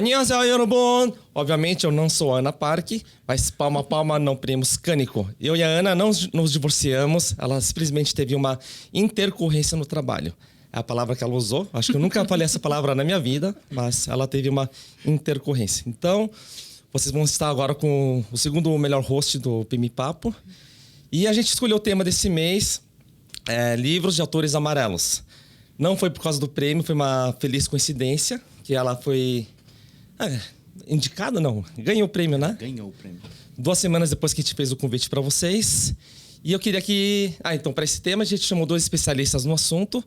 Annyeonghaseyo, Yorobon! Obviamente eu não sou a Ana Park, mas palma não primos cânico. Eu e a Ana não nos divorciamos, ela simplesmente teve uma intercorrência no trabalho. É a palavra que ela usou. Acho que eu nunca falei essa palavra na minha vida, mas ela teve uma intercorrência. Então, vocês vão estar agora com o segundo melhor host do Pimi Papo. E a gente escolheu o tema desse mês, livros de autores amarelos. Não foi por causa do prêmio, foi uma feliz coincidência, que ela foi indicada, não, ganhou o prêmio, né? Ganhou o prêmio. 2 semanas depois que a gente fez o convite para vocês. E eu queria que... então, para esse tema, a gente chamou 2 especialistas no assunto.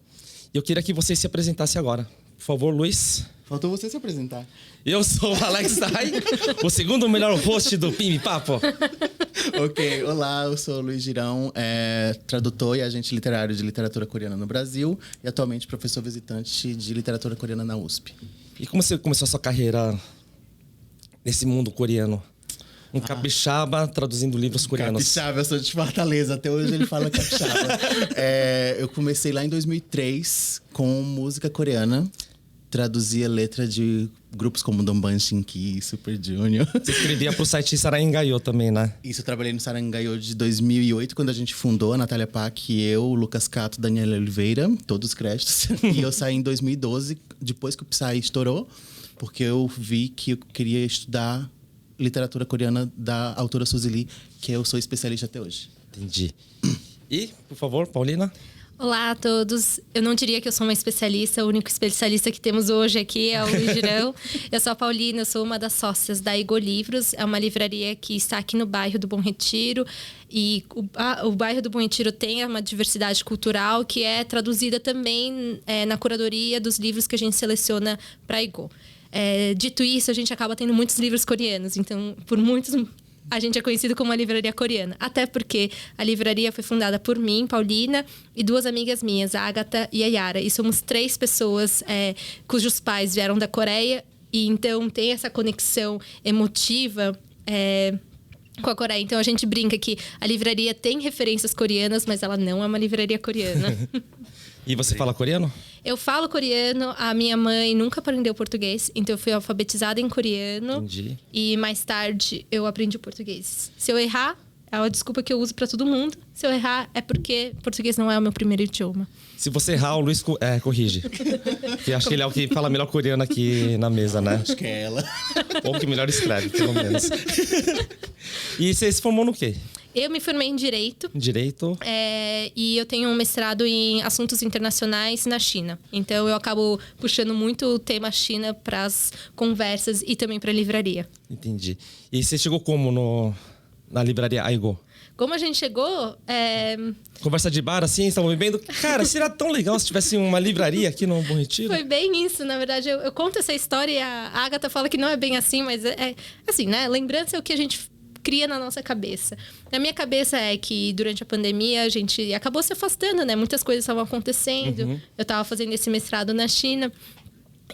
E eu queria que vocês se apresentassem agora. Por favor, Luiz. Faltou você se apresentar. Eu sou o Alex Dai, o segundo melhor host do Pimi Papo. Ok, olá, eu sou o Luiz Girão, tradutor e agente literário de literatura coreana no Brasil e atualmente professor visitante de literatura coreana na USP. E como você começou a sua carreira nesse mundo coreano? Um capixaba traduzindo livros coreanos. Capixaba, eu sou de Fortaleza, até hoje ele fala capixaba. Eu comecei lá em 2003 com música coreana. Traduzia letra de grupos como Dongbang Shinki, Super Junior. Você escrevia pro site Saranghayo também, né? Isso, eu trabalhei no Saranghayo de 2008, quando a gente fundou, a Natália Pac, eu, o Lucas Cato, Daniela Oliveira, todos os créditos. E eu saí em 2012, depois que o Psy estourou, porque eu vi que eu queria estudar literatura coreana da autora Suzy Lee, que eu sou especialista até hoje. Entendi. E, por favor, Paulina? Olá a todos. Eu não diria que eu sou uma especialista, o único especialista que temos hoje aqui é o Luiz Girão. Eu sou a Paulina, eu sou uma das sócias da Igor Livros. É uma livraria que está aqui no bairro do Bom Retiro. E o bairro do Bom Retiro tem uma diversidade cultural que é traduzida também na curadoria dos livros que a gente seleciona para a Igor. Dito isso, a gente acaba tendo muitos livros coreanos. Então, por muitos... A gente é conhecido como uma livraria coreana. Até porque a livraria foi fundada por mim, Paulina, e 2 amigas minhas, a Agatha e a Yara. E somos 3 pessoas cujos pais vieram da Coreia. E então tem essa conexão emotiva com a Coreia. Então a gente brinca que a livraria tem referências coreanas, mas ela não é uma livraria coreana. E você fala coreano? Eu falo coreano, a minha mãe nunca aprendeu português, então eu fui alfabetizada em coreano. Entendi. E mais tarde eu aprendi português. Se eu errar, é uma desculpa que eu uso pra todo mundo. Se eu errar, é porque português não é o meu primeiro idioma. Se você errar, o Luiz corrige. Que acho que ele é o que fala melhor coreano aqui na mesa, né? Acho que é ela. Ou que melhor escreve, pelo menos. E você se formou no quê? Eu me formei em Direito. Direito. E eu tenho um mestrado em Assuntos Internacionais na China. Então, eu acabo puxando muito o tema China para as conversas e também para a livraria. Entendi. E você chegou como na livraria Aigo? Como a gente chegou... Conversa de bar, assim, estavam bebendo. Cara, seria tão legal se tivesse uma livraria aqui no Bom Retiro. Foi bem isso, na verdade. Eu conto essa história e a Agatha fala que não é bem assim, mas é assim, né? Lembrança é o que a gente cria na nossa cabeça. Na minha cabeça é que durante a pandemia a gente acabou se afastando, né? Muitas coisas estavam acontecendo. Eu estava fazendo esse mestrado na China.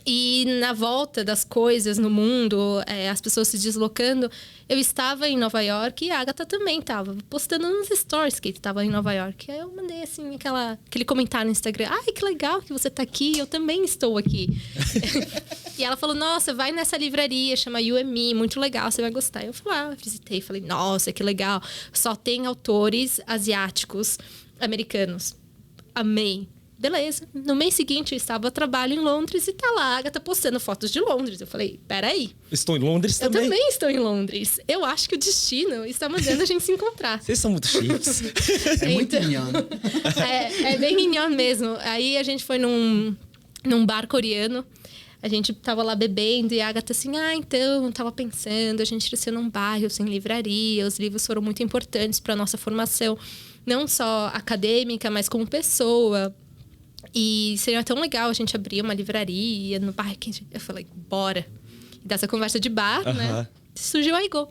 E na volta das coisas no mundo, as pessoas se deslocando, eu estava em Nova York e a Agatha também estava postando nos stories que estava em Nova York. Aí eu mandei assim aquele comentário no Instagram: ai, que legal que você está aqui, eu também estou aqui. E ela falou: nossa, vai nessa livraria, chama You and Me, muito legal, você vai gostar. Eu fui lá, visitei, falei: nossa, que legal, só tem autores asiáticos, americanos. Amei. Beleza. No mês seguinte, eu estava a trabalho em Londres e tá lá a Agatha postando fotos de Londres. Eu falei, peraí. Estou em Londres também? Eu também estou em Londres. Eu acho que o destino está mandando a gente se encontrar. Vocês são muito chiques. É muito inhão. É bem inhão mesmo. Aí a gente foi num bar coreano. A gente tava lá bebendo e a Agatha assim, então, eu tava pensando, a gente cresceu num bairro sem livraria, os livros foram muito importantes para nossa formação, não só acadêmica, mas como pessoa. E seria tão legal a gente abrir uma livraria no bairro. Eu falei, bora. E dessa conversa de bar, né? Surgiu a Igor.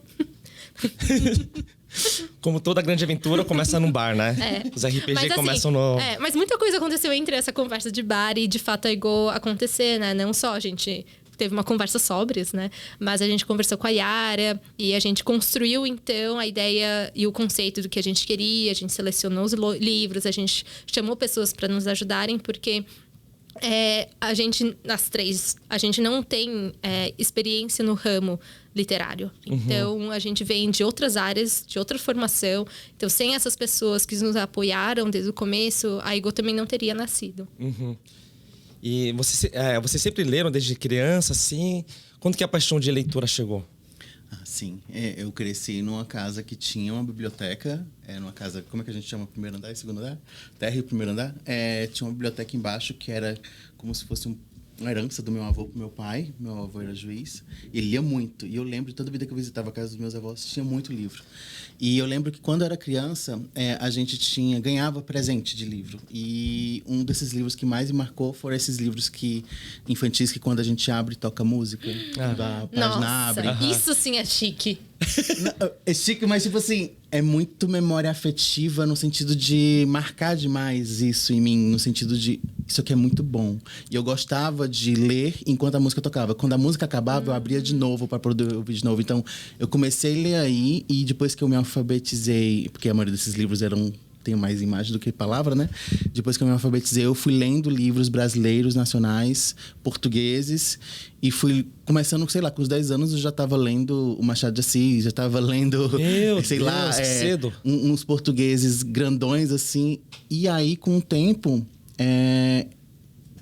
Como toda grande aventura, começa num bar, né? Os RPG mas, assim, começam no... mas muita coisa aconteceu entre essa conversa de bar e, de fato, a Igor acontecer, né? Não só a gente teve uma conversa sóbrias, né? Mas a gente conversou com a Yara e a gente construiu, então, a ideia e o conceito do que a gente queria. A gente selecionou os livros, a gente chamou pessoas para nos ajudarem, porque a gente, as três, a gente não tem experiência no ramo literário. Então, a gente vem de outras áreas, de outra formação. Então, sem essas pessoas que nos apoiaram desde o começo, a Igor também não teria nascido. E vocês sempre leram desde criança, assim? Quando que a paixão de leitura chegou? Sim, eu cresci numa casa que tinha uma biblioteca, numa casa, como é que a gente chama? Primeiro andar e segundo andar? Térreo e primeiro andar. Tinha uma biblioteca embaixo que era como se fosse uma herança do meu avô pro meu pai. Meu avô era juiz. Ele lia muito. E eu lembro, toda vida que eu visitava a casa dos meus avós, tinha muito livro. E eu lembro que quando eu era criança, a gente ganhava presente de livro. E um desses livros que mais me marcou foram esses livros infantis que quando a gente abre, toca música. Da página abre. Isso sim é chique. Não, é chique, mas tipo assim, é muito memória afetiva no sentido de marcar demais isso em mim, no sentido de isso aqui é muito bom. E eu gostava de ler enquanto a música tocava. Quando a música acabava, eu abria de novo para poder ouvir de novo. Então, eu comecei a ler aí e depois que eu me alfabetizei, porque a maioria desses livros tem mais imagem do que palavra, né? Depois que eu me alfabetizei, eu fui lendo livros brasileiros, nacionais, portugueses. E fui começando, sei lá, com os 10 anos eu já estava lendo o Machado de Assis, já estava lendo, cedo. Uns portugueses grandões, assim. E aí, com o tempo,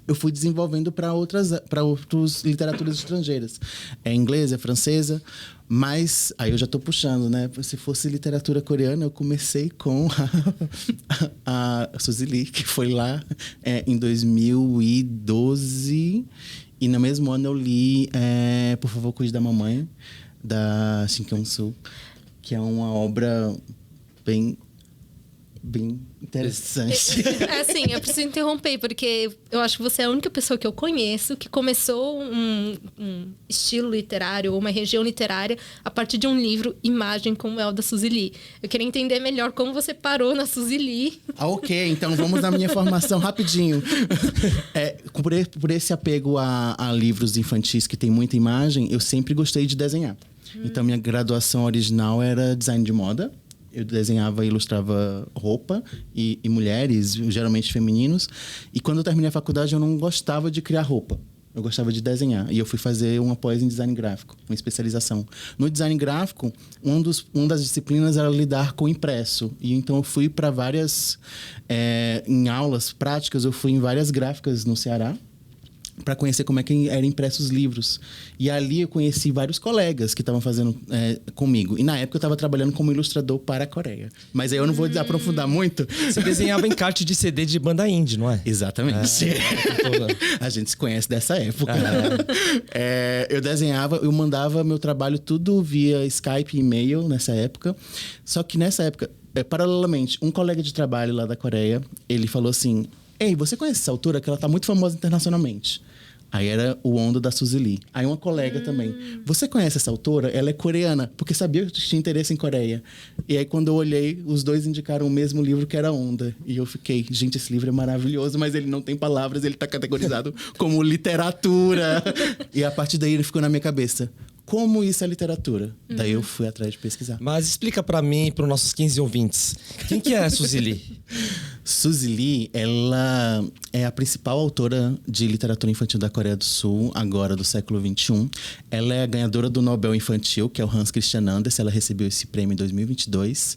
eu fui desenvolvendo para outras literaturas estrangeiras. Inglesa, francesa. Mas aí eu já tô puxando, né? Se fosse literatura coreana, eu comecei com a Suzy Lee, que foi lá em 2012. E no mesmo ano eu li Por Favor, Cuide da Mamãe, da Shin Kyung-soo, que é uma obra bem interessante. Assim, eu preciso interromper, porque eu acho que você é a única pessoa que eu conheço que começou um estilo literário ou uma região literária a partir de um livro, imagem, como é o da Suzy Lee. Eu queria entender melhor como você parou na Suzy Lee. Ok, então vamos na minha formação rapidinho. Por esse apego a livros infantis que tem muita imagem, eu sempre gostei de desenhar. Então, minha graduação original era design de moda. Eu desenhava e ilustrava roupa e mulheres, geralmente femininos. E quando eu terminei a faculdade, eu não gostava de criar roupa. Eu gostava de desenhar. E eu fui fazer uma pós em design gráfico, uma especialização. No design gráfico, uma das disciplinas era lidar com impresso. E então eu fui para várias... em aulas práticas, eu fui em várias gráficas no Ceará, para conhecer como é que eram impressos os livros. E ali eu conheci vários colegas que estavam fazendo comigo. E na época eu estava trabalhando como ilustrador para a Coreia. Mas aí eu não vou aprofundar muito. Você desenhava encarte de CD de banda indie, não é? Exatamente. A gente se conhece dessa época. Eu desenhava, eu mandava meu trabalho tudo via Skype e e-mail nessa época. Só que nessa época, paralelamente, um colega de trabalho lá da Coreia, ele falou assim... Ei, você conhece essa autora que ela tá muito famosa internacionalmente? Aí era o Onda da Suzy Lee. Aí uma colega também. Você conhece essa autora? Ela é coreana, porque sabia que tinha interesse em Coreia. E aí quando eu olhei, os dois indicaram o mesmo livro que era Onda. E eu fiquei, gente, esse livro é maravilhoso, mas ele não tem palavras, ele tá categorizado como literatura. E a partir daí ele ficou na minha cabeça. Como isso é literatura? Daí eu fui atrás de pesquisar. Mas explica para mim e para os nossos 15 ouvintes. Quem que é a Suzy Lee? Suzy Lee, ela é a principal autora de literatura infantil da Coreia do Sul, agora do século XXI. Ela é a ganhadora do Nobel Infantil, que é o Hans Christian Andersen. Ela recebeu esse prêmio em 2022.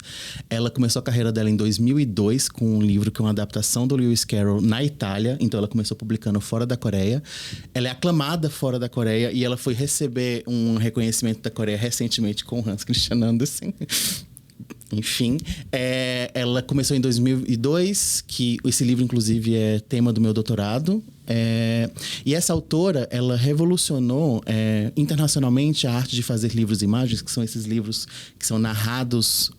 Ela começou a carreira dela em 2002 com um livro que é uma adaptação do Lewis Carroll na Itália. Então, ela começou publicando fora da Coreia. Ela é aclamada fora da Coreia e ela foi receber um reconhecimento da Coreia recentemente com o Hans Christian Andersen. Enfim, ela começou em 2002, que esse livro, inclusive, é tema do meu doutorado. E essa autora, ela revolucionou internacionalmente a arte de fazer livros e imagens, que são esses livros que são narrados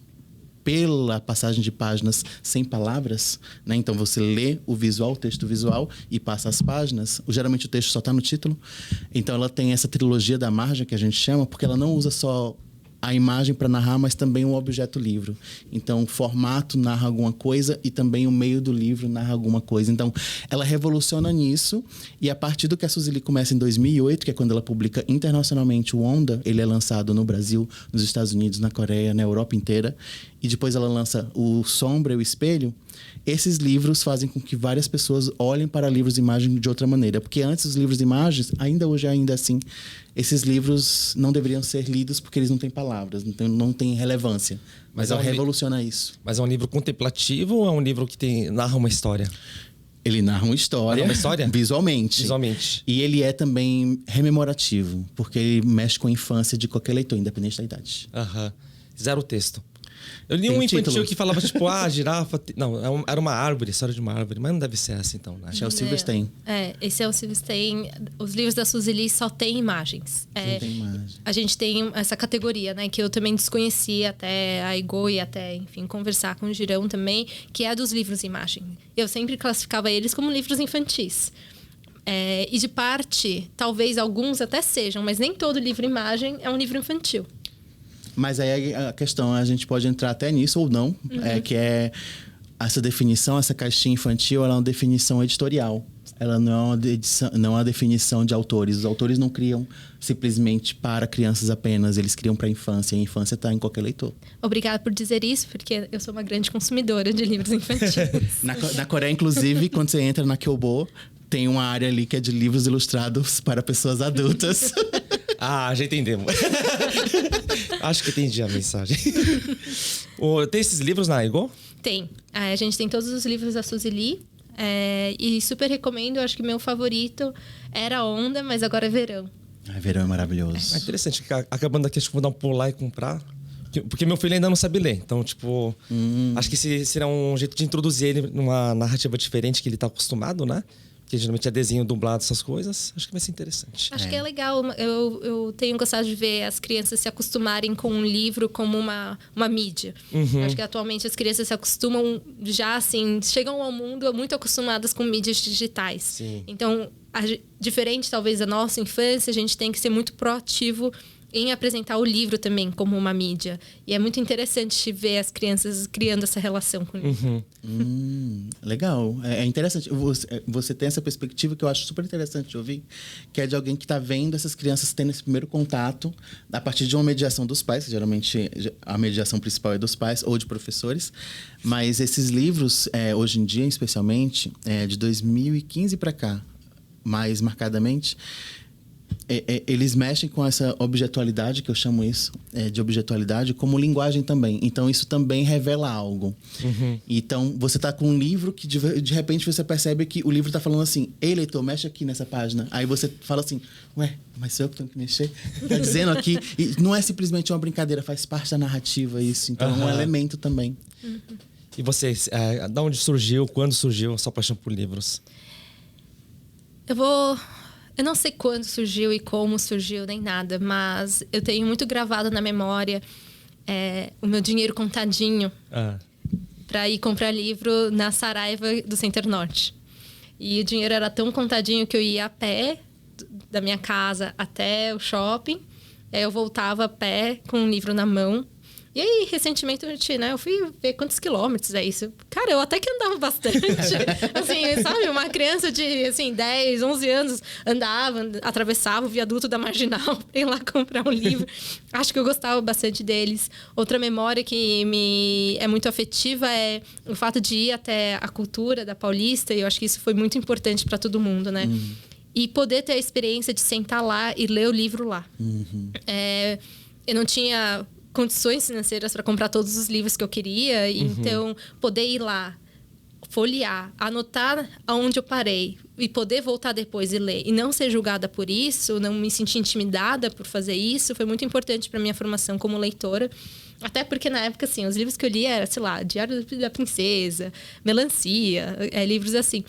pela passagem de páginas sem palavras, né? Então, você lê o visual, o texto visual, e passa as páginas. Geralmente, o texto só está no título. Então, ela tem essa trilogia da margem, que a gente chama, porque ela não usa só a imagem para narrar, mas também o objeto livro. Então, o formato narra alguma coisa e também o meio do livro narra alguma coisa. Então, ela revoluciona nisso. E a partir do que a Suzy Lee começa em 2008, que é quando ela publica internacionalmente o Onda, ele é lançado no Brasil, nos Estados Unidos, na Coreia, na Europa inteira. e depois ela lança o Sombra e o Espelho, esses livros fazem com que várias pessoas olhem para livros de imagem de outra maneira. Porque antes os livros de imagens, ainda hoje, ainda assim, esses livros não deveriam ser lidos porque eles não têm palavras, não têm relevância. Mas ela revoluciona isso. Mas é um livro contemplativo ou é um livro que narra uma história? Ele narra uma história, visualmente. E ele é também rememorativo, porque ele mexe com a infância de qualquer leitor, independente da idade. Aham. Zero texto. Eu li um infantil que falava, tipo, girafa... Não, era uma árvore, história de uma árvore. Mas não deve ser essa, então, né? Acho que é o Silverstein. Esse é o Silverstein. Os livros da Suzy Lee só tem imagens. Não tem imagem. A gente tem essa categoria, né? Que eu também desconhecia até a Igor e até, enfim, conversar com o Girão também, que é a dos livros imagem. Eu sempre classificava eles como livros infantis. E de parte, talvez alguns até sejam, mas nem todo livro imagem é um livro infantil. Mas aí a questão, a gente pode entrar até nisso ou não, que é essa definição, essa caixinha infantil, ela é uma definição editorial. Ela não é uma definição de autores. Os autores não criam simplesmente para crianças apenas, eles criam para a infância. E a infância está em qualquer leitor. Obrigada por dizer isso, porque eu sou uma grande consumidora de livros infantis. Na Coreia, inclusive, quando você entra na Kyobo, tem uma área ali que é de livros ilustrados para pessoas adultas. Já entendemos. Acho que entendi a mensagem. Tem esses livros na Igor? Tem. A gente tem todos os livros da Suzy Lee. E super recomendo. Eu acho que meu favorito era Onda, mas agora é Verão. Verão é maravilhoso. É interessante. Acabando aqui, acho que vou dar um pulo lá e comprar. Porque meu filho ainda não sabe ler. Então, tipo... Acho que será um jeito de introduzir ele numa narrativa diferente que ele está acostumado, né? Que geralmente é desenho dublado, essas coisas. Acho que vai ser interessante. Acho que é legal. Eu tenho gostado de ver as crianças se acostumarem com um livro como uma mídia. Acho que atualmente as crianças se acostumam já, assim... Chegam ao mundo muito acostumadas com mídias digitais. Sim. Então, diferente talvez da nossa infância, a gente tem que ser muito proativo em apresentar o livro também como uma mídia. E é muito interessante ver as crianças criando essa relação com o livro. Legal. É interessante. Você tem essa perspectiva que eu acho super interessante de ouvir, que é de alguém que está vendo essas crianças tendo esse primeiro contato a partir de uma mediação dos pais, que geralmente a mediação principal é dos pais ou de professores. Mas esses livros, hoje em dia, especialmente, de 2015 para cá, mais marcadamente... eles mexem com essa objetualidade, que eu chamo isso de objetualidade, como linguagem também. Então, isso também revela algo. Então, você está com um livro que, de repente, você percebe que o livro está falando assim: ei, leitor, mexe aqui nessa página. Aí você fala assim: ué, mas sou eu que tenho que mexer? Está dizendo aqui... E não é simplesmente uma brincadeira, faz parte da narrativa isso. Então, é um elemento também. E vocês, de onde surgiu, quando surgiu a sua paixão por livros? Eu não sei quando surgiu e como surgiu, nem nada, mas eu tenho muito gravado na memória o meu dinheiro contadinho para ir comprar livro na Saraiva do Center Norte. E o dinheiro era tão contadinho que eu ia a pé da minha casa até o shopping. Eu voltava a pé com um livro na mão. E aí, recentemente, eu fui ver quantos quilômetros é isso. Cara, eu até que andava bastante. Assim, sabe? Uma criança de, 10, 11 anos andava, atravessava o viaduto da Marginal pra ir lá comprar um livro. Acho que eu gostava bastante deles. Outra memória que é muito afetiva é o fato de ir até a cultura da Paulista. E eu acho que isso foi muito importante para todo mundo, né? E poder ter a experiência de sentar lá e ler o livro lá. Eu não tinha condições financeiras para comprar todos os livros que eu queria. Então, poder ir lá, folhear, anotar aonde eu parei e poder voltar depois e ler e não ser julgada por isso, não me sentir intimidada por fazer isso, foi muito importante para minha formação como leitora. Até porque, na época, assim, os livros que eu li eram, Diário da Princesa, Melancia, livros assim.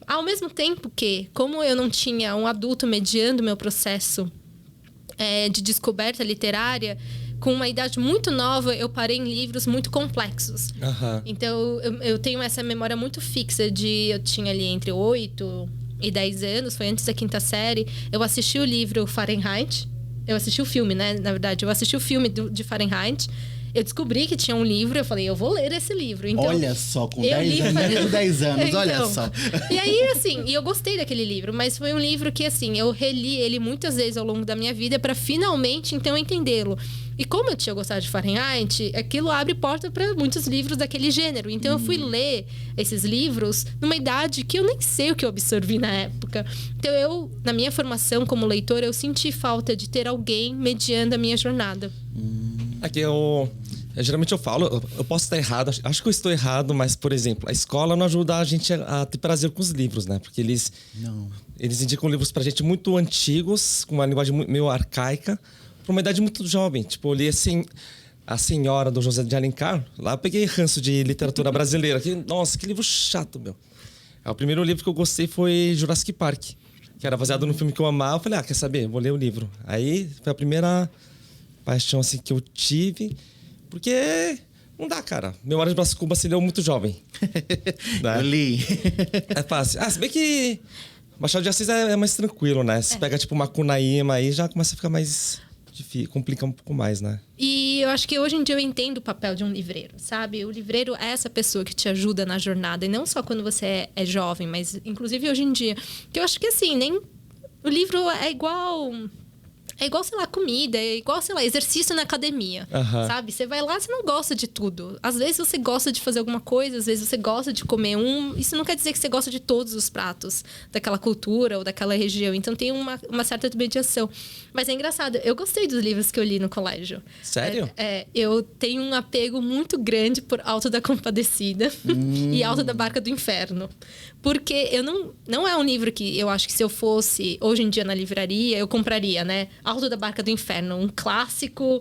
Ao mesmo tempo que, como eu não tinha um adulto mediando meu processo de descoberta literária, com uma idade muito nova, eu parei em livros muito complexos. Então, eu tenho essa memória muito fixa eu tinha ali entre 8 e 10 anos, foi antes da 5ª série. Eu assisti o livro Fahrenheit. Eu assisti o filme, né? Na verdade, eu assisti o filme de Fahrenheit. Eu descobri que tinha um livro, eu falei, eu vou ler esse livro. Então, olha só, com eu 10 li anos, menos de 10 anos, Então, olha só. E aí, assim, e eu gostei daquele livro, mas foi um livro que, assim, eu reli ele muitas vezes ao longo da minha vida para finalmente, então, entendê-lo. E como eu tinha gostado de Fahrenheit, aquilo abre porta para muitos livros daquele gênero. Então, eu fui ler esses livros numa idade que eu nem sei o que eu absorvi na época. Então, eu, na minha formação como leitora, eu senti falta de ter alguém mediando a minha jornada. Aqui geralmente eu falo, eu posso estar errado, acho que eu estou errado, mas, por exemplo, a escola não ajuda a gente a ter prazer com os livros, né? Porque eles indicam livros pra gente muito antigos, com uma linguagem meio arcaica, pra uma idade muito jovem. Tipo, eu li assim, A Senhora, do José de Alencar. Lá eu peguei ranço de literatura brasileira. Nossa, que livro chato, meu. O primeiro livro que eu gostei foi Jurassic Park, que era baseado num filme que eu amava. Eu falei, quer saber? Vou ler o livro. Aí foi a primeira paixão assim, que eu tive, porque não dá, cara. Memórias de Brás Cubas se leu muito jovem. Né? Eu li. É fácil. Se bem que Machado de Assis é mais tranquilo, né? Se pega tipo uma Macunaíma aí, já começa a ficar mais difícil, complica um pouco mais, né? E eu acho que hoje em dia eu entendo o papel de um livreiro, sabe? O livreiro é essa pessoa que te ajuda na jornada. E não só quando você é jovem, mas inclusive hoje em dia. Que eu acho que assim, nem... O livro é igual... É igual, sei lá, comida, é igual, sei lá, exercício na academia, sabe? Você vai lá, você não gosta de tudo. Às vezes você gosta de fazer alguma coisa, às vezes você gosta de comer Isso não quer dizer que você gosta de todos os pratos daquela cultura ou daquela região. Então tem uma certa mediação. Mas é engraçado, eu gostei dos livros que eu li no colégio. Sério? Eu tenho um apego muito grande por Alto da Compadecida e Alto da Barca do Inferno. Porque eu não é um livro que eu acho que se eu fosse hoje em dia na livraria, eu compraria, né? Alto da Barca do Inferno, um clássico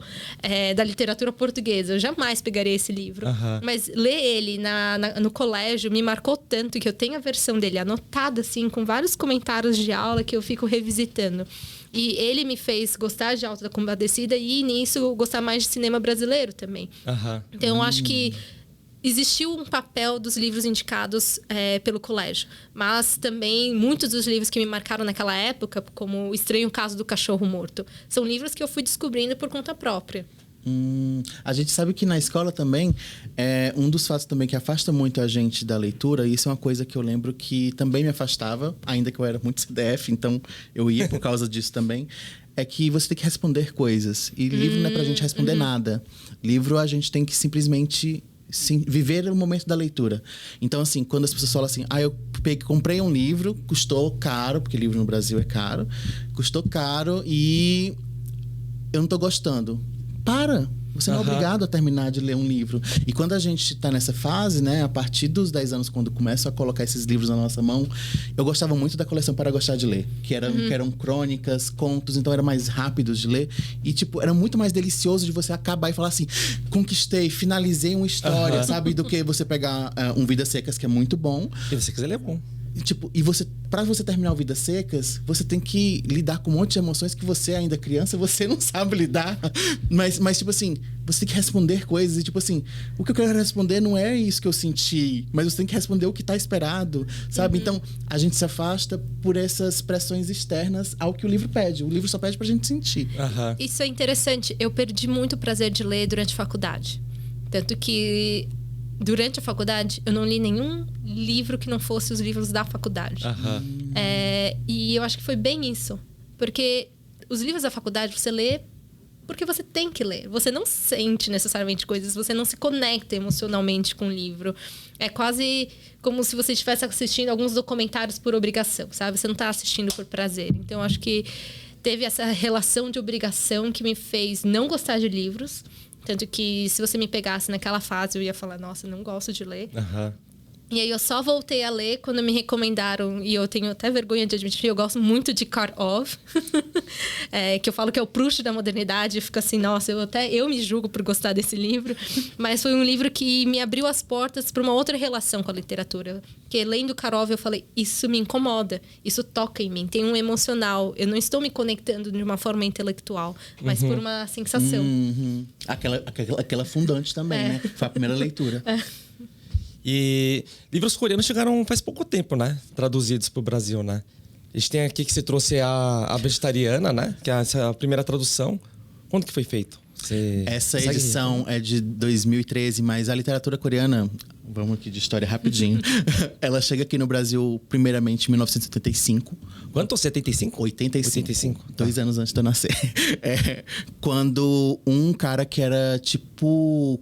da literatura portuguesa. Eu jamais pegaria esse livro. Mas ler ele no colégio me marcou tanto que eu tenho a versão dele anotada, assim, com vários comentários de aula que eu fico revisitando. E ele me fez gostar de Alto da Compadecida e, nisso, gostar mais de cinema brasileiro também. Então, eu acho que existiu um papel dos livros indicados pelo colégio. Mas também muitos dos livros que me marcaram naquela época, como O Estranho Caso do Cachorro Morto, são livros que eu fui descobrindo por conta própria. A gente sabe que na escola também, um dos fatos também que afasta muito a gente da leitura, e isso é uma coisa que eu lembro que também me afastava, ainda que eu era muito CDF, então eu ia por causa disso também, é que você tem que responder coisas. E livro não é pra gente responder nada. Livro a gente tem que simplesmente... Sim, viver o momento da leitura. Então, assim, quando as pessoas falam assim, eu comprei um livro, custou caro, porque livro no Brasil é caro, custou caro e eu não tô gostando. Para! Você não é obrigado a terminar de ler um livro. E quando a gente está nessa fase, né, a partir dos 10 anos, quando começam a colocar esses livros na nossa mão, eu gostava muito da coleção Para Gostar de Ler, que eram crônicas, contos, então eram mais rápidos de ler. E, tipo, era muito mais delicioso de você acabar e falar assim, conquistei, finalizei uma história, sabe? Do que você pegar um Vidas Secas, que é muito bom. Vidas Secas, ele é bom. Tipo, e pra você terminar o Vidas Secas, você tem que lidar com um monte de emoções que você, ainda criança, você não sabe lidar. Mas tipo assim, você tem que responder coisas. E tipo assim, o que eu quero responder não é isso que eu senti, mas você tem que responder o que tá esperado, sabe? Então, a gente se afasta por essas pressões externas ao que o livro pede. O livro só pede pra gente sentir. Isso é interessante. Eu perdi muito o prazer de ler durante a faculdade. Tanto que... Durante a faculdade, eu não li nenhum livro que não fosse os livros da faculdade. E eu acho que foi bem isso. Porque os livros da faculdade você lê porque você tem que ler. Você não sente necessariamente coisas, você não se conecta emocionalmente com o livro. É quase como se você estivesse assistindo alguns documentários por obrigação, sabe? Você não está assistindo por prazer. Então, eu acho que teve essa relação de obrigação que me fez não gostar de livros. Tanto que se você me pegasse naquela fase, eu ia falar, nossa, não gosto de ler. E aí eu só voltei a ler quando me recomendaram, e eu tenho até vergonha de admitir, eu gosto muito de Karov, que eu falo que é o Proust da modernidade, e fico assim, nossa, eu me julgo por gostar desse livro, mas foi um livro que me abriu as portas para uma outra relação com a literatura. Porque lendo Karov eu falei, isso me incomoda, isso toca em mim, tem um emocional, eu não estou me conectando de uma forma intelectual, mas por uma sensação. Aquela fundante também, né? Foi a primeira leitura. E livros coreanos chegaram faz pouco tempo, né? Traduzidos para o Brasil, né? A gente tem aqui que você trouxe a Vegetariana, né? Que é a primeira tradução. Quando que foi feito? Essa edição é de 2013, mas a literatura coreana, vamos aqui de história rapidinho, ela chega aqui no Brasil primeiramente em 1975. Quanto? 75? 85. 2 Tá. anos antes de eu nascer. Quando um cara que era tipo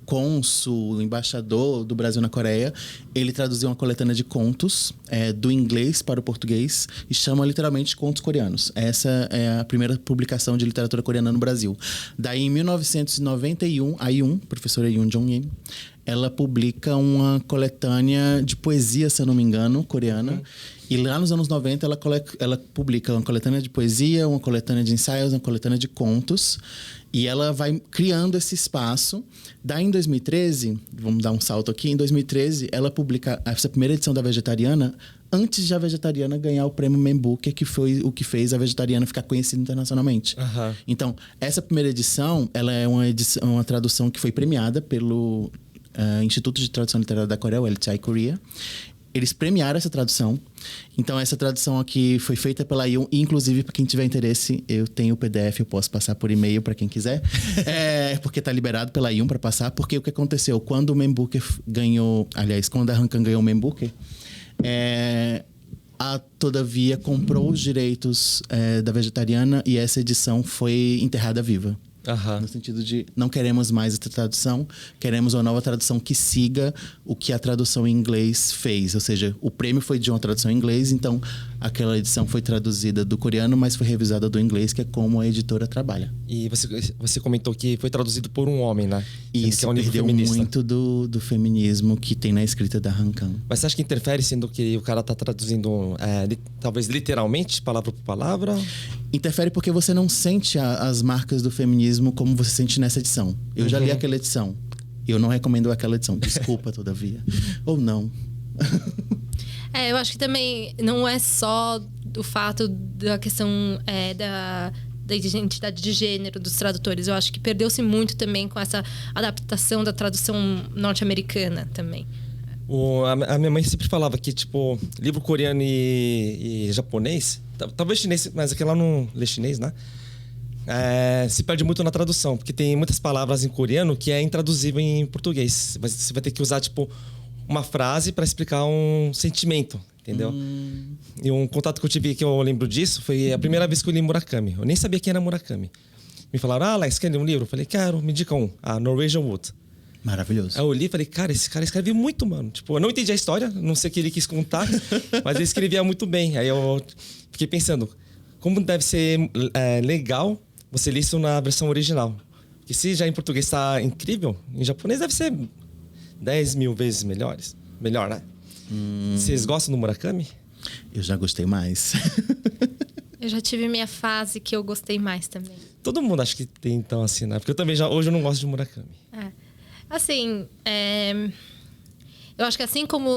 cônsul, embaixador do Brasil na Coreia, ele traduziu uma coletânea de contos do inglês para o português e chama literalmente Contos Coreanos. Essa é a primeira publicação de literatura coreana no Brasil. Daí, em 1991, a Yoon, professora Yoon Jong-in, ela publica uma coletânea de poesia, se eu não me engano, coreana. E lá nos anos 90, ela publica uma coletânea de poesia, uma coletânea de ensaios, uma coletânea de contos. E ela vai criando esse espaço. Daí, em 2013, vamos dar um salto aqui, em 2013, ela publica essa primeira edição da Vegetariana antes de a Vegetariana ganhar o prêmio Man Booker, que foi o que fez a Vegetariana ficar conhecida internacionalmente. Então, essa primeira edição, ela é uma tradução que foi premiada pelo Instituto de Tradução Literária da Coreia, o LTI Korea. Eles premiaram essa tradução. Então, essa tradução aqui foi feita pela Yoon. Inclusive, para quem tiver interesse, eu tenho o PDF, eu posso passar por e-mail para quem quiser. Porque tá liberado pela Yoon para passar. Porque o que aconteceu? Quando o Man Booker ganhou... Aliás, quando a Han Kang ganhou o Man Booker, a Todavia comprou os direitos da Vegetariana e essa edição foi enterrada viva. No sentido de não queremos mais essa tradução, queremos uma nova tradução que siga o que a tradução em inglês fez. Ou seja, o prêmio foi de uma tradução em inglês, então aquela edição foi traduzida do coreano, mas foi revisada do inglês, que é como a editora trabalha. E você comentou que foi traduzido por um homem, né? Isso, que é um livro perdeu feminista. muito do feminismo que tem na escrita da Han Kang. Mas você acha que interfere, sendo que o cara tá traduzindo talvez literalmente, palavra por palavra? Interfere porque você não sente as marcas do feminismo como você sente nessa edição. Eu já li aquela edição. Eu não recomendo aquela edição. Desculpa, Todavia. Ou não. Eu acho que também não é só o fato da questão da identidade de gênero dos tradutores. Eu acho que perdeu-se muito também com essa adaptação da tradução norte-americana também. A minha mãe sempre falava que, tipo, livro coreano e japonês, talvez chinês, mas aqui ela não lê chinês, né? Se perde muito na tradução, porque tem muitas palavras em coreano que é intraduzível em português. Você vai ter que usar, tipo, uma frase para explicar um sentimento, entendeu? E um contato que eu tive, que eu lembro disso, foi a primeira vez que eu li Murakami. Eu nem sabia quem era Murakami. Me falaram, Alex, quer ler um livro? Eu falei, quero, me indica um. Norwegian Wood. Maravilhoso. Aí eu li e falei, cara, esse cara escreve muito, mano. Tipo, eu não entendi a história, não sei o que ele quis contar, mas ele escrevia muito bem. Aí eu fiquei pensando, como deve ser legal você ler isso na versão original. Porque se já em português tá incrível, em japonês deve ser 10 mil vezes melhor, né? Vocês gostam do Murakami? Eu já gostei mais. Eu já tive minha fase que eu gostei mais também. Todo mundo acha que tem, então, assim, né? Porque eu também hoje eu não gosto de Murakami. Assim, eu acho que assim como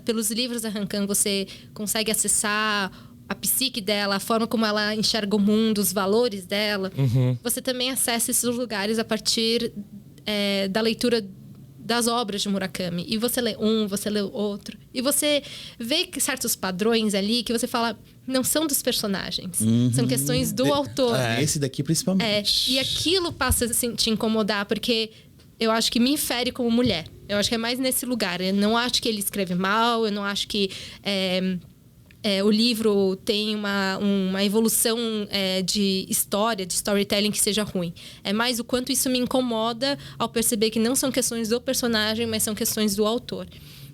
pelos livros da Han Kang você consegue acessar a psique dela, a forma como ela enxerga o mundo, os valores dela, você também acessa esses lugares a partir da leitura das obras de Murakami. E você lê um, você lê outro. E você vê certos padrões ali que você fala, não são dos personagens. São questões do autor. Esse daqui principalmente. E aquilo passa a te incomodar, porque eu acho que me infere como mulher. Eu acho que é mais nesse lugar. Eu não acho que ele escreve mal, eu não acho que o livro tem uma evolução de história, de storytelling que seja ruim. É mais o quanto isso me incomoda ao perceber que não são questões do personagem, mas são questões do autor.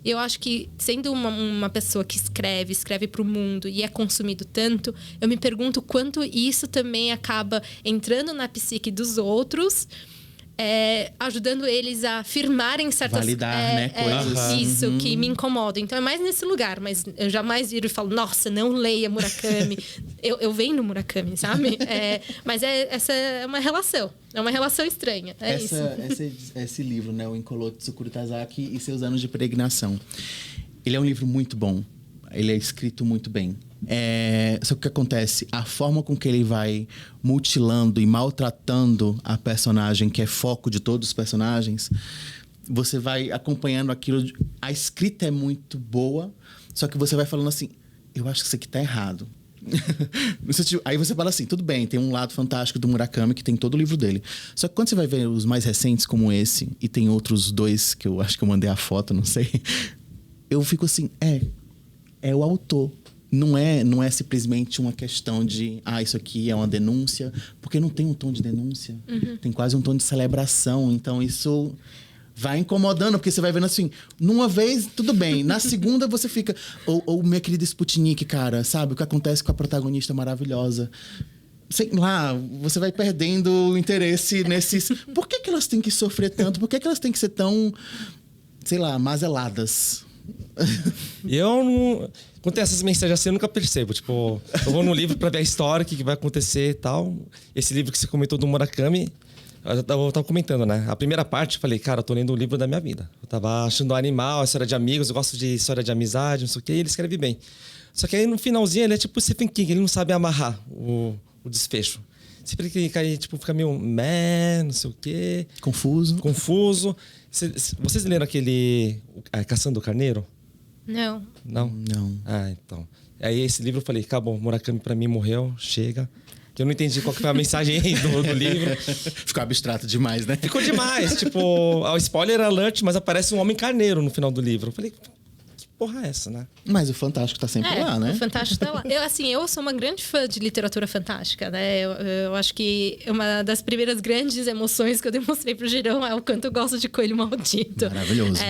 E eu acho que, sendo uma pessoa que escreve para o mundo e é consumido tanto, eu me pergunto quanto isso também acaba entrando na psique dos outros, ajudando eles a afirmarem certas... Validar, né? Coisas. Isso, que me incomoda. Então, é mais nesse lugar. Mas eu jamais viro e falo, nossa, não leia Murakami. eu venho no Murakami, sabe? Mas essa é uma relação. É uma relação estranha. Esse livro, né? O Incolor Tsukuru Tazaki e Seus Anos de Peregrinação. Ele é um livro muito bom. Ele é escrito muito bem. Só que o que acontece? A forma com que ele vai mutilando e maltratando a personagem, que é foco de todos os personagens, você vai acompanhando aquilo. A escrita é muito boa, só que você vai falando assim, eu acho que isso aqui tá errado. Aí você fala assim, tudo bem, tem um lado fantástico do Murakami que tem todo o livro dele. Só que quando você vai ver os mais recentes como esse, e tem outros 2 que eu acho que eu mandei a foto, não sei. Eu fico assim, é o autor. Não é simplesmente uma questão de, isso aqui é uma denúncia, porque não tem um tom de denúncia. Tem quase um tom de celebração. Então isso vai incomodando, porque você vai vendo assim, numa vez, tudo bem. Na segunda, você fica... Ou minha querida Sputnik, cara, sabe? O que acontece com a protagonista maravilhosa. Sei lá, você vai perdendo o interesse nesses... Por que elas têm que sofrer tanto? Por que elas têm que ser tão, sei lá, mazeladas? Eu não... Quando tem essas mensagens assim, eu nunca percebo. Tipo, eu vou no livro pra ver a história, o que vai acontecer e tal. Esse livro que você comentou do Murakami... Eu tava comentando, né? A primeira parte, eu falei, cara, eu tô lendo o livro da minha vida. Eu tava achando animal, a história de amigos, eu gosto de história de amizade, não sei o quê, e ele escreve bem. Só que aí no finalzinho ele é tipo o Stephen King, ele não sabe amarrar o desfecho. Sempre que cai, tipo, fica meio não sei o quê. Confuso. Vocês leram aquele Caçando o Carneiro? Não. Não? Não. Então. Aí esse livro eu falei, acabou, Murakami pra mim morreu, chega. Eu não entendi qual que foi a mensagem aí do livro. Ficou abstrato demais, né? Ficou demais. Tipo, o spoiler alert, mas aparece um homem carneiro no final do livro. Eu falei, que porra é essa, né? Mas o Fantástico tá sempre lá, né? O Fantástico tá lá. Eu sou uma grande fã de literatura fantástica, né? Eu acho que uma das primeiras grandes emoções que eu demonstrei pro Girão é o quanto eu gosto de Coelho Maldito. Maravilhoso.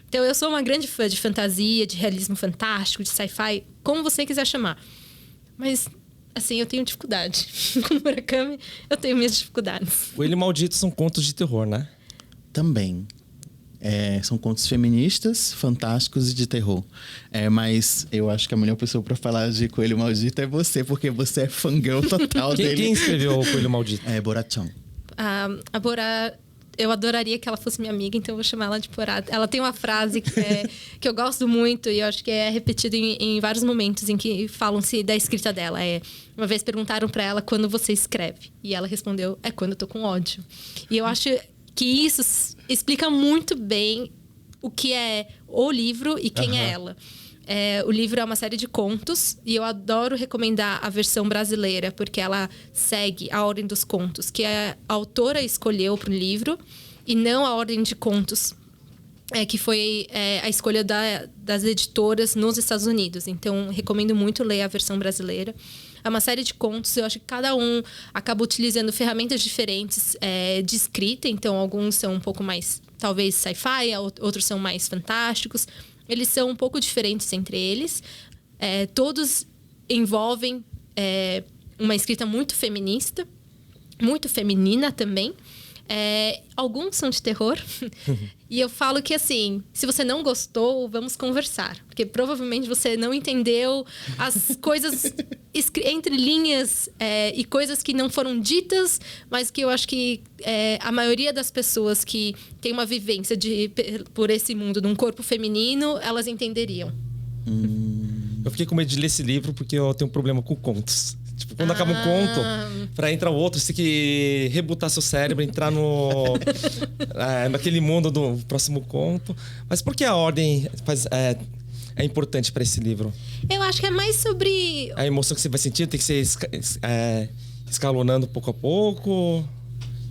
Então, eu sou uma grande fã de fantasia, de realismo fantástico, de sci-fi, como você quiser chamar. Mas... assim, eu tenho dificuldade. Com o Murakami, eu tenho minhas dificuldades. Coelho Maldito são contos de terror, né? Também. São contos feministas, fantásticos e de terror. Mas eu acho que a melhor pessoa para falar de Coelho Maldito é você, porque você é fangirl total dele. Quem escreveu o Coelho Maldito? Borachão. A Borá... Eu adoraria que ela fosse minha amiga, então eu vou chamar ela de Borá. Ela tem uma frase que eu gosto muito e eu acho que é repetida em vários momentos em que falam-se da escrita dela. Uma vez perguntaram para ela quando você escreve. E ela respondeu, quando eu tô com ódio. E eu acho que isso explica muito bem o que é o livro e quem é ela. O livro é uma série de contos e eu adoro recomendar a versão brasileira, porque ela segue a ordem dos contos que a autora escolheu para o livro e não a ordem de contos que foi a escolha das editoras nos Estados Unidos. Então, recomendo muito ler a versão brasileira. É uma série de contos, eu acho que cada um acaba utilizando ferramentas diferentes de escrita. Então, alguns são um pouco mais, talvez, sci-fi, outros são mais fantásticos. Eles são um pouco diferentes entre eles. Todos envolvem uma escrita muito feminista, muito feminina também. Alguns são de terror. E eu falo que, assim, se você não gostou, vamos conversar. Porque provavelmente você não entendeu as coisas entre linhas e coisas que não foram ditas, mas que eu acho que a maioria das pessoas que tem uma vivência por esse mundo de um corpo feminino, elas entenderiam. Eu fiquei com medo de ler esse livro porque eu tenho um problema com contos. Tipo, quando acaba um conto, pra entrar o outro, você tem que rebutar seu cérebro, entrar naquele mundo do próximo conto. Mas por que a ordem é importante pra esse livro? Eu acho que é mais sobre... A emoção que você vai sentir tem que ser escalonando pouco a pouco.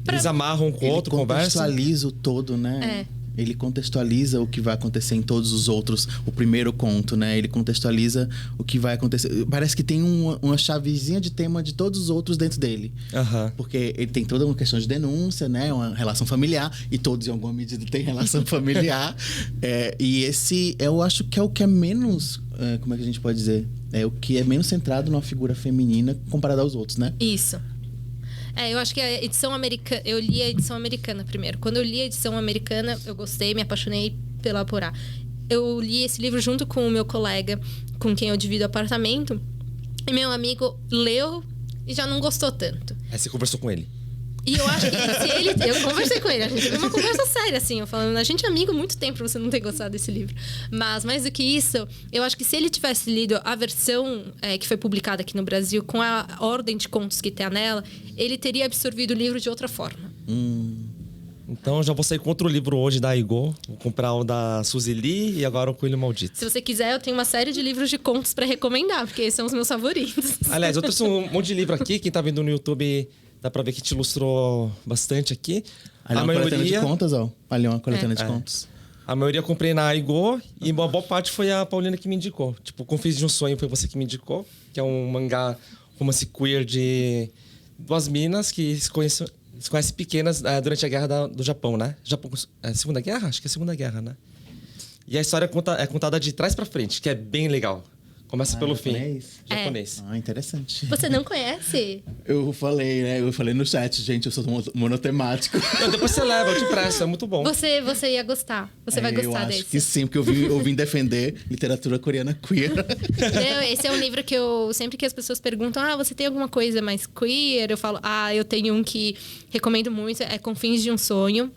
Eles amarram um com o outro, conversam. Ele contextualiza o todo, né? Ele contextualiza o que vai acontecer em todos os outros. O primeiro conto, né? Ele contextualiza o que vai acontecer. Parece que tem uma chavezinha de tema de todos os outros dentro dele. Porque ele tem toda uma questão de denúncia, né? Uma relação familiar. E todos, em alguma medida, têm relação familiar. E esse, eu acho que é o que é menos... como é que a gente pode dizer? É o que é menos centrado numa figura feminina comparado aos outros, né? Isso. Eu acho que a edição americana... Eu li a edição americana primeiro. Quando eu li a edição americana, eu gostei, me apaixonei pela Porá. Eu li esse livro junto com o meu colega, com quem eu divido apartamento. E meu amigo leu e já não gostou tanto. Aí você conversou com ele? E eu acho que eu conversei com ele. A gente teve uma conversa séria, assim. Eu falando, a gente é amigo há muito tempo pra você não ter gostado desse livro. Mas, mais do que isso, eu acho que se ele tivesse lido a versão que foi publicada aqui no Brasil, com a ordem de contos que tem nela, ele teria absorvido o livro de outra forma. Então já vou sair com outro livro hoje da Aigo. Vou comprar o da Suzy Lee e agora o Coelho Maldito. Se você quiser, eu tenho uma série de livros de contos pra recomendar, porque esses são os meus favoritos. Aliás, eu trouxe um monte de livro aqui. Quem tá vendo no YouTube dá pra ver que te ilustrou bastante aqui. Ali é uma coletânea de contos, ó. Ali é uma coletânea de contos. A maioria eu comprei na Aigo e uma boa parte foi a Paulina que me indicou. Tipo, Confins de um Sonho foi você que me indicou, que é um mangá romance queer de duas minas que se conhecem pequenas durante a guerra do Japão, né? Japão, Segunda Guerra? Acho que é Segunda Guerra, né? E a história é contada de trás pra frente, que é bem legal. Começa pelo japonês? fim. Japonês. Interessante. Você não conhece? Eu falei, né? Eu falei no chat, gente, eu sou monotemático. Não, depois você leva, eu te presto, é muito bom. Você ia gostar. Você vai gostar desse. Eu acho que sim, porque eu vim defender literatura coreana queer. Esse é um livro que sempre que as pessoas perguntam, você tem alguma coisa mais queer? Eu falo, eu tenho um que recomendo muito, é Confins de um Sonho.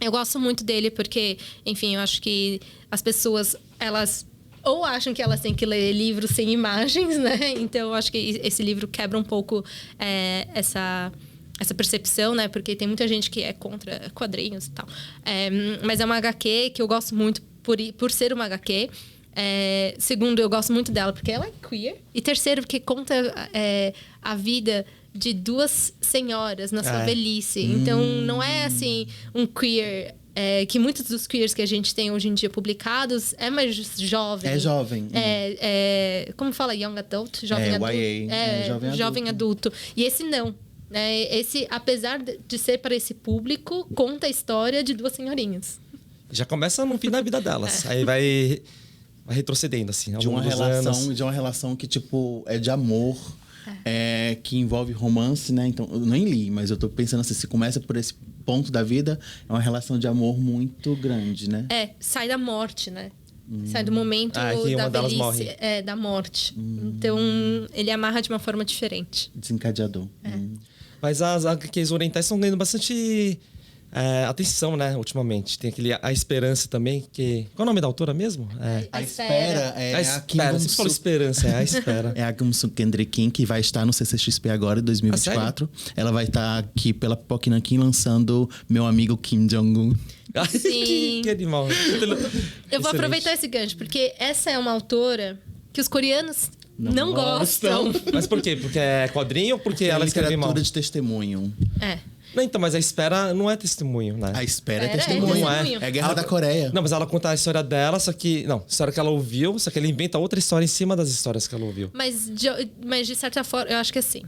Eu gosto muito dele porque, enfim, eu acho que as pessoas, elas ou acham que elas têm que ler livros sem imagens, né? Então, eu acho que esse livro quebra um pouco essa percepção, né? Porque tem muita gente que é contra quadrinhos e tal. Mas é uma HQ que eu gosto muito por ser uma HQ. Segundo, eu gosto muito dela porque ela é queer. E terceiro, porque conta a vida de duas senhoras na sua velhice. Então, não é assim um queer... que muitos dos queers que a gente tem hoje em dia publicados é mais jovem. É jovem. Como fala? Young adult? Jovem adulto. YA. Jovem adulto. E esse não. Esse, apesar de ser para esse público, conta a história de duas senhorinhas. Já começa no fim da vida delas. Aí vai retrocedendo, assim, ao longo dos anos. De uma relação que, tipo, é de amor... que envolve romance, né? Então, eu nem li, mas eu tô pensando assim, se começa por esse ponto da vida, é uma relação de amor muito grande, né? Sai da morte, né? Sai do momento da velhice, da morte. Então, ele amarra de uma forma diferente. Desencadeador. Mas as HQs orientais estão ganhando bastante atenção, né, ultimamente. Tem aquele A Esperança também, que... Qual é o nome da autora mesmo? A Espera. A Espera. Você falou Esperança, A Espera. É a Kim-Soo Kendrick, que vai estar no CCXP agora, em 2024. Ela vai estar aqui pela Pipoca Nankin lançando Meu Amigo Kim Jong-un. Sim. Que animal. Eu vou aproveitar esse gancho, porque essa é uma autora que os coreanos não gostam. Mas por quê? Porque é quadrinho ou porque ela escreve mal? Literatura de testemunho. Não, então, mas A Espera não é testemunho, né? A Espera é testemunho. É a Guerra da Coreia. Não, mas ela conta a história dela, só que... Não, a história que ela ouviu, só que ela inventa outra história em cima das histórias que ela ouviu. Mas de certa forma, eu acho que assim...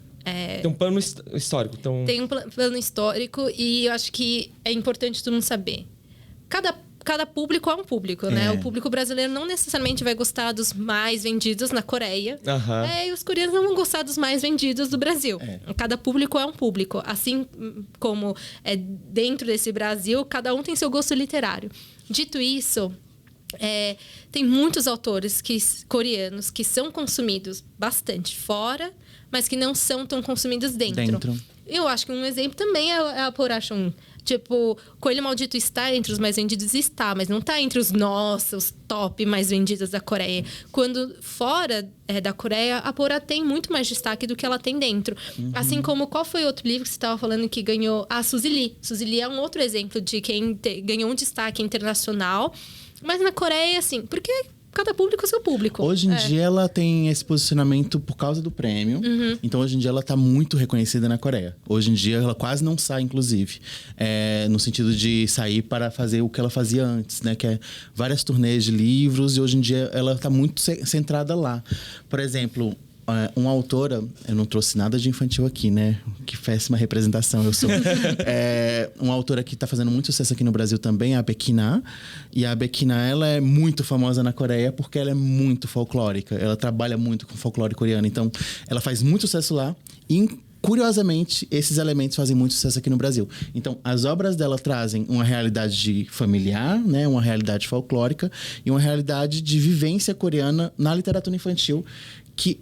Tem um plano histórico. Então... Tem um plano histórico e eu acho que é importante todo mundo saber. Cada público é um público, né? O público brasileiro não necessariamente vai gostar dos mais vendidos na Coreia. E os coreanos não vão gostar dos mais vendidos do Brasil. Cada público é um público. Assim como dentro desse Brasil, cada um tem seu gosto literário. Dito isso, tem muitos autores coreanos que são consumidos bastante fora, mas que não são tão consumidos dentro. Eu acho que um exemplo também é a Porachon. Tipo, Coelho Maldito está entre os mais vendidos? Está, mas não está entre os top mais vendidos da Coreia. Quando fora da Coreia, a Porá tem muito mais destaque do que ela tem dentro. Assim como, qual foi outro livro que você estava falando que ganhou? Suzy Lee. Suzy Lee é um outro exemplo de quem ganhou um destaque internacional. Mas na Coreia, assim, porque... Cada público é o seu público. Hoje em dia ela tem esse posicionamento por causa do prêmio. Então hoje em dia ela tá muito reconhecida na Coreia. Hoje em dia ela quase não sai, inclusive. No sentido de sair para fazer o que ela fazia antes, né? Que é várias turnês de livros. E hoje em dia ela tá muito centrada lá. Por exemplo... uma autora, eu não trouxe nada de infantil aqui, né? Que péssima representação eu sou. Uma autora que está fazendo muito sucesso aqui no Brasil também, a Baek Na. E a Baek Na, ela é muito famosa na Coreia porque ela é muito folclórica. Ela trabalha muito com folclore coreano. Então, ela faz muito sucesso lá. E, curiosamente, esses elementos fazem muito sucesso aqui no Brasil. Então, as obras dela trazem uma realidade familiar, né? Uma realidade folclórica e uma realidade de vivência coreana na literatura infantil que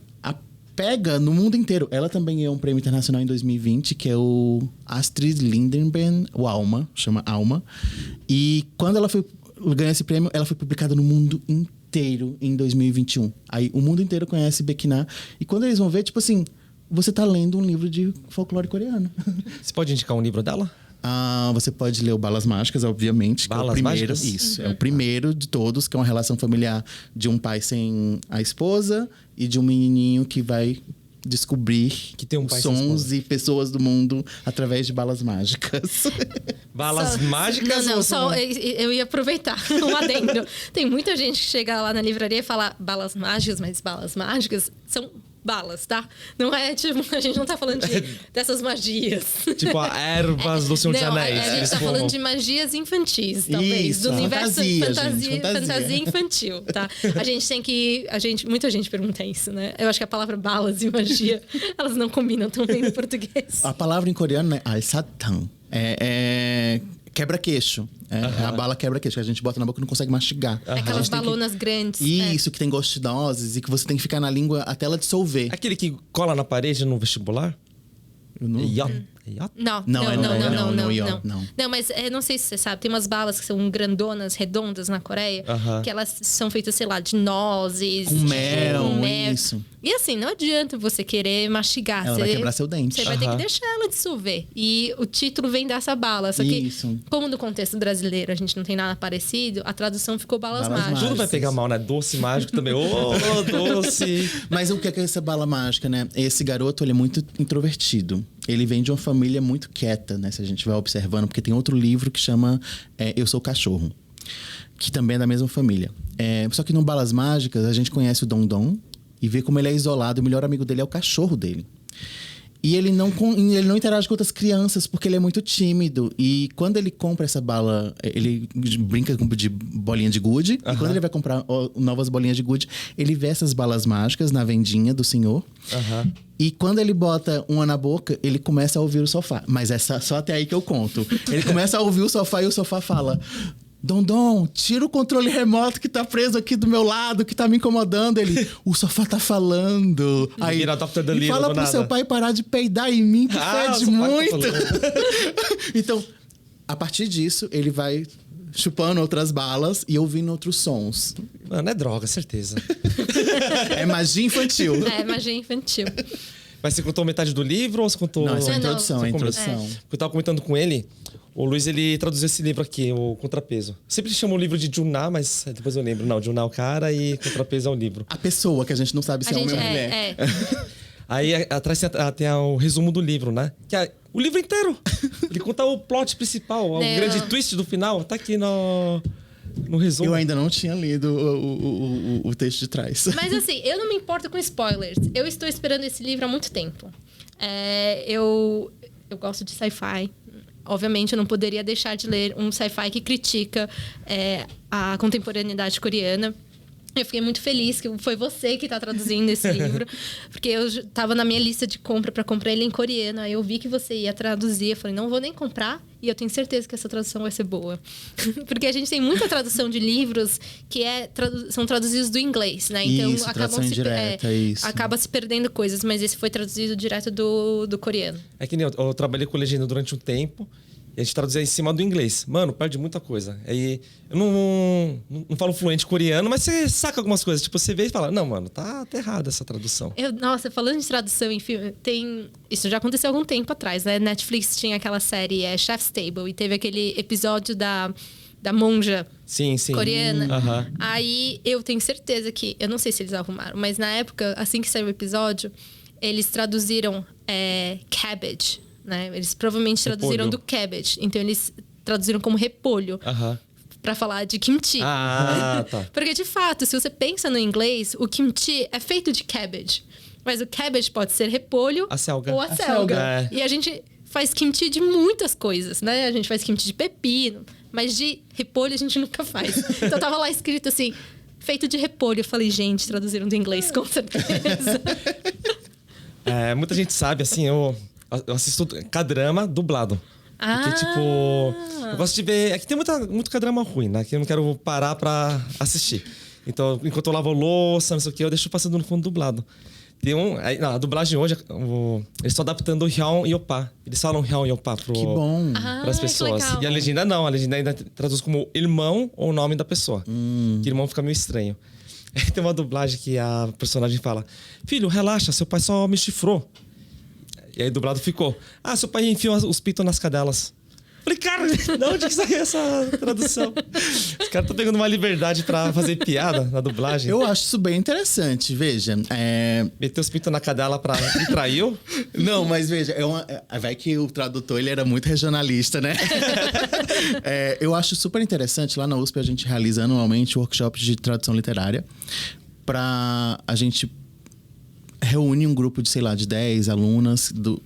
pega no mundo inteiro. Ela também ganhou um prêmio internacional em 2020, que é o Astrid Lindgren, o Alma, chama Alma. E quando ela ganhou esse prêmio, ela foi publicada no mundo inteiro em 2021. Aí o mundo inteiro conhece Baek Na. E quando eles vão ver, tipo assim, você tá lendo um livro de folclore coreano. Você pode indicar um livro dela? Você pode ler o Balas Mágicas, obviamente. Que é o Balas primeiro, Mágicas? Isso, é o primeiro de todos, que é uma relação familiar de um pai sem a esposa e de um menininho que vai descobrir Que tem um os pai sem sons esposa. e pessoas do mundo através de balas mágicas. Balas Só- mágicas? Não, ou só eu ia aproveitar um adendo. Tem muita gente que chega lá na livraria e fala balas mágicas, mas balas mágicas são balas, tá? Não é tipo, a gente não tá falando dessas magias. Tipo, ervas do Senhor dos Não, Anéis. a gente eles tá fumam. falando de magias infantis, talvez. Isso, do universo fantasia, gente, fantasia. fantasia infantil, tá? A gente tem que. Muita gente pergunta isso, né? Eu acho que a palavra balas e magia, elas não combinam tão bem no português. A palavra em coreano é al-satan. É quebra-queixo. É a bala quebra-queixo, que a gente bota na boca e não consegue mastigar. A Aquelas gente tem que- balonas grandes. Isso, que tem gostos de nozes e que você tem que ficar na língua até ela dissolver. Aquele que cola na parede no vestibular? Eu não- Yacht. Não, Não, não, é não, não, não, não, não, não, não. não. Não, mas não sei se você sabe, tem umas balas que são grandonas, redondas na Coreia, Aham. que elas são feitas, sei lá, de nozes. Com mel, com mel. isso. E assim, não adianta você querer mastigar. Ela você, vai quebrar seu dente. Você vai ter Aham. que deixar ela dissolver. E o título vem dessa bala. Só que, Isso. como no contexto brasileiro a gente não tem nada parecido, a tradução ficou balas Balas mágicas. Tudo vai pegar mal, né? Doce mágico também. Ô, doce. Mas o que é essa bala mágica, né? Esse garoto, ele é muito introvertido. Ele vem de uma família muito quieta, né? Se a gente vai observando. Porque tem outro livro que chama Eu Sou o Cachorro. Que também é da mesma família. Só que no Balas Mágicas, a gente conhece o Dom Dom. E vê como ele é isolado. O melhor amigo dele é o cachorro dele. E ele não interage com outras crianças porque ele é muito tímido. E quando ele compra essa bala, ele brinca de bolinha de gude. E quando ele vai comprar novas bolinhas de gude, ele vê essas balas mágicas na vendinha do senhor. Aham. E quando ele bota uma na boca, ele começa a ouvir o sofá. Mas é só até aí que eu conto. Ele começa a ouvir o sofá e o sofá fala... Dom, tira o controle remoto que tá preso aqui do meu lado, que tá me incomodando. Ele, o sofá tá falando. Aí, Vira Dr. Dolittle e fala do pro nada. seu pai parar de peidar em mim, que o fede sofá tá muito. falando. Então, a partir disso, ele vai chupando outras balas e ouvindo outros sons. Mano, é droga, certeza. É magia infantil. É, magia infantil. Mas você contou metade do livro ou você contou... Não, essa é a Não, introdução, Só é a como- introdução. Porque eu tava comentando com ele, o Luiz, ele traduziu esse livro aqui, o Contrapeso. Sempre chama o livro de Juná, mas depois eu lembro. Não, Juná é o cara e Contrapeso é o livro. A pessoa, que a gente não sabe se A é homem gente ou mulher. Aí atrás tem o resumo do livro, né? Que é o livro inteiro. Ele conta o plot principal, o Não. grande twist do final. Tá aqui no resumo. Eu ainda não tinha lido o texto de trás. Mas assim, eu não me importo com spoilers. Eu estou esperando esse livro há muito tempo. Eu gosto de sci-fi. Obviamente, eu não poderia deixar de ler um sci-fi que critica a contemporaneidade coreana. Eu fiquei muito feliz que foi você que está traduzindo esse livro, porque eu estava na minha lista de compra para comprar ele em coreano. Aí eu vi que você ia traduzir, eu falei, não vou nem comprar, e eu tenho certeza que essa tradução vai ser boa. Porque a gente tem muita tradução de livros que são traduzidos do inglês, né? Então Isso, tradução indireta, isso. acaba se perdendo coisas, mas esse foi traduzido direto do coreano. É que nem eu trabalhei com legenda durante um tempo e a gente traduzia em cima do inglês. Mano, perde muita coisa. Aí eu não falo fluente coreano, mas você saca algumas coisas. Tipo, você vê e fala, não, mano, tá errada essa tradução. Nossa, falando de tradução em filme, isso já aconteceu há algum tempo atrás, né? Netflix tinha aquela série Chef's Table e teve aquele episódio da monja Sim. coreana. Aham. Aí eu tenho certeza que, eu não sei se eles arrumaram, mas na época, assim que saiu o episódio, eles traduziram cabbage, né? Eles provavelmente traduziram Repolho. do cabbage. Então eles traduziram como repolho. Aham. Pra falar de kimchi. Ah, tá. Porque, de fato, se você pensa no inglês, o kimchi é feito de cabbage. Mas o cabbage pode ser repolho A selga. ou a selga. É. E a gente faz kimchi de muitas coisas, né? A gente faz kimchi de pepino, mas de repolho a gente nunca faz. Então tava lá escrito assim, feito de repolho. Eu falei, gente, traduziram do inglês, com certeza. Muita gente sabe, assim, eu assisto K-drama dublado. Porque, tipo, eu gosto de ver. Aqui tem muito K-drama ruim, né? Que eu não quero parar pra assistir. Então, enquanto eu lavo louça, não sei o que, eu deixo passando no fundo dublado. Tem a dublagem hoje, eles estão adaptando o Hyun e Oppa. Eles falam Hyun e Oppa Que bom. pras que pessoas. legal. E a legenda não, a legenda ainda traduz como irmão ou nome da pessoa. Que irmão fica meio estranho. Tem uma dublagem que a personagem fala: filho, relaxa, seu pai só me chifrou. E aí dublado ficou: seu pai enfiou os pitos nas cadelas. Falei, cara, de onde que saiu essa tradução? Os caras estão pegando uma liberdade pra fazer piada na dublagem. Eu acho isso bem interessante, veja. Meteu os pintos na cadela pra... Me traiu? Não, mas veja, vai que o tradutor ele era muito regionalista, né? Eu acho super interessante. Lá na USP a gente realiza anualmente workshops de tradução literária. A gente reúne um grupo de, sei lá, de 10 alunas do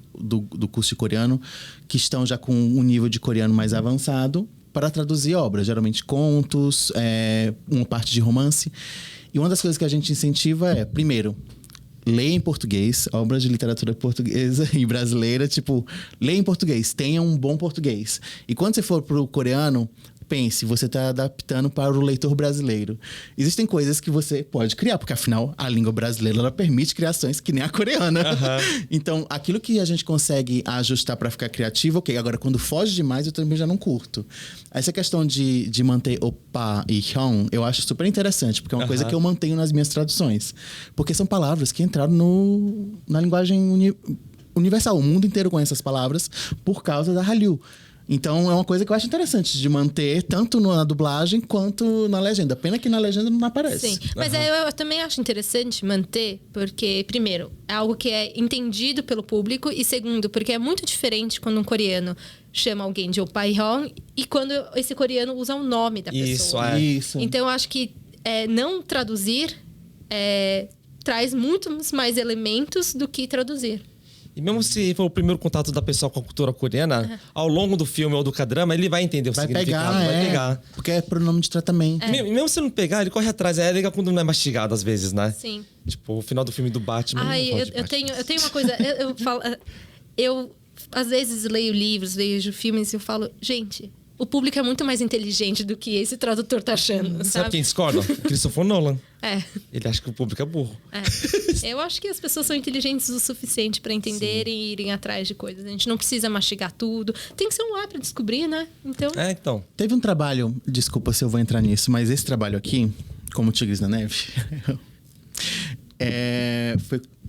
curso de coreano que estão já com um nível de coreano mais avançado para traduzir obras, geralmente contos, uma parte de romance. E uma das coisas que a gente incentiva é, primeiro, leia em português, obras de literatura portuguesa e brasileira, tipo, leia em português, tenha um bom português. E quando você for pro coreano, pense, você está adaptando para o leitor brasileiro. Existem coisas que você pode criar, porque afinal a língua brasileira ela permite criações que nem a coreana. Uhum. Então, aquilo que a gente consegue ajustar para ficar criativo, ok. Agora, quando foge demais, eu também já não curto. Essa questão de manter oppa e hyun, eu acho super interessante, porque é uma coisa que eu mantenho nas minhas traduções. Porque são palavras que entraram na linguagem universal. O mundo inteiro conhece essas palavras por causa da Hallyu. Então, é uma coisa que eu acho interessante de manter, tanto na dublagem quanto na legenda. Pena que na legenda não aparece. Sim, mas eu também acho interessante manter, porque, primeiro, é algo que é entendido pelo público, e segundo, porque é muito diferente quando um coreano chama alguém de Oppa Hyun e quando esse coreano usa o nome da pessoa. Isso. Então, eu acho que não traduzir traz muitos mais elementos do que traduzir. E mesmo se for o primeiro contato da pessoa com a cultura coreana, ao longo do filme ou do K-drama, ele vai entender o significado. Vai pegar. Porque é pronome de tratamento. Mesmo se não pegar, ele corre atrás. É legal quando não é mastigado, às vezes, né? Sim. Tipo, o final do filme do Batman. Eu tenho uma coisa... Eu às vezes leio livros, vejo filmes e eu falo... Gente, o público é muito mais inteligente do que esse tradutor tá achando, sabe quem discorda? O Christopher Nolan. Ele acha que o público é burro. Eu acho que as pessoas são inteligentes o suficiente para entenderem e irem atrás de coisas. A gente não precisa mastigar tudo. Tem que ser um ar para descobrir, né? Então. Teve um trabalho, desculpa se eu vou entrar nisso, mas esse trabalho aqui, como Tigres na Neve,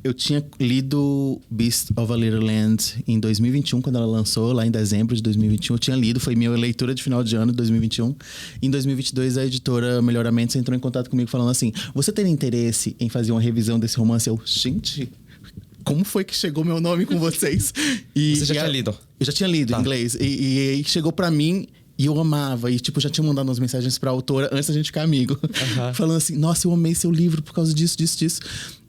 eu tinha lido Beast of a Little Land em 2021, quando ela lançou, lá em dezembro de 2021. Eu tinha lido, foi minha leitura de final de ano de 2021. Em 2022, a editora Melhoramentos entrou em contato comigo falando assim: você tem interesse em fazer uma revisão desse romance? Eu, gente, como foi que chegou meu nome com vocês? Você já tinha lido? Eu já tinha lido em inglês. E chegou pra mim... E eu amava, e tipo, já tinha mandado umas mensagens pra autora antes da gente ficar amigo. Falando assim, nossa, eu amei seu livro por causa disso. E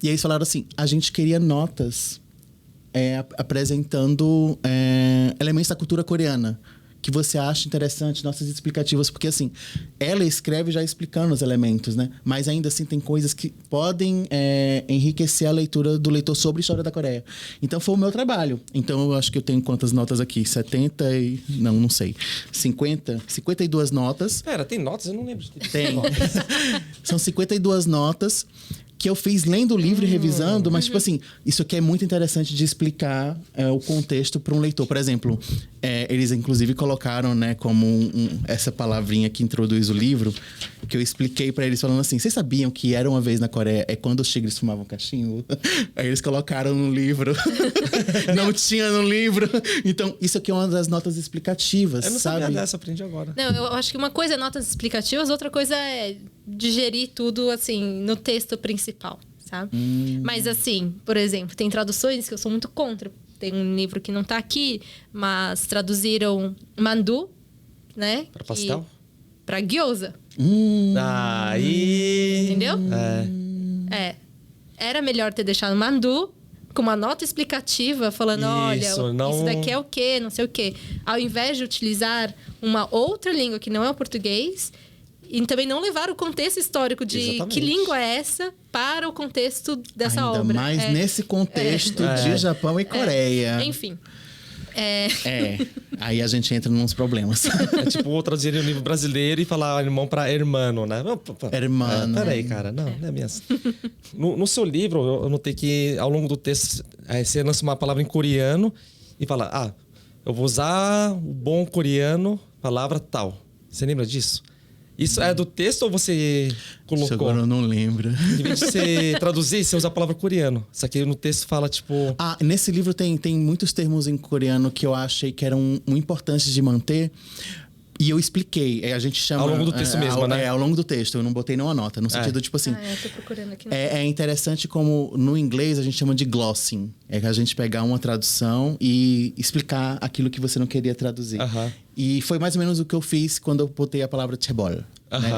aí eles falaram assim, a gente queria notas apresentando elementos da cultura coreana que você acha interessante, nossas explicativas. Porque assim, ela escreve já explicando os elementos, né? Mas ainda assim tem coisas que podem enriquecer a leitura do leitor sobre a história da Coreia. Então foi o meu trabalho. Então eu acho que eu tenho quantas notas aqui? 52 notas. Pera, tem notas? Eu não lembro. Tem. São 52 notas que eu fiz lendo o livro e revisando, mas tipo assim, isso aqui é muito interessante de explicar o contexto para um leitor. Por exemplo, eles inclusive colocaram, né, como essa palavrinha que introduz o livro, que eu expliquei para eles falando assim, vocês sabiam que Era Uma Vez na Coreia é quando os tigres fumavam cachimbo? Aí eles colocaram no livro. Não tinha no livro. Então, isso aqui é uma das notas explicativas, eu não sabe? sabia dessa, aprendi agora. Não, eu acho que uma coisa é notas explicativas, outra coisa é digerir tudo, assim, no texto principal, sabe? Mas, assim, por exemplo, tem traduções que eu sou muito contra. Tem um livro que não tá aqui, mas traduziram mandu, né? Para pastel? Para gyoza. Aí... Entendeu? Era melhor ter deixado mandu com uma nota explicativa falando, isso daqui é o quê, não sei o quê. Ao invés de utilizar uma outra língua que não é o português... E também não levar o contexto histórico de que língua é essa para o contexto dessa Ainda obra. Mais nesse contexto de Japão e Coreia. Enfim. Aí a gente entra nos problemas. É tipo traduzir um livro brasileiro e falar irmão para hermano, né? Hermano. Peraí, cara. Não é mesmo. No seu livro, eu notei que ao longo do texto você lança uma palavra em coreano e fala, eu vou usar o bom coreano, palavra tal. Você lembra disso? Isso é do texto ou você colocou? Agora eu não lembro. Em vez de você traduzir, você usa a palavra coreano. Isso aqui no texto fala, tipo... Nesse livro tem muitos termos em coreano que eu achei que eram importantes de manter. E eu expliquei. A gente chama... Ao longo do texto mesmo, né? Ao longo do texto. Eu não botei nenhuma nota. No sentido, tipo assim... eu tô procurando aqui. É interessante como no inglês a gente chama de glossing. É que a gente pegar uma tradução e explicar aquilo que você não queria traduzir. E foi mais ou menos o que eu fiz quando eu botei a palavra chaebol. Né?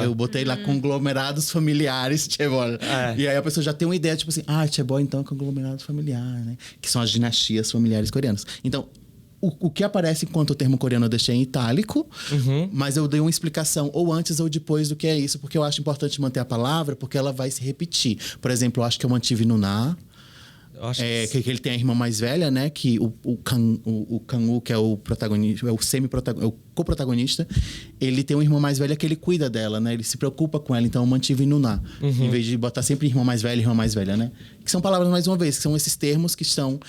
Eu botei lá conglomerados familiares chaebol. E aí a pessoa já tem uma ideia, tipo assim... chaebol então é conglomerado familiar, né? Que são as dinastias familiares coreanas. Então... O que aparece enquanto o termo coreano eu deixei em itálico, mas eu dei uma explicação ou antes ou depois do que é isso, porque eu acho importante manter a palavra, porque ela vai se repetir. Por exemplo, eu acho que eu mantive Nuná, que ele tem a irmã mais velha, né? Que o Kang-woo, que é o protagonista, é o co-protagonista, ele tem uma irmã mais velha que ele cuida dela, né? Ele se preocupa com ela, então eu mantive Nuná. Em vez de botar sempre irmã mais velha, né? Que são palavras, mais uma vez, que são esses termos que estão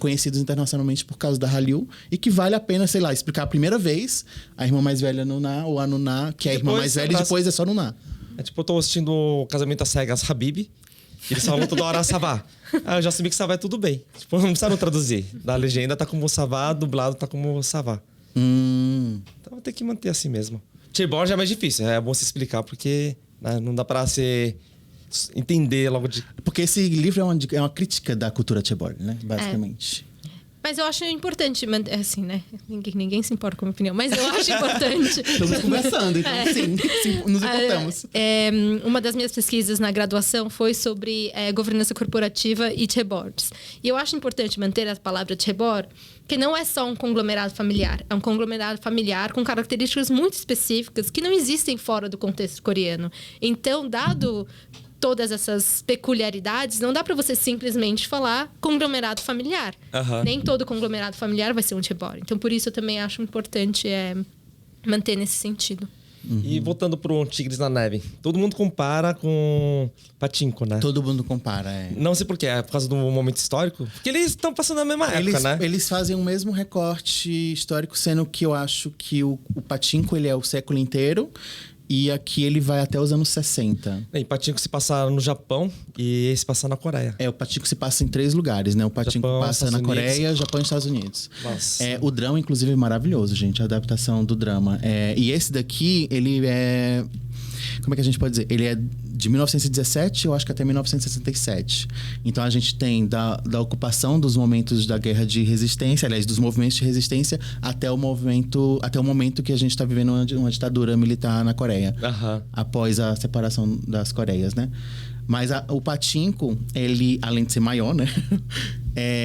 conhecidos internacionalmente por causa da Hallyu e que vale a pena, sei lá, explicar a primeira vez a irmã mais velha Nuná ou a Nuná, que é a irmã mais velha, e depois é só Nuná. É tipo, eu tô assistindo o Casamento às Cegas Habib. Eles falam toda hora Savá. Eu já sabia que Savá é tudo bem. Tipo, não precisa não traduzir. Da legenda tá como Savá, dublado tá como Savá. Então vou ter que manter assim mesmo. Chaebol já é mais difícil. É bom se explicar, porque não dá pra você entender logo de... Porque esse livro é uma crítica da cultura chaebol, né? Basicamente. Mas eu acho importante manter, assim, né? Ninguém se importa com a minha opinião, mas eu acho importante. Estamos conversando, então sim, nos importamos. Uma das minhas pesquisas na graduação foi sobre governança corporativa e chaebols. E eu acho importante manter a palavra chaebol, que não é só um conglomerado familiar. É um conglomerado familiar com características muito específicas que não existem fora do contexto coreano. Então, dado todas essas peculiaridades, não dá para você simplesmente falar conglomerado familiar. Nem todo conglomerado familiar vai ser um chaebol. Então, por isso eu também acho importante manter nesse sentido. E voltando pro Tigres na Neve, todo mundo compara com Pachinko, né? Todo mundo compara, Não sei por quê, é por causa do momento histórico? Porque eles estão passando na mesma época, né? Eles fazem o mesmo recorte histórico, sendo que eu acho que o Pachinko, ele é o século inteiro. E aqui ele vai até os anos 60. E Pachinko se passa no Japão e esse passa na Coreia. O Pachinko se passa em 3 lugares, né? O Pachinko passa na Coreia, Japão e Estados Unidos. Nossa. O drama, inclusive, é maravilhoso, gente. A adaptação do drama. E esse daqui, ele é... Como é que a gente pode dizer? Ele é de 1917, eu acho que até 1967. Então a gente tem da ocupação dos momentos da guerra de resistência, aliás, dos movimentos de resistência, até o momento que a gente está vivendo uma ditadura militar na Coreia. Após a separação das Coreias, né? Mas o Pachinko, ele, além de ser maior, né?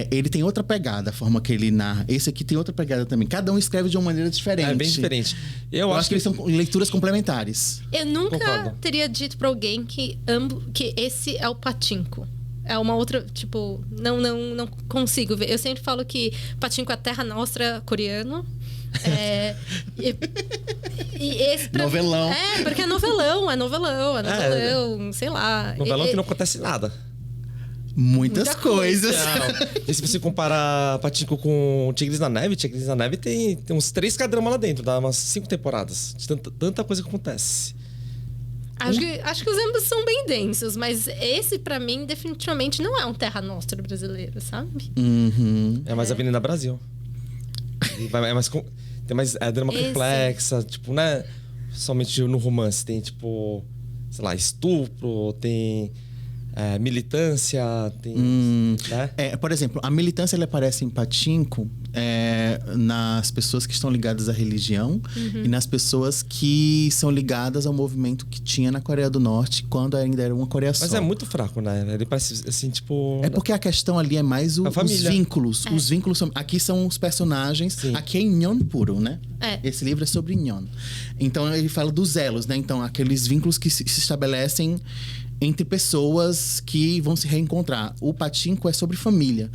Ele tem outra pegada, a forma que ele narra. Esse aqui tem outra pegada também. Cada um escreve de uma maneira diferente. É bem diferente. Eu acho que eles são leituras complementares. Eu nunca teria dito pra alguém que esse é o Pachinko. É uma outra, tipo... Não consigo ver. Eu sempre falo que Pachinko é a terra nostra coreano. E esse novelão. Porque é novelão, sei lá. Novelão que não acontece nada. Muitas coisas. E se você comparar Pachinko com Tigres na Neve tem uns 3 cadramas lá dentro, dá umas 5 temporadas. De tanta coisa que acontece. Acho que os ambos são bem densos, mas esse, pra mim, definitivamente não é um Terra Nostra brasileiro, sabe? É mais Avenida Brasil. Tem mais drama complexa, tipo, né? Somente no romance. Tem, tipo, sei lá, estupro, tem militância, tem... né? Por exemplo, a militância, ela aparece em Pachinko nas pessoas que estão ligadas à religião e nas pessoas que são ligadas ao movimento que tinha na Coreia do Norte, quando ainda era uma Coreia só. Mas é muito fraco, né? Ele parece, assim, tipo... É porque a questão ali é mais os vínculos. Os vínculos aqui são os personagens. Sim. Aqui é Inyon puro, né? Esse livro é sobre Inyon. Então, ele fala dos elos, né? Então, aqueles vínculos que se estabelecem entre pessoas que vão se reencontrar. O Pachinko é sobre família.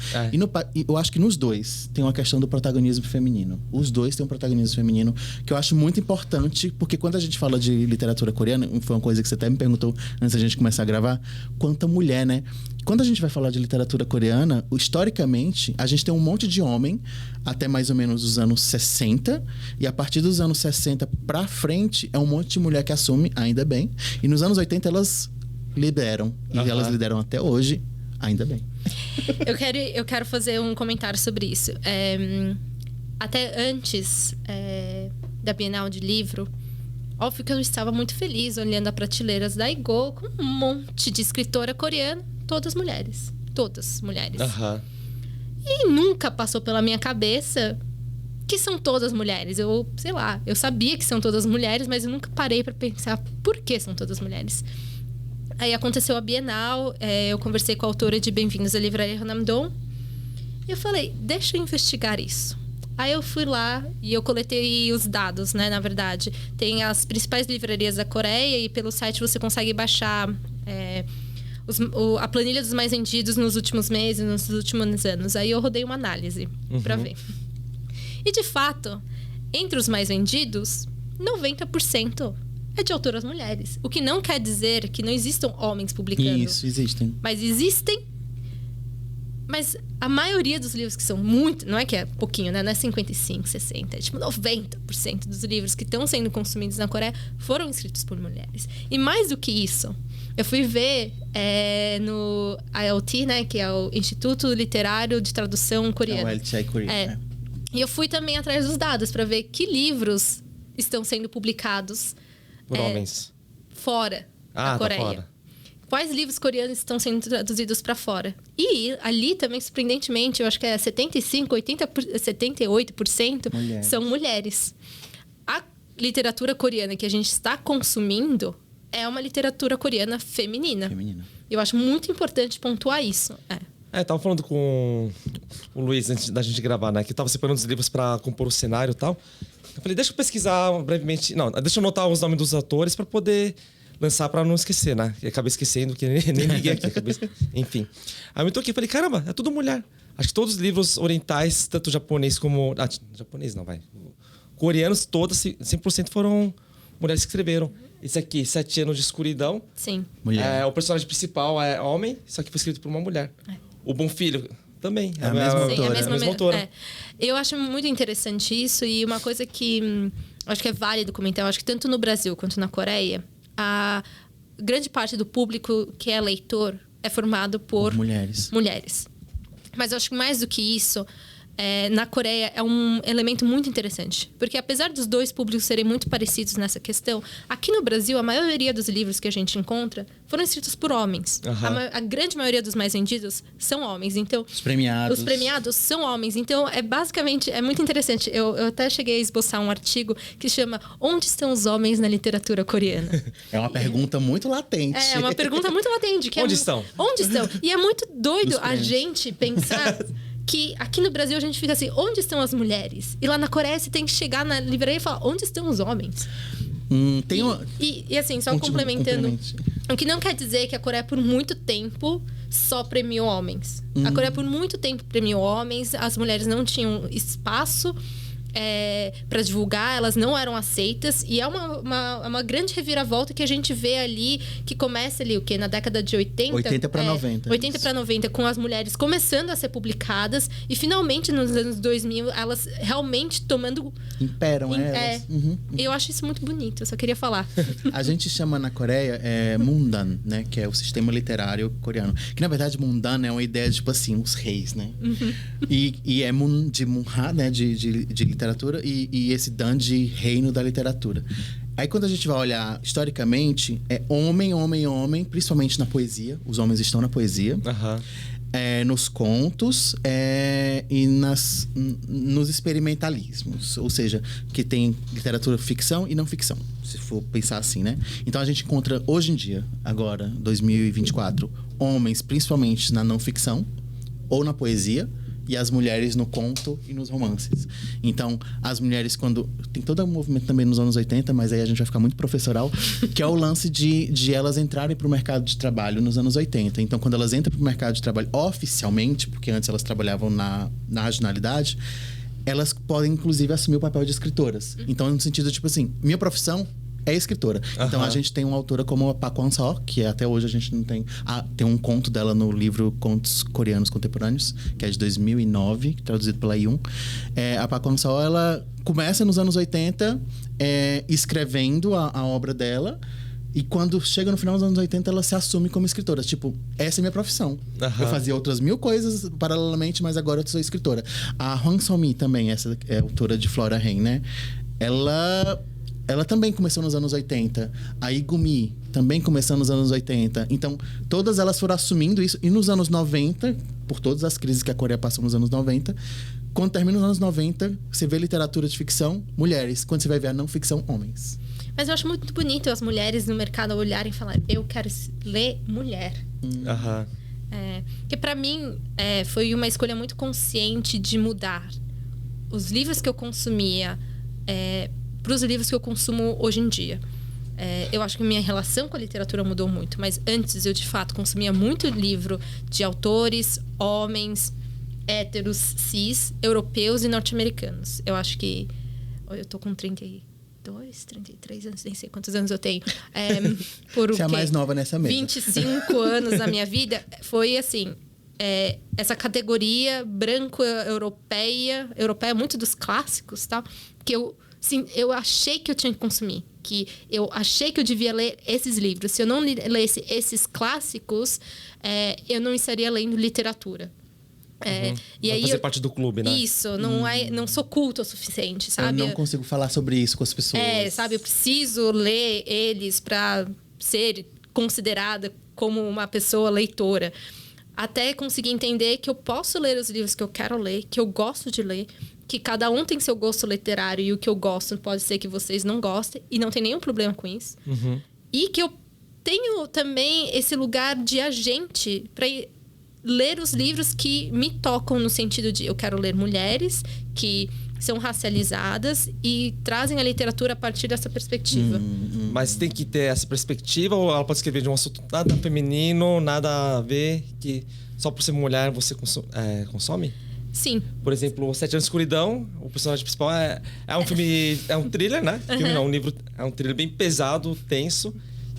E eu acho que nos dois tem uma questão do protagonismo feminino. Os dois têm um protagonismo feminino que eu acho muito importante, porque quando a gente fala de literatura coreana, foi uma coisa que você até me perguntou antes da gente começar a gravar, quanta mulher, né? Quando a gente vai falar de literatura coreana, historicamente, a gente tem um monte de homem até mais ou menos os anos 60, e a partir dos anos 60 pra frente, é um monte de mulher que assume, ainda bem. E nos anos 80 elas lideram. E elas lideram até hoje, ainda bem. Eu quero fazer um comentário sobre isso. Até antes da Bienal de Livro, óbvio que eu estava muito feliz olhando as prateleiras da Igo com um monte de escritora coreana, todas mulheres. Todas mulheres. E nunca passou pela minha cabeça que são todas mulheres. Eu sabia que são todas mulheres, mas eu nunca parei para pensar por que são todas mulheres. Aí aconteceu a Bienal, eu conversei com a autora de Bem-vindos à Livraria Hanamdong. E eu falei, deixa eu investigar isso. Aí eu fui lá e eu coletei os dados, né? Na verdade, tem as principais livrarias da Coreia e pelo site você consegue baixar a planilha dos mais vendidos nos últimos meses, nos últimos anos. Aí eu rodei uma análise para ver. E de fato, entre os mais vendidos, 90% é de autoras mulheres. O que não quer dizer que não existam homens publicando. Isso, existem. Mas existem. Mas a maioria dos livros que são muito... Não é que é pouquinho, né? Não é 55, 60. É tipo 90% dos livros que estão sendo consumidos na Coreia foram escritos por mulheres. E mais do que isso, eu fui ver no ILT, né? Que é o Instituto Literário de Tradução Coreano. É o LTI coreano. E eu fui também atrás dos dados para ver que livros estão sendo publicados... Por homens. Fora da Coreia. Fora. Quais livros coreanos estão sendo traduzidos para fora? E ali também, surpreendentemente, eu acho que 75%, 78% são mulheres. A literatura coreana que a gente está consumindo é uma literatura coreana feminina. Eu acho muito importante pontuar isso. Tava falando com o Luiz antes da gente gravar, né? Que tava separando os livros para compor o cenário e tal. Eu falei, deixa eu pesquisar brevemente. Não, deixa eu anotar os nomes dos autores para poder lançar, para não esquecer, né? Eu acabei esquecendo, que nem liguei aqui. Enfim. Aí eu tô aqui e falei, caramba, é tudo mulher. Acho que todos os livros orientais, tanto japonês como... japonês não, vai. Coreanos, todos, 100% foram mulheres que escreveram. Esse aqui, 7 Anos de Escuridão. Sim. Mulher. O personagem principal é homem, só que foi escrito por uma mulher. O Bom Filho... Também. É a mesma autora. Sim, é a mesma autora. Eu acho muito interessante isso. E uma coisa que acho que é válido comentar, eu acho que tanto no Brasil quanto na Coreia, a grande parte do público que é leitor é formado por mulheres. Mas eu acho que mais do que isso, na Coreia é um elemento muito interessante. Porque apesar dos dois públicos serem muito parecidos nessa questão, aqui no Brasil, a maioria dos livros que a gente encontra foram escritos por homens. A grande maioria dos mais vendidos são homens. Então, os premiados são homens. Então, basicamente, é muito interessante. Eu até cheguei a esboçar um artigo que chama Onde estão os homens na literatura coreana? É uma pergunta muito latente. É uma pergunta muito latente. Onde estão? Onde estão? E é muito doido a gente pensar... que aqui no Brasil a gente fica assim, onde estão as mulheres? E lá na Coreia você tem que chegar na livraria e falar, onde estão os homens? E assim, só complementando, o que não quer dizer que a Coreia por muito tempo só premiou homens. A Coreia por muito tempo premiou homens, as mulheres não tinham espaço para divulgar, elas não eram aceitas. E é uma grande reviravolta que a gente vê ali, que começa ali, o quê? Na década de 80? 80 para 90. 80 para 90, com as mulheres começando a ser publicadas. E finalmente, nos anos 2000, elas realmente tomando... Imperam elas. Eu acho isso muito bonito, eu só queria falar. A gente chama na Coreia Mundan, né? Que é o sistema literário coreano. Que, na verdade, Mundan é uma ideia, tipo assim, os reis, né? E é de Munha, né? De literatura. E esse Dan de reino da literatura. Aí, quando a gente vai olhar historicamente, é homem, homem, homem, principalmente na poesia. Os homens estão na poesia. Nos contos e nos experimentalismos. Ou seja, que tem literatura ficção e não ficção, se for pensar assim, né? Então, a gente encontra, hoje em dia, agora, 2024, homens, principalmente na não ficção ou na poesia, e as mulheres no conto e nos romances. Então, as mulheres quando... Tem todo um movimento também nos anos 80, mas aí a gente vai ficar muito professoral, que é o lance de elas entrarem para o mercado de trabalho nos anos 80. Então, quando elas entram para o mercado de trabalho oficialmente, porque antes elas trabalhavam na regionalidade, elas podem, inclusive, assumir o papel de escritoras. Então, no sentido, tipo assim, minha profissão é escritora. Então, a gente tem uma autora como a Pak Kwon-so, que até hoje a gente não tem... tem um conto dela no livro Contos Coreanos Contemporâneos, que é de 2009, traduzido pela Yun. A Pak Kwon-so, ela começa nos anos 80 escrevendo a obra dela, e quando chega no final dos anos 80, ela se assume como escritora. Tipo, essa é minha profissão. Eu fazia outras 1000 coisas paralelamente, mas agora eu sou escritora. A Hwang So-mi também, essa é a autora de Flora Haim, né? Ela também começou nos anos 80. A Igumi também começou nos anos 80. Então, todas elas foram assumindo isso. E nos anos 90, por todas as crises que a Coreia passou nos anos 90, quando termina os anos 90, você vê literatura de ficção, mulheres. Quando você vai ver a não ficção, homens. Mas eu acho muito bonito as mulheres no mercado olharem e falar, eu quero ler mulher. Que pra mim foi uma escolha muito consciente de mudar os livros que eu consumia para os livros que eu consumo hoje em dia. Eu acho que minha relação com a literatura mudou muito, mas antes eu de fato consumia muito livro de autores, homens, héteros, cis, europeus e norte-americanos. Eu acho que... Eu tô com 32, 33 anos, nem sei quantos anos eu tenho. Você é a mais nova nessa mesa. 25 anos da minha vida, foi assim... essa categoria branco-europeia muito dos clássicos, tá? Que eu achei que eu tinha que consumir, que eu achei que eu devia ler esses livros. Se eu não lesse esses clássicos, eu não estaria lendo literatura. E aí fazer parte do clube, né? Isso, não sou culta o suficiente, sabe? Eu não consigo falar sobre isso com as pessoas. Sabe? Eu preciso ler eles para ser considerada como uma pessoa leitora. Até conseguir entender que eu posso ler os livros que eu quero ler, que eu gosto de ler, que cada um tem seu gosto literário e o que eu gosto pode ser que vocês não gostem, e não tem nenhum problema com isso. E que eu tenho também esse lugar de agente para ler os livros que me tocam no sentido de eu quero ler mulheres que são racializadas e trazem a literatura a partir dessa perspectiva. Mas tem que ter essa perspectiva, ou ela pode escrever de um assunto nada feminino, nada a ver, que só por ser mulher você consome? Sim. Por exemplo, 7 Anos de Escuridão, o personagem principal é um filme, é um thriller, né? Filme não, um livro, é um thriller bem pesado, tenso,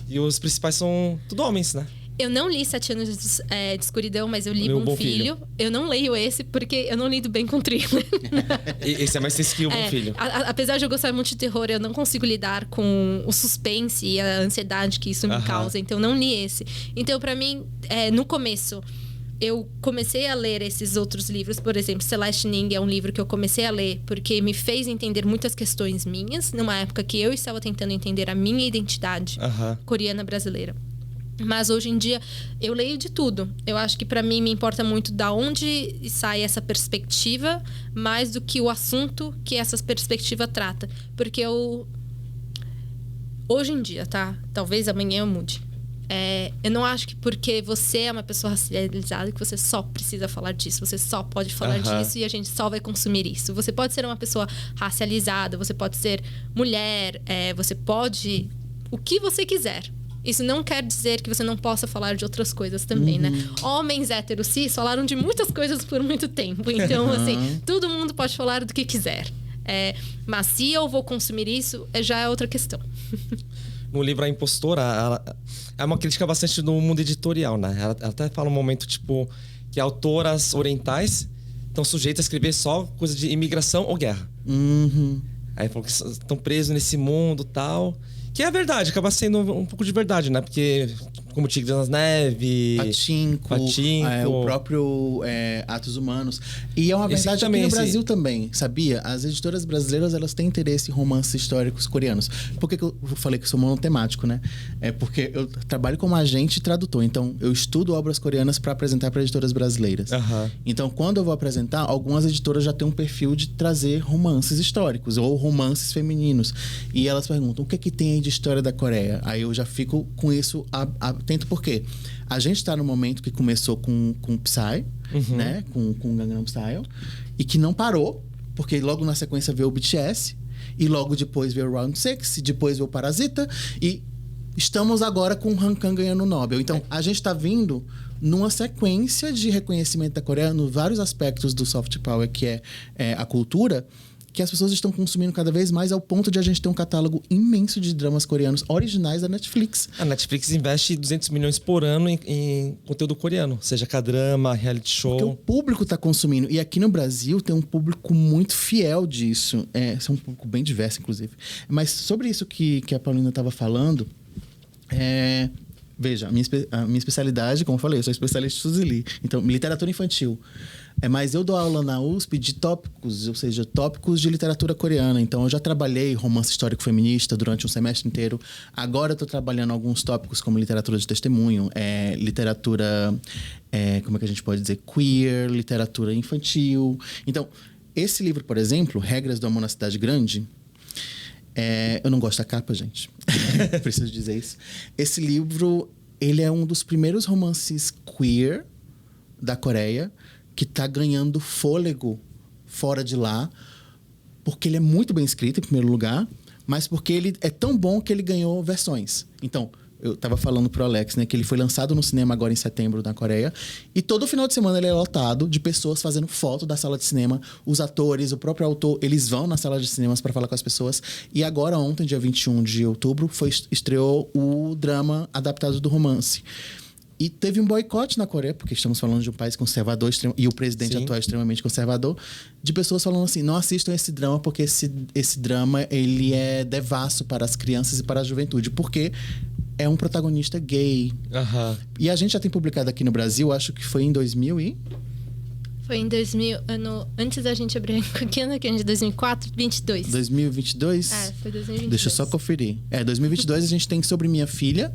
e os principais são tudo homens, né? Eu não li 7 Anos de Escuridão, mas eu li Bom Filho. Eu não leio esse porque eu não lido bem com thriller. Esse é mais tenso que o Bom Filho. Apesar de eu gostar muito de terror, eu não consigo lidar com o suspense e a ansiedade que isso me causa. Então, eu não li esse. Então, pra mim, no começo, eu comecei a ler esses outros livros. Por exemplo, Celeste Ning é um livro que eu comecei a ler porque me fez entender muitas questões minhas, numa época que eu estava tentando entender a minha identidade coreana brasileira. Mas hoje em dia eu leio de tudo. Eu acho que pra mim me importa muito da onde sai essa perspectiva, mais do que o assunto que essa perspectiva trata. Porque hoje em dia, tá? Talvez amanhã eu mude. Eu não acho que porque você é uma pessoa racializada que você só precisa falar disso. Você só pode falar disso e a gente só vai consumir isso. Você pode ser uma pessoa racializada, você pode ser mulher, você pode... O que você quiser. Isso não quer dizer que você não possa falar de outras coisas também, né? Homens héteros cis falaram de muitas coisas por muito tempo. Então, assim, todo mundo pode falar do que quiser. Mas se eu vou consumir isso, já é outra questão. No livro A Impostora, é uma crítica bastante do mundo editorial, né? Ela até fala um momento, tipo, que autoras orientais estão sujeitas a escrever só coisa de imigração ou guerra. Aí falou que estão presos nesse mundo e tal... Que é verdade, acaba sendo um pouco de verdade, né? Porque, como Tigre das Neves... Patinco. O próprio Atos Humanos. E é uma verdade aqui no Brasil também, sabia? As editoras brasileiras, elas têm interesse em romances históricos coreanos. Por que eu falei que eu sou monotemático, né? É porque eu trabalho como agente e tradutor. Então, eu estudo obras coreanas para apresentar para editoras brasileiras. Então, quando eu vou apresentar, algumas editoras já têm um perfil de trazer romances históricos ou romances femininos. E elas perguntam, o que é que tem aí de história da Coreia? Aí eu já fico com isso atento, porque a gente tá no momento que começou com Psy, né? Com Gangnam Style. E que não parou, porque logo na sequência veio o BTS. E logo depois veio o Round 6, e depois veio o Parasita. E estamos agora com o Han Kang ganhando o Nobel. Então, a gente tá vindo numa sequência de reconhecimento da Coreia, nos vários aspectos do soft power, que é a cultura, que as pessoas estão consumindo cada vez mais, ao ponto de a gente ter um catálogo imenso de dramas coreanos originais da Netflix. A Netflix investe 200 milhões por ano em conteúdo coreano, seja K-drama, reality show. Porque o público está consumindo. E aqui no Brasil tem um público muito fiel disso. É um público bem diverso, inclusive. Mas sobre isso que a Paulina estava falando, veja, a minha especialidade, como eu falei, eu sou especialista em Suzili. Então, literatura infantil. Mas eu dou aula na USP de tópicos, ou seja, tópicos de literatura coreana. Então, eu já trabalhei romance histórico feminista durante um semestre inteiro. Agora, eu estou trabalhando alguns tópicos como literatura de testemunho, literatura, como é que a gente pode dizer? Queer, literatura infantil. Então, esse livro, por exemplo, Regras do Amor na Cidade Grande, eu não gosto da capa, gente. Preciso dizer isso. Esse livro, ele é um dos primeiros romances queer da Coreia que está ganhando fôlego fora de lá, porque ele é muito bem escrito, em primeiro lugar, mas porque ele é tão bom que ele ganhou versões. Então, eu estava falando pro Alex, né, que ele foi lançado no cinema agora em setembro na Coreia, e todo final de semana ele é lotado de pessoas fazendo foto da sala de cinema. Os atores, o próprio autor, eles vão na sala de cinemas para falar com as pessoas. E agora, ontem, dia 21 de outubro, estreou o drama adaptado do romance. E teve um boicote na Coreia, porque estamos falando de um país conservador, e o presidente atual é extremamente conservador, de pessoas falando assim, não assistam esse drama, porque esse drama ele é devasso para as crianças e para a juventude, porque é um protagonista gay. E a gente já tem publicado aqui no Brasil, acho que foi em 2000 e... Foi em 2000, antes da gente abrir aqui, ano que é de 2004, 22. 2022? Foi 2022. Deixa eu só conferir. 2022 a gente tem Sobre Minha Filha,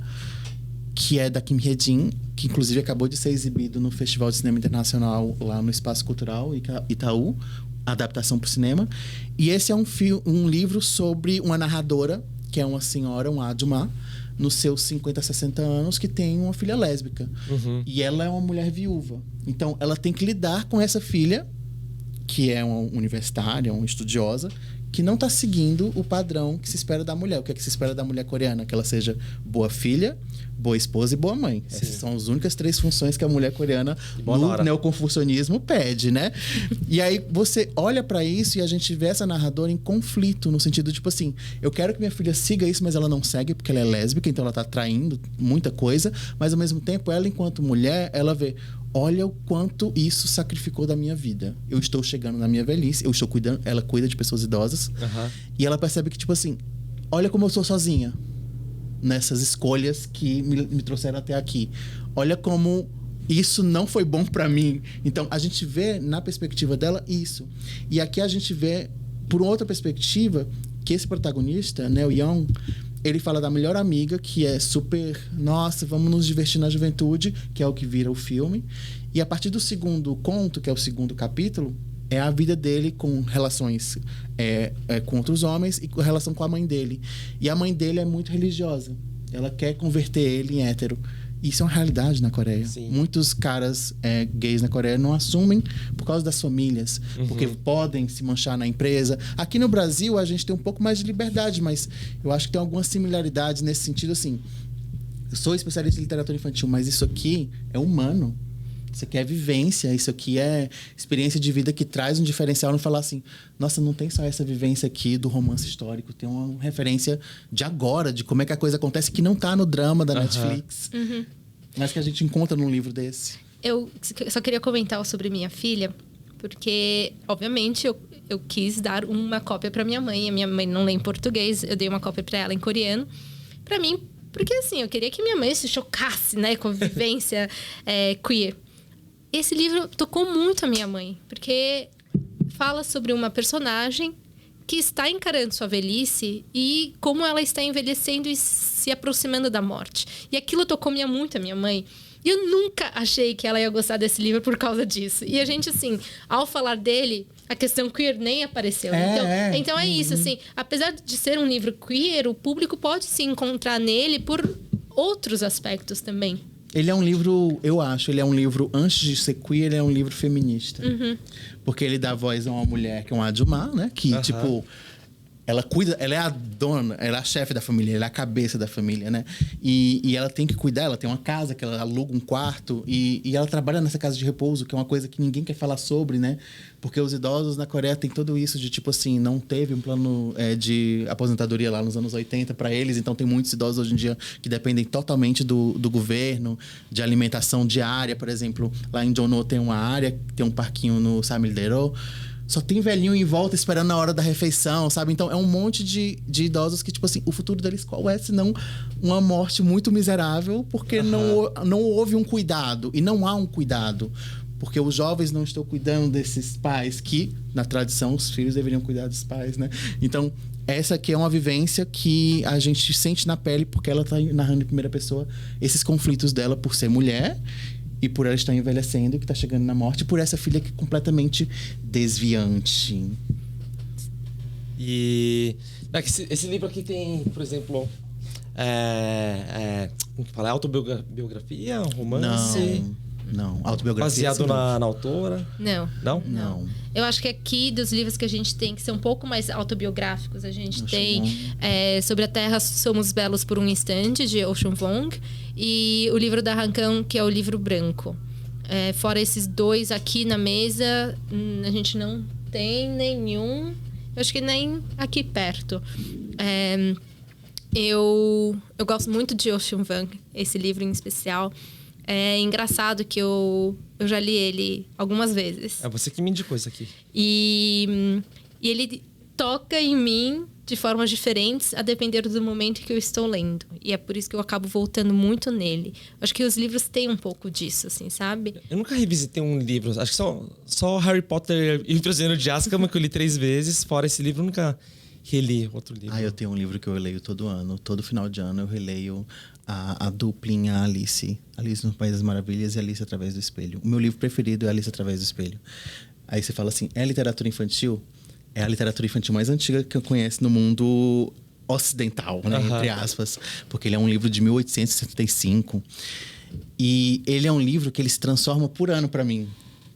que é da Kim Hye-jin, que inclusive acabou de ser exibido no Festival de Cinema Internacional lá no Espaço Cultural Itaú, adaptação para o cinema. E esse é um livro sobre uma narradora, que é uma senhora, um Adjuma, nos seus 50, 60 anos, que tem uma filha lésbica. E ela é uma mulher viúva. Então, ela tem que lidar com essa filha, que é uma universitária, uma estudiosa, que não está seguindo o padrão que se espera da mulher. O que é que se espera da mulher coreana? Que ela seja boa filha, boa esposa e boa mãe. Sim. Essas são as únicas 3 funções que a mulher coreana no neoconfucionismo pede, né? E aí você olha para isso e a gente vê essa narradora em conflito, no sentido tipo assim, eu quero que minha filha siga isso, mas ela não segue porque ela é lésbica, então ela tá traindo muita coisa, mas ao mesmo tempo ela, enquanto mulher, ela vê, olha o quanto isso sacrificou da minha vida. Eu estou chegando na minha velhice, eu estou cuidando, ela cuida de pessoas idosas, e ela percebe que, tipo assim, olha como eu sou sozinha nessas escolhas que me trouxeram até aqui. Olha como isso não foi bom pra mim. Então, a gente vê, na perspectiva dela, isso. E aqui a gente vê, por outra perspectiva, que esse protagonista, né, o Young, ele fala da melhor amiga, que é super... Nossa, vamos nos divertir na juventude, que é o que vira o filme. E a partir do segundo conto, que é o segundo capítulo, é a vida dele com relações com outros homens e com relação com a mãe dele. E a mãe dele é muito religiosa. Ela quer converter ele em hétero. Isso é uma realidade na Coreia. Sim. Muitos caras gays na Coreia não assumem por causa das famílias. Porque podem se manchar na empresa. Aqui no Brasil, a gente tem um pouco mais de liberdade, mas eu acho que tem algumas similaridades nesse sentido, assim. Eu sou especialista em literatura infantil, mas isso aqui é humano. Isso aqui é vivência, isso aqui é experiência de vida que traz um diferencial. Não falar assim, nossa, não tem só essa vivência aqui do romance histórico, tem uma referência de agora, de como é que a coisa acontece, que não tá no drama da Netflix, mas que a gente encontra num livro desse. Eu só queria comentar sobre minha filha, porque, obviamente, eu quis dar uma cópia para minha mãe. A minha mãe não lê em português, eu dei uma cópia para ela em coreano. Para mim, porque assim, eu queria que minha mãe se chocasse, né, com a vivência queer. Esse livro tocou muito a minha mãe, porque fala sobre uma personagem que está encarando sua velhice e como ela está envelhecendo e se aproximando da morte. E aquilo tocou muito a minha mãe. E eu nunca achei que ela ia gostar desse livro por causa disso. E a gente, assim, ao falar dele, a questão queer nem apareceu. Então é isso, assim. Apesar de ser um livro queer, o público pode se encontrar nele por outros aspectos também. Ele é um livro, eu acho, ele é um livro, antes de ser queer, ele é um livro feminista. Porque ele dá voz a uma mulher que é uma Adjumá, né? Que, tipo, ela cuida, ela é a dona, ela é a chefe da família, ela é a cabeça da família, né? E ela tem que cuidar, ela tem uma casa que ela aluga um quarto e ela trabalha nessa casa de repouso, que é uma coisa que ninguém quer falar sobre, né? Porque os idosos na Coreia têm tudo isso de, tipo assim, não teve um plano de aposentadoria lá nos anos 80 para eles, então tem muitos idosos hoje em dia que dependem totalmente do governo, de alimentação diária, por exemplo. Lá em Jeonno tem uma área, tem um parquinho no Samildero, só tem velhinho em volta esperando a hora da refeição, sabe? Então, é um monte de idosos que, tipo assim, o futuro deles qual é? Senão uma morte muito miserável, porque não houve um cuidado. E não há um cuidado. Porque os jovens não estão cuidando desses pais que, na tradição, os filhos deveriam cuidar dos pais, né? Então, essa aqui é uma vivência que a gente sente na pele, porque ela está narrando em primeira pessoa esses conflitos dela por ser mulher e por ela estar envelhecendo, que está chegando na morte, e por essa filha que é completamente desviante. E esse livro aqui tem, por exemplo, como que fala? Autobiografia, romance? Não. Autobiografia. Baseado na autora? Não. Não. Eu acho que aqui, dos livros que a gente tem, que são um pouco mais autobiográficos, a gente tem Sobre a Terra Somos Belos por um Instante, de Oh Chun-Wong, e o livro da Rankang, que é o livro branco. Fora esses dois aqui na mesa, a gente não tem nenhum, eu acho que nem aqui perto. Eu gosto muito de Oh Chun-Wong, esse livro em especial. É engraçado que eu já li ele algumas vezes. É você que me indicou isso aqui. E ele toca em mim de formas diferentes a depender do momento que eu estou lendo. E é por isso que eu acabo voltando muito nele. Acho que os livros têm um pouco disso, assim, sabe? Eu nunca revisitei um livro. Acho que só Harry Potter e o Prisioneiro de Azkaban, que eu li 3 vezes. Fora esse livro, eu nunca reli outro livro. Eu tenho um livro que eu leio todo ano. Todo final de ano eu releio a duplinha Alice no País das Maravilhas e Alice Através do Espelho. O meu livro preferido é Alice Através do Espelho. Aí você fala assim, é literatura infantil? É a literatura infantil mais antiga que eu conheço no mundo ocidental, né? Entre aspas. Porque ele é um livro de 1875. E ele é um livro que ele se transforma por ano para mim.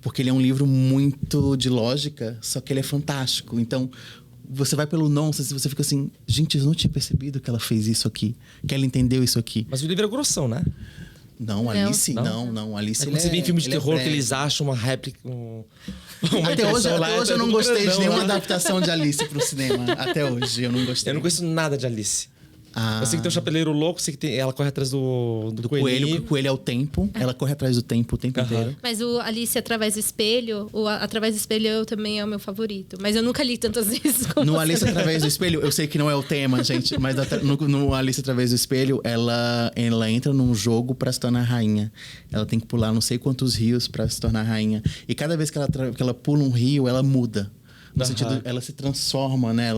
Porque ele é um livro muito de lógica, só que ele é fantástico. Então, você vai pelo nonsense e você fica assim, gente, eu não tinha percebido que ela fez isso aqui, que ela entendeu isso aqui. Mas o livro é grossão, né? Não, Alice, não. Alice, quando você vê em filmes de terror que eles acham uma réplica, Até hoje eu não gostei de nenhuma adaptação de Alice pro cinema. Até hoje eu não gostei. Eu não conheço nada de Alice. Eu sei que tem um chapeleiro louco, sei que ela corre atrás do coelho. Porque o coelho é o tempo. Ela corre atrás do tempo o tempo inteiro. Mas o Alice Através do Espelho, o Através do Espelho também é o meu favorito. Mas eu nunca li tantas vezes como No Alice Através do Espelho, eu sei que não é o tema, gente. Mas no Alice Através do Espelho, ela entra num jogo pra se tornar rainha. Ela tem que pular não sei quantos rios pra se tornar rainha. E cada vez que ela pula um rio, ela muda. No sentido, ela se transforma, né?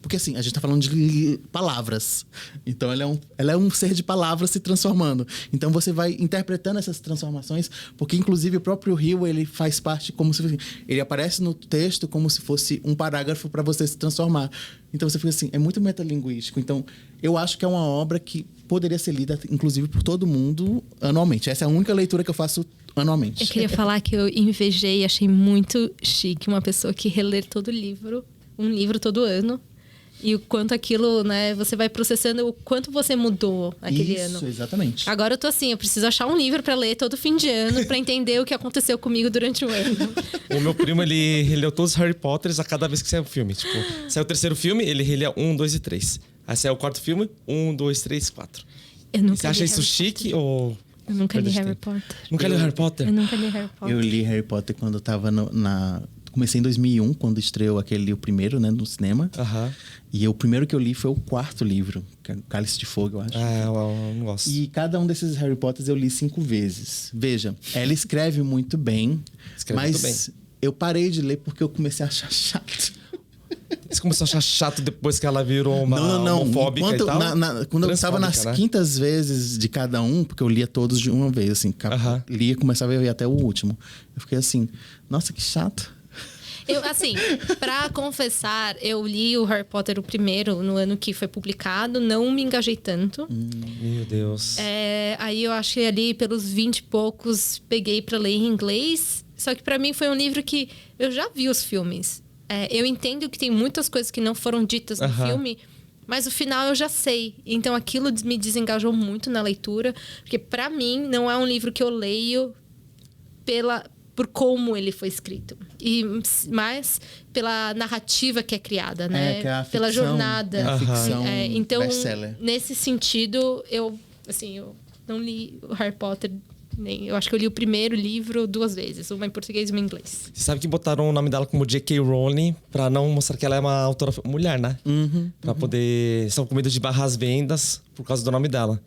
Porque assim, a gente tá falando de palavras. Então ela é um ser de palavras se transformando. Então você vai interpretando essas transformações, porque inclusive o próprio rio, ele faz parte como se... Ele aparece no texto como se fosse um parágrafo para você se transformar. Então você fica assim, é muito metalinguístico. Então eu acho que é uma obra que poderia ser lida, inclusive, por todo mundo anualmente. Essa é a única leitura que eu faço anualmente. Eu queria falar que eu invejei e achei muito chique uma pessoa que relê um livro todo ano. E o quanto aquilo, né, você vai processando o quanto você mudou aquele ano. Isso, exatamente. Agora eu tô assim, eu preciso achar um livro pra ler todo fim de ano pra entender o que aconteceu comigo durante o ano. O meu primo, ele releu todos os Harry Potters a cada vez que sai um filme. Tipo, saiu o 3º filme, ele releu 1, 2 e 3. Aí saiu o 4º filme, 1, 2, 3, 4. Você acha isso chique ou... Eu nunca li Harry Potter. Nunca li Harry Potter? Eu nunca li Harry Potter. Eu li Harry Potter quando eu tava Comecei em 2001, quando estreou o primeiro, né, no cinema. E o primeiro que eu li foi o 4º livro, que é o Cálice de Fogo, eu acho. Eu não gosto. E cada um desses Harry Potters eu li 5 vezes. Veja, ela escreve muito bem, mas eu parei de ler porque eu comecei a achar chato. Você começou a achar chato depois que ela virou uma homofóbica e tal? Quando eu estava nas 5ª vezes de cada um, porque eu lia todos de uma vez, assim. Lia, começava a ver até o último. Eu fiquei assim, nossa, que chato. Eu, assim, pra confessar, eu li o Harry Potter o primeiro no ano que foi publicado, não me engajei tanto. Meu Deus. Aí eu acho que ali pelos 20 e poucos peguei pra ler em inglês. Só que pra mim foi um livro que eu já vi os filmes. Eu entendo que tem muitas coisas que não foram ditas no filme, mas o final eu já sei. Então aquilo me desengajou muito na leitura, porque pra mim não é um livro que eu leio por como ele foi escrito. Mas pela narrativa que é criada, né? Que é a ficção, pela jornada. É a ficção então, best-seller. nesse sentido, eu não li o Harry Potter. Eu acho que eu li o primeiro livro 2 vezes. Uma em português e uma em inglês. Você sabe que botaram o nome dela como J.K. Rowling pra não mostrar que ela é uma autora mulher, né? Pra poder... Estão com medo de barrar as vendas por causa do nome dela.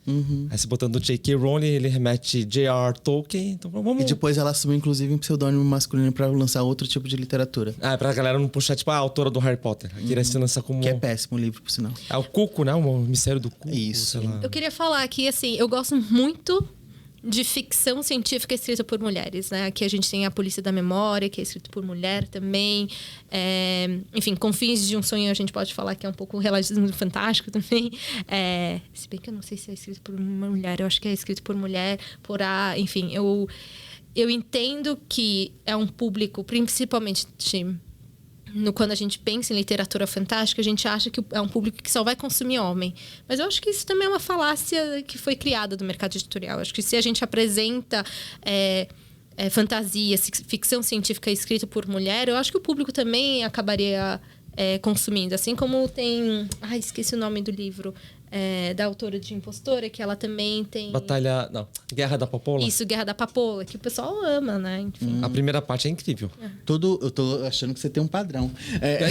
Aí se botando J.K. Rowling, ele remete J.R. Tolkien. Então vamos... E depois ela assumiu, inclusive, um pseudônimo masculino pra lançar outro tipo de literatura. Pra galera não puxar, tipo, a autora do Harry Potter. Queria se lançar como... Que é péssimo o livro, por sinal. É o Cuco, né? O Mistério do Cuco. Isso. Sei lá. Eu queria falar que, assim, eu gosto muito de ficção científica escrita por mulheres, né? Aqui a gente tem A Polícia da Memória, que é escrito por mulher também. Enfim, Confins de um Sonho a gente pode falar que é um pouco realismo fantástico também. Se bem que eu não sei se é escrito por uma mulher, eu acho que é escrito por mulher, enfim, eu entendo que é um público, principalmente quando a gente pensa em literatura fantástica, a gente acha que é um público que só vai consumir homem. Mas eu acho que isso também é uma falácia que foi criada do mercado editorial. Eu acho que se a gente apresenta fantasia, ficção científica escrita por mulher, eu acho que o público também acabaria consumindo. Assim como tem... esqueci o nome do livro. Da autora de Impostora, que ela também tem... Guerra da Papoula? Isso, Guerra da Papoula, que o pessoal ama, né? Enfim. A primeira parte é incrível. Eu tô achando que você tem um padrão.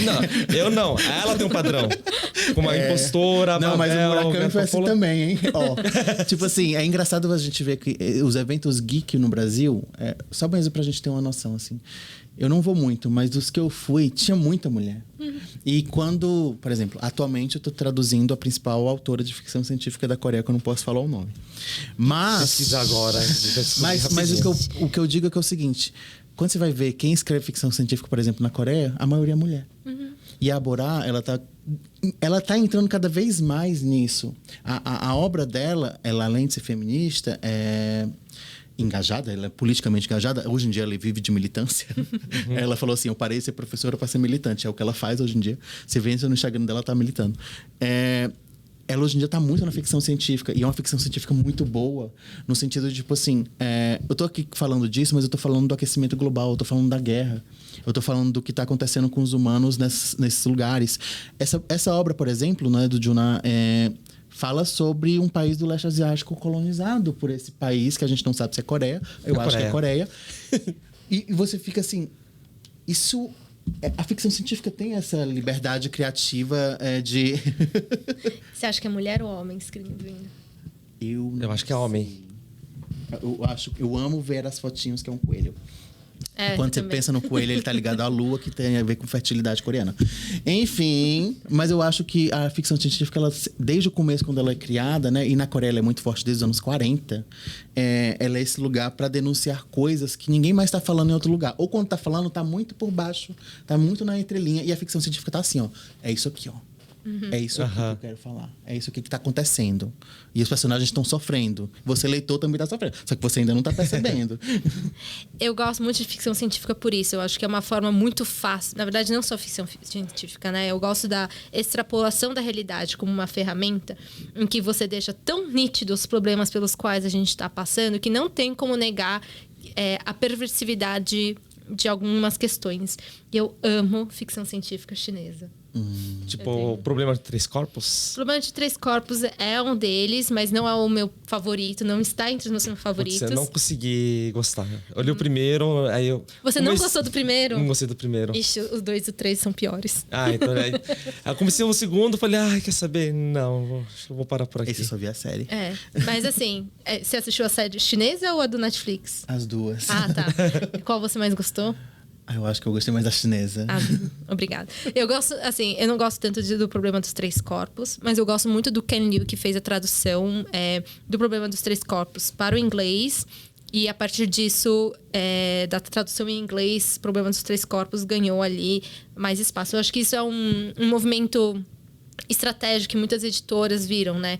Não, eu não. Ela tem um padrão. Como a Impostora, Não, mas o Babel, Murakami foi assim Papoula. também, hein? Tipo assim, é engraçado a gente ver que os eventos geek no Brasil... só mesmo pra gente ter uma noção, assim. Eu não vou muito, mas dos que eu fui, tinha muita mulher. E quando, por exemplo, atualmente eu tô traduzindo a principal autora de ficção científica da Coreia, que eu não posso falar o nome. Mas... Pesquisa agora. Mas o que eu digo é que é o seguinte... Quando você vai ver quem escreve ficção científica, por exemplo, na Coreia, a maioria é mulher. E a Borá, ela tá entrando cada vez mais nisso. A obra dela, ela além de ser feminista, engajada, ela é politicamente engajada. Hoje em dia ela vive de militância. Ela falou assim, eu parei de ser professora para ser militante. É o que ela faz hoje em dia. Você vê no Instagram dela, ela tá militando. Ela hoje em dia tá muito na ficção científica. E é uma ficção científica muito boa. No sentido de, tipo assim... eu tô aqui falando disso, mas eu tô falando do aquecimento global. Eu tô falando da guerra. Eu tô falando do que tá acontecendo com os humanos nesses lugares. Essa obra, por exemplo, né, do Juna... fala sobre um país do leste asiático colonizado por esse país, que a gente não sabe se é Coreia. Eu acho que é Coreia. E você fica assim... Isso... A ficção científica tem essa liberdade criativa de... Você acha que é mulher ou homem escrevendo? Eu acho que é homem. Eu amo ver as fotinhos que é um coelho. Quando você também. pensa no coelho, ele tá ligado à lua, que tem a ver com fertilidade coreana. Enfim, mas eu acho que a ficção científica, ela, desde o começo, quando ela é criada, né? E na Coreia ela é muito forte desde os anos 40, ela é esse lugar para denunciar coisas que ninguém mais tá falando em outro lugar. Ou quando tá falando, tá muito por baixo, tá muito na entrelinha. E a ficção científica tá assim, ó. É isso aqui, ó. É isso aqui que eu quero falar. É isso aqui que tá acontecendo. E os personagens estão sofrendo. Você, leitor, também tá sofrendo. Só que você ainda não tá percebendo. Eu gosto muito de ficção científica por isso. Eu acho que é uma forma muito fácil. Na verdade, não só ficção científica, né? Eu gosto da extrapolação da realidade como uma ferramenta em que você deixa tão nítidos os problemas pelos quais a gente está passando que não tem como negar a perversividade de algumas questões. Eu amo ficção científica chinesa. Tipo, o Problema de Três Corpos? O Problema de Três Corpos é um deles, mas não é o meu favorito. Não está entre os meus favoritos. Eu não consegui gostar. Eu li o primeiro, aí eu... Você não gostou do primeiro? Não gostei do primeiro. Ixi, os 2 e o 3 são piores. Então... Aí eu comecei o segundo, falei, quer saber? Não, acho que eu vou parar por aqui. Esse eu só vi a série. Mas assim, você assistiu a série chinesa ou a do Netflix? As duas. Tá. Qual você mais gostou? Eu acho que eu gostei mais da chinesa. Obrigada. Eu gosto, assim, eu não gosto tanto do Problema dos Três Corpos, mas eu gosto muito do Ken Liu, que fez a tradução do Problema dos Três Corpos para o inglês E a partir disso, da tradução em inglês, Problema dos Três Corpos ganhou ali mais espaço. Eu acho que isso é um movimento estratégico que muitas editoras viram, né?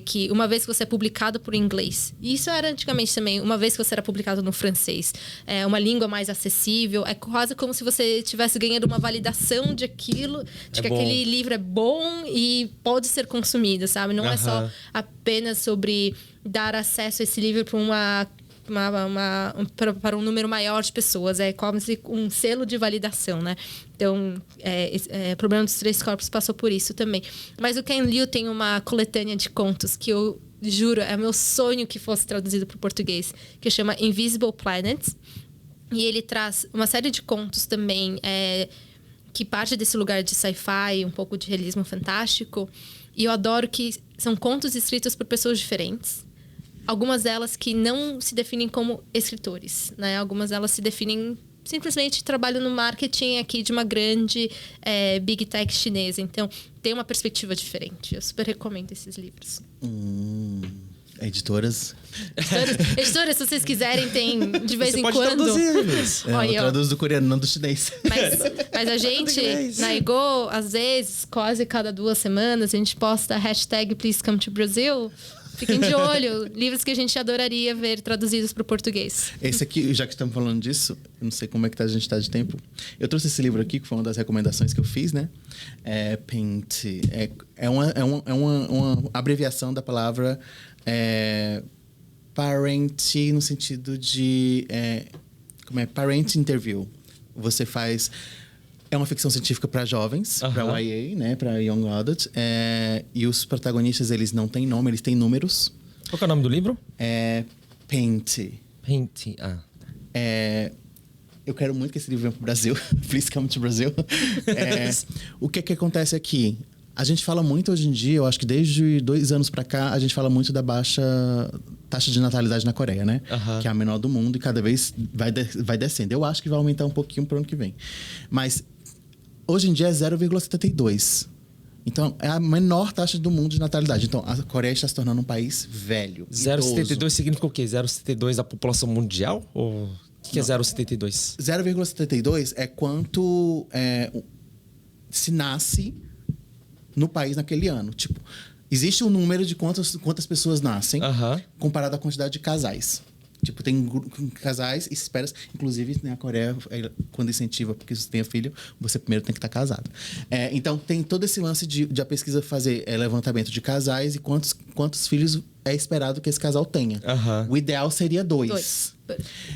Que uma vez que você é publicado por inglês, e isso era antigamente também, uma vez que você era publicado no francês, uma língua mais acessível, é quase como se você estivesse ganhando uma validação de aquilo, de que aquele livro é bom e pode ser consumido, sabe? Não é só apenas sobre dar acesso a esse livro para um número maior de pessoas. É como se um selo de validação, né? Então, o Problema dos Três Corpos passou por isso também. Mas o Ken Liu tem uma coletânea de contos que eu juro, é meu sonho que fosse traduzido para o português, que chama Invisible Planets. E ele traz uma série de contos também que parte desse lugar de sci-fi, um pouco de realismo fantástico. E eu adoro que são contos escritos por pessoas diferentes. Algumas delas que não se definem como escritores, né? Algumas delas se definem simplesmente trabalham no marketing aqui de uma grande big tech chinesa. Então, tem uma perspectiva diferente. Eu super recomendo esses livros. Editoras, se vocês quiserem, tem de vez em pode quando. Traduzir. Eu traduzo do coreano, não do chinês. Mas a gente, na Ego, às vezes, quase cada 2 semanas, a gente posta a #Please Come to Brazil. Fiquem de olho, livros que a gente adoraria ver traduzidos para o português. Esse aqui, já que estamos falando disso, eu não sei como é que a gente está de tempo. Eu trouxe esse livro aqui, que foi uma das recomendações que eu fiz, né? Paint. É uma abreviação da palavra parent, no sentido de... Parent interview. Você faz... É uma ficção científica para jovens, para YA, né? Para Young Adult. E os protagonistas, eles não têm nome, eles têm números. Qual que é o nome do livro? Paint. Paint, Eu quero muito que esse livro venha para o Brasil. Please come to Brazil. O que acontece aqui? A gente fala muito hoje em dia, eu acho que desde 2 anos para cá, a gente fala muito da baixa taxa de natalidade na Coreia, né? Que é a menor do mundo e cada vez vai descendo. Eu acho que vai aumentar um pouquinho pro ano que vem. Mas hoje em dia é 0,72. Então, é a menor taxa do mundo de natalidade. Então, a Coreia está se tornando um país velho. 0,72 significa o quê? 0,72 da população mundial? Ou o que é 0,72? 0,72 é quanto se nasce no país naquele ano. Tipo, existe um número de quantas pessoas nascem comparado à quantidade de casais. Tipo, tem casais e espera... Inclusive, né, a Coreia, quando incentiva porque você tenha filho, você primeiro tem que estar casado. Então, tem todo esse lance de a pesquisa fazer levantamento de casais e quantos filhos é esperado que esse casal tenha. O ideal seria 2.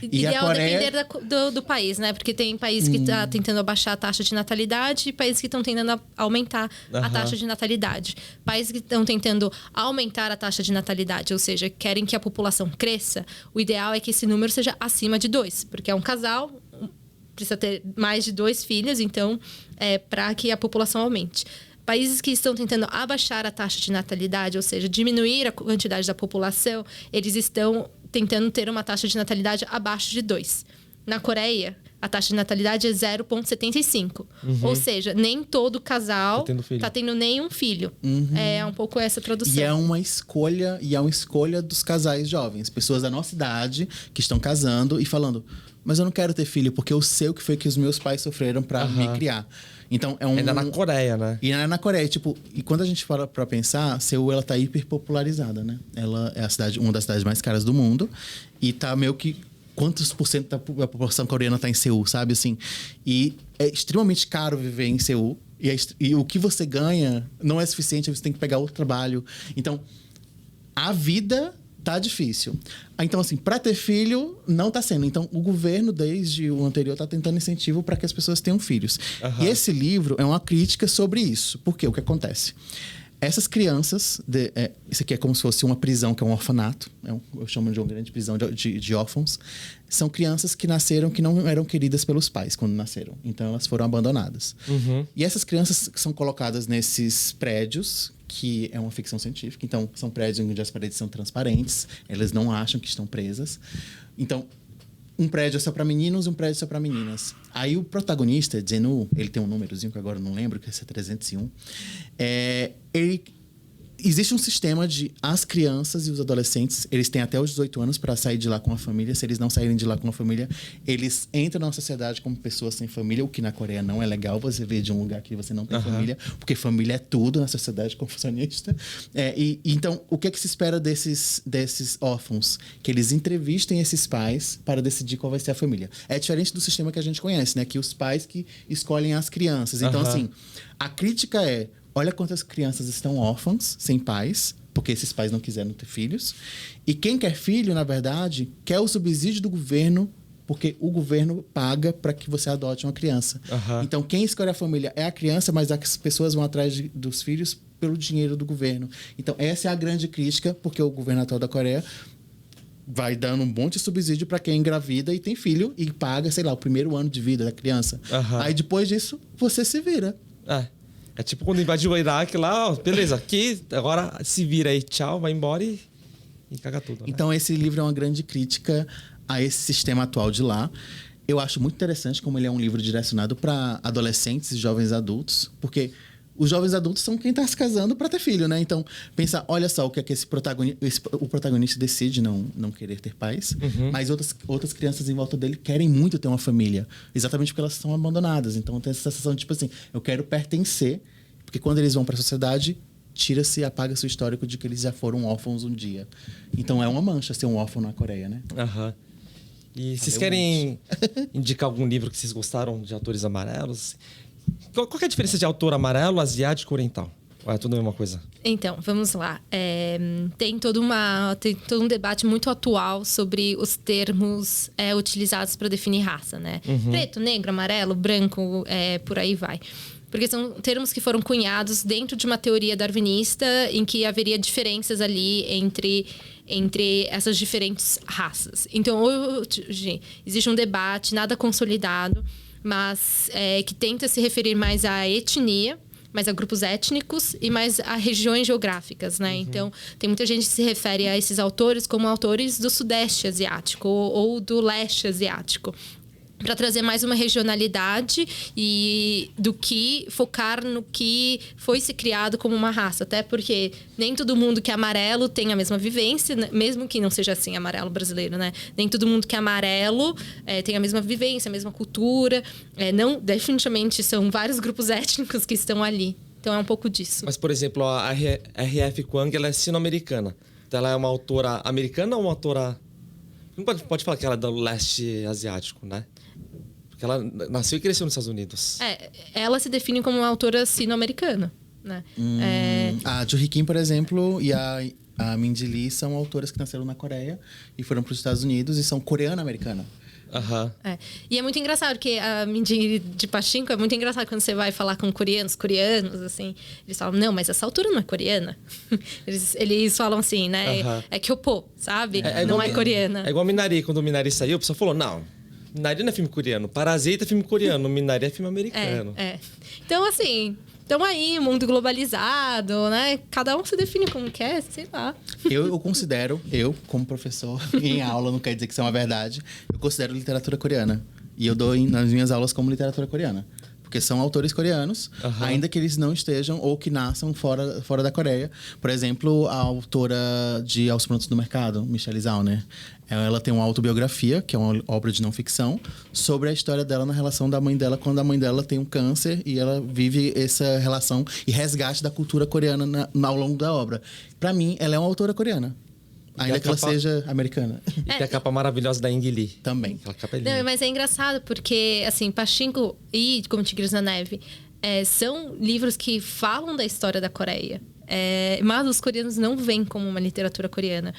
E ideal a Coreia... depender do país, né? Porque tem país que está tentando abaixar a taxa de natalidade e países que estão tentando aumentar a taxa de natalidade. Países que estão tentando aumentar a taxa de natalidade, ou seja, querem que a população cresça, o ideal é que esse número seja acima de 2, porque é um casal, precisa ter mais de 2 filhos, então, para que a população aumente. Países que estão tentando abaixar a taxa de natalidade, ou seja, diminuir a quantidade da população, eles estão tentando ter uma taxa de natalidade abaixo de 2. Na Coreia, a taxa de natalidade é 0,75. Ou seja, nem todo casal está tendo nenhum filho. É um pouco essa tradução. E é uma escolha dos casais jovens. Pessoas da nossa idade que estão casando e falando... Mas eu não quero ter filho, porque eu sei o que foi que os meus pais sofreram para me criar. Então, ainda na Coreia, né? E ainda na Coreia. Tipo, e quando a gente fala pra pensar, Seul, ela tá hiper popularizada, né? Ela é uma das cidades mais caras do mundo. E tá meio que... Quantos por cento da população coreana tá em Seul, sabe? Assim, e é extremamente caro viver em Seul. E o que você ganha não é suficiente, você tem que pegar outro trabalho. Então, a vida... tá difícil. Então, assim, para ter filho, não tá sendo. Então, o governo, desde o anterior, tá tentando incentivo para que as pessoas tenham filhos. E esse livro é uma crítica sobre isso. Por quê? O que acontece? Essas crianças... isso aqui é como se fosse uma prisão, que é um orfanato. Eu chamo de uma grande prisão de órfãos. São crianças que nasceram, que não eram queridas pelos pais quando nasceram. Então, elas foram abandonadas. E essas crianças são colocadas nesses prédios... que é uma ficção científica. Então, são prédios onde as paredes são transparentes. Elas não acham que estão presas. Então, um prédio é só para meninos e um prédio é só para meninas. Aí, o protagonista, Zenu, ele tem um númerozinho que agora eu não lembro, que é 301. Ele existe um sistema de as crianças e os adolescentes, eles têm até os 18 anos para sair de lá com a família. Se eles não saírem de lá com a família, eles entram na sociedade como pessoas sem família, o que na Coreia não é legal. Você vê de um lugar que você não tem família, porque família é tudo na sociedade confucionista. Então, o que é que se espera desses órfãos? Que eles entrevistem esses pais para decidir qual vai ser a família. É diferente do sistema que a gente conhece, né? Que os pais que escolhem as crianças. Então, assim, a crítica é: olha quantas crianças estão órfãs, sem pais, porque esses pais não quiseram ter filhos. E quem quer filho, na verdade, quer o subsídio do governo, porque o governo paga para que você adote uma criança. Então, quem escolhe a família é a criança, mas as pessoas vão atrás dos filhos pelo dinheiro do governo. Então, essa é a grande crítica, porque o governo atual da Coreia vai dando um monte de subsídio para quem engravida e tem filho e paga, sei lá, o primeiro ano de vida da criança. Aí, depois disso, você se vira. É tipo quando invadiu o Iraque lá, ó, beleza, aqui, agora se vira aí, tchau, vai embora e caga tudo. Né? Então, esse livro é uma grande crítica a esse sistema atual de lá. Eu acho muito interessante como ele é um livro direcionado para adolescentes e jovens adultos, porque os jovens adultos são quem está se casando para ter filho, né? Então, pensa, olha só o que é que o protagonista decide não querer ter pais, mas outras crianças em volta dele querem muito ter uma família, exatamente porque elas são abandonadas. Então, tem essa sensação de, tipo assim, eu quero pertencer, porque quando eles vão para a sociedade, tira-se e apaga-se o histórico de que eles já foram órfãos um dia. Então, é uma mancha ser um órfão na Coreia, né? E vocês querem indicar algum livro que vocês gostaram de autores amarelos? Qual que é a diferença de autor amarelo, asiático e oriental? Ou é tudo a mesma coisa? Então, vamos lá. Tem todo um debate muito atual sobre os termos utilizados para definir raça, né? Preto, negro, amarelo, branco, por aí vai. Porque são termos que foram cunhados dentro de uma teoria darwinista em que haveria diferenças ali entre essas diferentes raças. Então, hoje existe um debate nada consolidado, mas que tenta se referir mais à etnia, mais a grupos étnicos e mais a regiões geográficas, né? Então, tem muita gente que se refere a esses autores como autores do Sudeste Asiático ou do Leste Asiático, para trazer mais uma regionalidade e do que focar no que foi se criado como uma raça. Até porque nem todo mundo que é amarelo tem a mesma vivência, né? Mesmo que não seja assim, amarelo brasileiro, né? Nem todo mundo que é amarelo tem a mesma vivência, a mesma cultura. Não, definitivamente são vários grupos étnicos que estão ali. Então é um pouco disso. Mas, por exemplo, a R.F. Kuang, ela é sino-americana. Então ela é uma autora americana ou uma autora... Não pode falar que ela é do leste asiático, né? Porque ela nasceu e cresceu nos Estados Unidos. Ela se define como uma autora sino-americana, né? A Joo Kim, por exemplo, e a Mindy Lee são autoras que nasceram na Coreia e foram para os Estados Unidos e são coreana-americana. E é muito engraçado, porque a Mindy de Pachinko é muito engraçado quando você vai falar com coreanos, assim, eles falam, não, mas essa autora não é coreana. Eles falam assim, né? É Kyopo, sabe? Não é coreana. É igual Minari, quando o Minari saiu, o pessoal falou, não, Minari não é filme coreano, Parasita é filme coreano, Minari é filme americano. Então, assim, estamos aí, mundo globalizado, né? Cada um se define como quer, sei lá. Eu considero, como professor em aula, não quer dizer que isso é uma verdade, eu considero literatura coreana. E eu dou nas minhas aulas como literatura coreana. Porque são autores coreanos, ainda que eles não estejam ou que nasçam fora da Coreia. Por exemplo, a autora de Aos Prontos do Mercado, Michelle Zhao, né? Ela tem uma autobiografia, que é uma obra de não ficção, sobre a história dela na relação da mãe dela, quando a mãe dela tem um câncer e ela vive essa relação e resgate da cultura coreana ao longo da obra. Para mim, ela é uma autora coreana. Ainda que ela seja americana. E tem a capa maravilhosa da Ing Lee. Também. Aquela capa é linda. Não, mas é engraçado porque, assim, Pachinko e Como Tigres na Neve são livros que falam da história da Coreia. Mas os coreanos não veem como uma literatura coreana.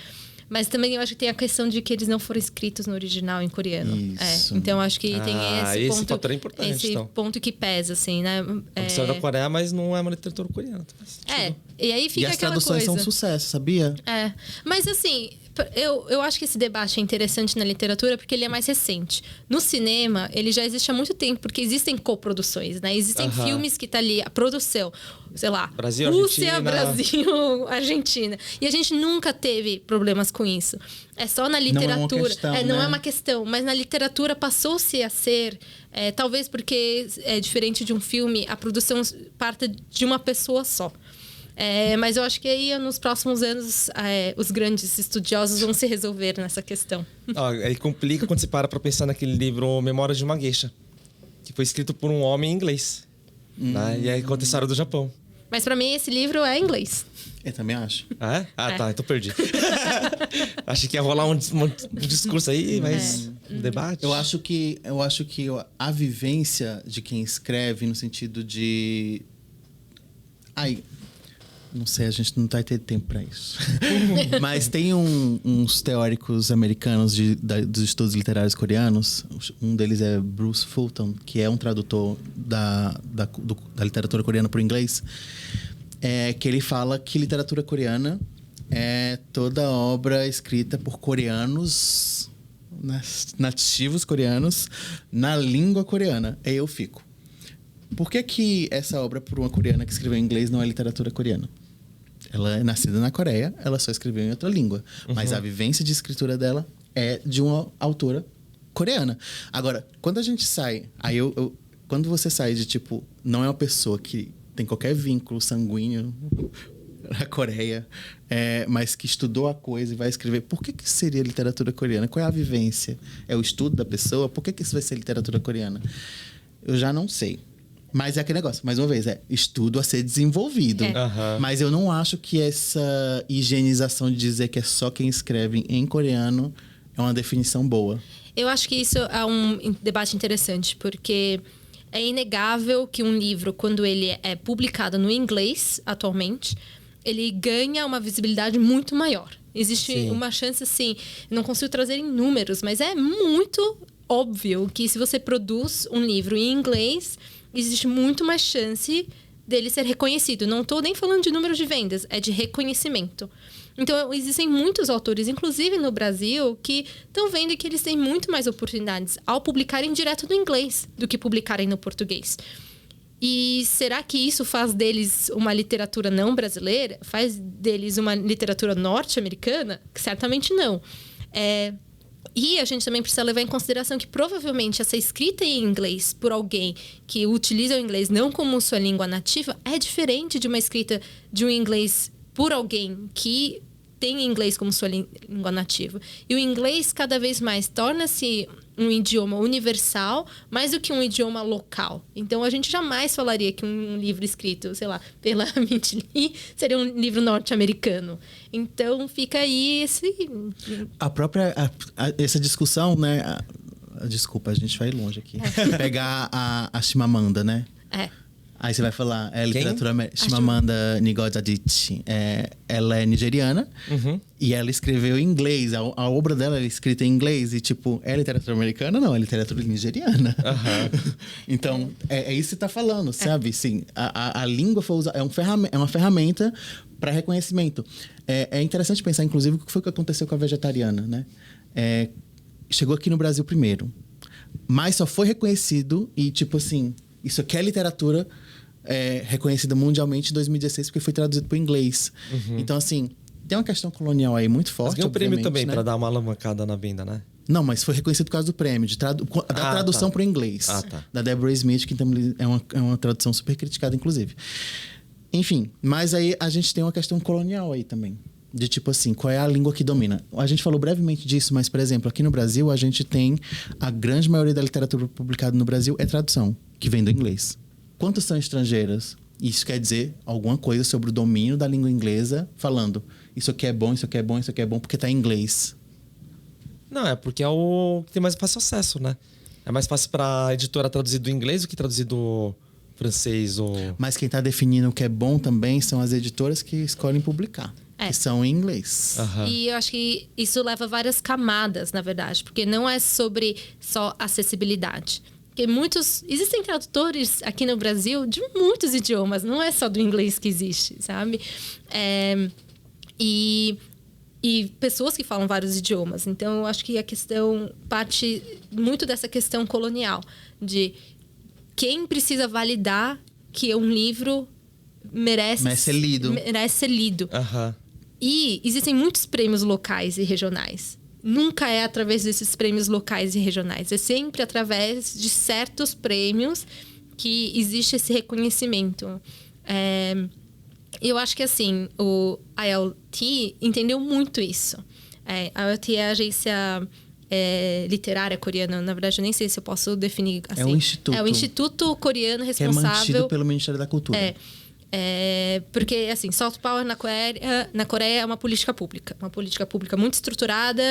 Mas também eu acho que tem a questão de que eles não foram escritos no original em coreano. Isso. Então acho que tem esse ponto. Fator é importante, esse então. ponto que pesa, assim, né? A história da Coreia, mas não é uma literatura coreana. E aí fica e as aquela traduções coisa. são um sucesso, sabia? Mas assim, eu acho que esse debate é interessante na literatura porque ele é mais recente. No cinema, ele já existe há muito tempo, porque existem coproduções, né? Existem filmes que tá ali, a produção, sei lá, Brasil, Rússia, Argentina. Brasil, Argentina. E a gente nunca teve problemas com isso. É só na literatura. Não é uma questão, mas na literatura passou-se a ser, talvez porque é diferente de um filme, a produção parta de uma pessoa só. Mas eu acho que aí, nos próximos anos, os grandes estudiosos vão se resolver nessa questão. Aí complica quando você para pensar naquele livro Memórias de uma Geisha, que foi escrito por um homem em inglês. Né? E aí conta a história do Japão. Mas pra mim, esse livro é em inglês. Eu também acho. Ah, é? Ah, tá. Então perdi. Achei que ia rolar um discurso aí, mas um debate. Eu acho que a vivência de quem escreve no sentido de... Não sei, a gente não vai ter tempo para isso. Mas tem uns teóricos americanos dos estudos literários coreanos. Um deles é Bruce Fulton, que é um tradutor da literatura coreana para o inglês. Que ele fala que literatura coreana é toda obra escrita por coreanos, nativos coreanos, na língua coreana. Aí eu fico. Por que essa obra por uma coreana que escreveu em inglês não é literatura coreana? Ela é nascida na Coreia, ela só escreveu em outra língua. Mas a vivência de escritura dela é de uma autora coreana. Agora, quando a gente sai... quando você sai de, tipo... Não é uma pessoa que tem qualquer vínculo sanguíneo na Coreia, mas que estudou a coisa e vai escrever... Por que seria literatura coreana? Qual é a vivência? É o estudo da pessoa? Por que isso vai ser literatura coreana? Eu já não sei. Mas é aquele negócio, mais uma vez, estudo a ser desenvolvido. Mas eu não acho que essa higienização de dizer que é só quem escreve em coreano é uma definição boa. Eu acho que isso é um debate interessante, porque é inegável que um livro, quando ele é publicado no inglês, atualmente, ele ganha uma visibilidade muito maior. Existe uma chance, assim, não consigo trazer em números, mas é muito óbvio que se você produz um livro em inglês... existe muito mais chance dele ser reconhecido. Não estou nem falando de número de vendas, é de reconhecimento. Então, existem muitos autores, inclusive no Brasil, que estão vendo que eles têm muito mais oportunidades ao publicarem direto no inglês do que publicarem no português. E será que isso faz deles uma literatura não brasileira? Faz deles uma literatura norte-americana? Certamente não. E a gente também precisa levar em consideração que provavelmente essa escrita em inglês por alguém que utiliza o inglês não como sua língua nativa é diferente de uma escrita de um inglês por alguém que tem inglês como sua língua nativa. E o inglês cada vez mais torna-se um idioma universal mais do que um idioma local. Então, a gente jamais falaria que um livro escrito, sei lá, pela Mint Lee seria um livro norte-americano. Então, fica aí essa discussão, né? Desculpa, a gente vai longe aqui. Pegar a Chimamanda, né? Aí você vai falar, literatura... Chimamanda Ngozi Adichie. Ela é nigeriana e ela escreveu em inglês. A obra dela é escrita em inglês. E, tipo, é literatura americana? Não, é literatura nigeriana. Então, é isso que você tá falando, sabe? Sim, a língua foi usada... É uma ferramenta para reconhecimento. É interessante pensar, inclusive, o que foi que aconteceu com a vegetariana, né? Chegou aqui no Brasil primeiro. Mas só foi reconhecido e, tipo assim... Isso aqui é literatura reconhecida mundialmente em 2016 porque foi traduzido para o inglês. Então, assim, tem uma questão colonial aí muito forte. Mas ganhou prêmio também, né? para dar uma alavancada na venda, né? Não, mas foi reconhecido por causa do prêmio, da tradução para o inglês. Da Deborah Smith, que também é uma tradução super criticada, inclusive. Enfim, mas aí a gente tem uma questão colonial aí também. De tipo assim, qual é a língua que domina? A gente falou brevemente disso, mas, por exemplo, aqui no Brasil, a gente tem... A grande maioria da literatura publicada no Brasil é tradução, que vem do inglês. Quantas são estrangeiras? Isso quer dizer alguma coisa sobre o domínio da língua inglesa, falando isso aqui é bom, isso aqui é bom, isso aqui é bom, porque está em inglês. Não, é porque é o que tem mais fácil acesso, né? É mais fácil para a editora traduzir do inglês do que traduzir do francês ou... Mas quem está definindo o que é bom também são as editoras que escolhem publicar. Que são em inglês. E eu acho que isso leva várias camadas, na verdade. Porque não é sobre só acessibilidade. Porque existem tradutores aqui no Brasil de muitos idiomas. Não é só do inglês que existe, sabe? E pessoas que falam vários idiomas. Então, eu acho que a questão parte muito dessa questão colonial. De quem precisa validar que um livro merece ser lido. E existem muitos prêmios locais e regionais. Nunca é através desses prêmios locais e regionais. É sempre através de certos prêmios que existe esse reconhecimento. E eu acho que, assim, o ILT entendeu muito isso. A ILT é a agência literária coreana. Na verdade, eu nem sei se eu posso definir assim. É um instituto. É o instituto coreano Que é responsável... mantido pelo Ministério da Cultura. Porque, assim, soft power na Coreia é uma política pública. Uma política pública muito estruturada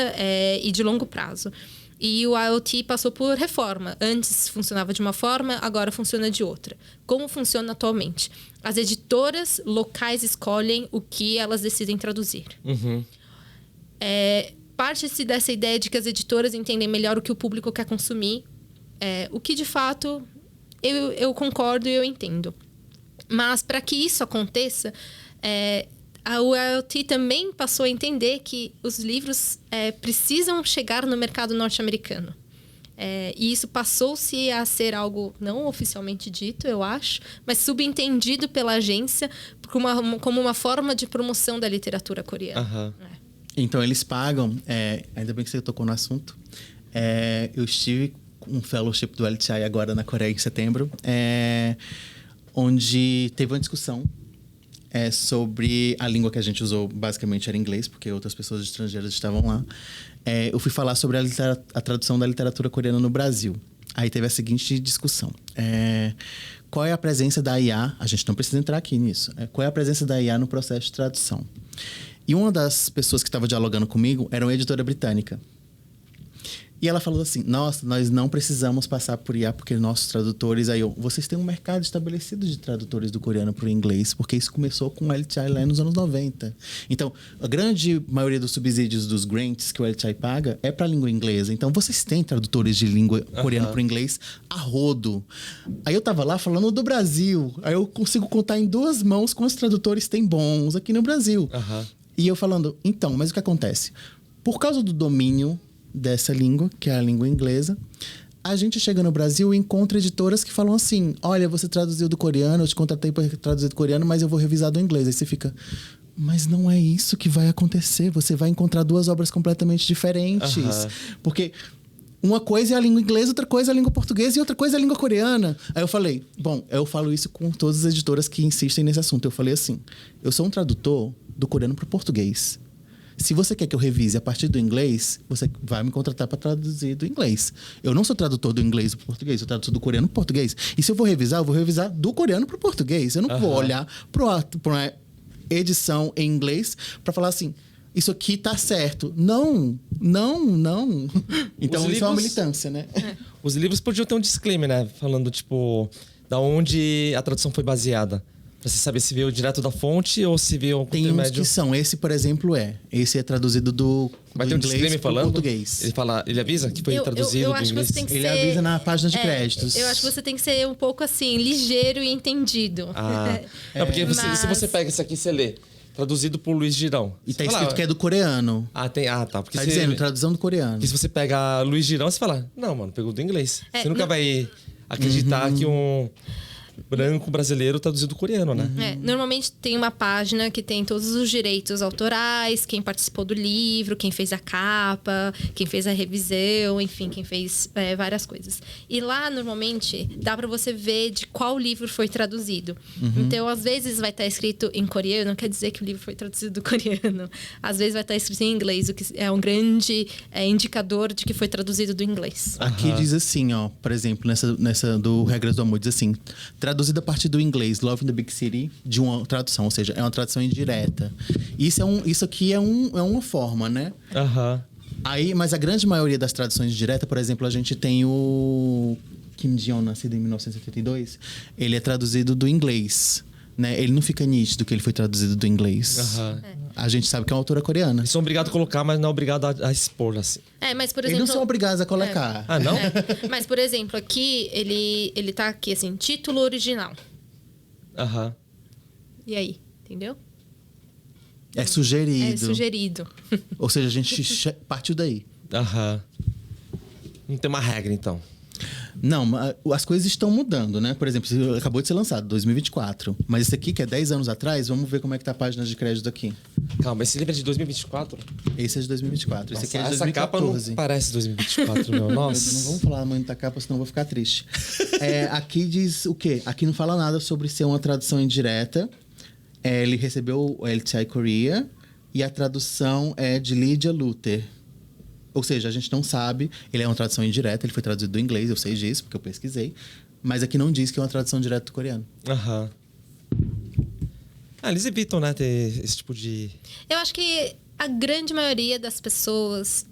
e de longo prazo. E o ILT passou por reforma. Antes funcionava de uma forma, agora funciona de outra. Como funciona atualmente? As editoras locais escolhem o que elas decidem traduzir. Parte-se dessa ideia de que as editoras entendem melhor o que o público quer consumir. O que, de fato, eu concordo e eu entendo. Mas, para que isso aconteça, a ULT também passou a entender que os livros precisam chegar no mercado norte-americano. E isso passou-se a ser algo não oficialmente dito, eu acho, mas subentendido pela agência como uma forma de promoção da literatura coreana. Então, eles pagam... ainda bem que você tocou no assunto. Eu estive com um fellowship do LTI agora na Coreia em setembro, onde teve uma discussão sobre a língua que a gente usou, basicamente era inglês, porque outras pessoas estrangeiras estavam lá. Eu fui falar sobre a tradução da literatura coreana no Brasil. Aí teve a seguinte discussão. Qual é a presença da IA? A gente não precisa entrar aqui nisso. Qual é a presença da IA no processo de tradução? E uma das pessoas que estava dialogando comigo era uma editora britânica. E ela falou assim, nossa, nós não precisamos passar por IA, porque nossos tradutores... vocês têm um mercado estabelecido de tradutores do coreano para o inglês, porque isso começou com o LTI lá nos anos 90. Então, a grande maioria dos subsídios dos grants que o LTI paga é para a língua inglesa. Então, vocês têm tradutores de língua coreana para o inglês a rodo. Aí eu tava lá falando do Brasil. Aí eu consigo contar em 2 mãos quantos tradutores tem bons aqui no Brasil. E eu falando, então, mas o que acontece? Por causa do domínio dessa língua, que é a língua inglesa, a gente chega no Brasil e encontra editoras que falam assim, olha, você traduziu do coreano, eu te contratei para traduzir do coreano, mas eu vou revisar do inglês. Aí você fica, mas não é isso que vai acontecer, você vai encontrar 2 obras completamente diferentes. Porque uma coisa é a língua inglesa, outra coisa é a língua portuguesa e outra coisa é a língua coreana. Aí eu falei, eu falo isso com todas as editoras que insistem nesse assunto. Eu falei assim, eu sou um tradutor do coreano para o português. Se você quer que eu revise a partir do inglês, você vai me contratar para traduzir do inglês. Eu não sou tradutor do inglês para o português, eu sou tradutor do coreano para o português. E se eu vou revisar do coreano para o português. Eu não vou olhar para uma edição em inglês para falar assim, isso aqui tá certo. Não. Então, isso é uma militância, né? Os livros podiam ter um disclaimer, né? Falando, tipo, da onde a tradução foi baseada. Pra você saber se veio direto da fonte ou se veio um Tem uns que são. Esse, por exemplo, Esse é traduzido do Vai ter um disclaimer falando? Português. Ele avisa que foi traduzido do inglês? Ele avisa na página de créditos. Eu acho que você tem que ser um pouco, assim, ligeiro e entendido. Porque se você pega isso aqui e você lê, traduzido por Luiz Girão. E tá escrito que é do coreano. Tá. Porque tá dizendo, tradução do coreano. Porque se você pega Luiz Girão, você fala, não, mano, pegou do inglês. Você nunca vai acreditar que um branco brasileiro traduzido do coreano, né? Normalmente tem uma página que tem todos os direitos autorais, quem participou do livro, quem fez a capa, quem fez a revisão, enfim, quem fez várias coisas. E lá, normalmente, dá pra você ver de qual livro foi traduzido. Então, às vezes vai estar escrito em coreano, não quer dizer que o livro foi traduzido do coreano. Às vezes vai estar escrito em inglês, o que é um grande indicador de que foi traduzido do inglês. Aqui diz assim, por exemplo, nessa do Regras do Amor, diz assim, traduzida a partir do inglês, Love in the Big City, de uma tradução, ou seja, é uma tradução indireta. Isso aqui é uma forma, né? Aí, mas a grande maioria das traduções diretas, por exemplo, a gente tem o Kim Ji-yeon, nascido em 1972, ele é traduzido do inglês, né? Ele não fica nítido que ele foi traduzido do inglês. A gente sabe que é uma autora coreana. Eles são obrigados a colocar, mas não é obrigado a expor, assim. Mas por exemplo... Eles não são obrigados a colocar. Não? Mas, por exemplo, aqui, ele tá aqui, assim, título original. E aí, entendeu? É sugerido. É sugerido. Ou seja, a gente partiu daí. Não tem uma regra, então. Não, as coisas estão mudando, né? Por exemplo, acabou de ser lançado, 2024. Mas esse aqui, que é 10 anos atrás, vamos ver como é que tá a página de crédito aqui. Calma, esse livro é de 2024? Esse é de 2024. Nossa, esse aqui é de essa 2014. capa não parece 2024, meu. Nossa. Não vamos falar muito da capa, senão eu vou ficar triste. Aqui diz o quê? Aqui não fala nada sobre ser uma tradução indireta. Ele recebeu o LTI Korea e a tradução é de Lydia Luther. Ou seja, a gente não sabe, ele é uma tradução indireta, ele foi traduzido do inglês, eu sei disso, porque eu pesquisei. Mas aqui não diz que é uma tradução direta do coreano. Aham. Eles evitam, né, ter esse tipo de... Eu acho que a grande maioria das pessoas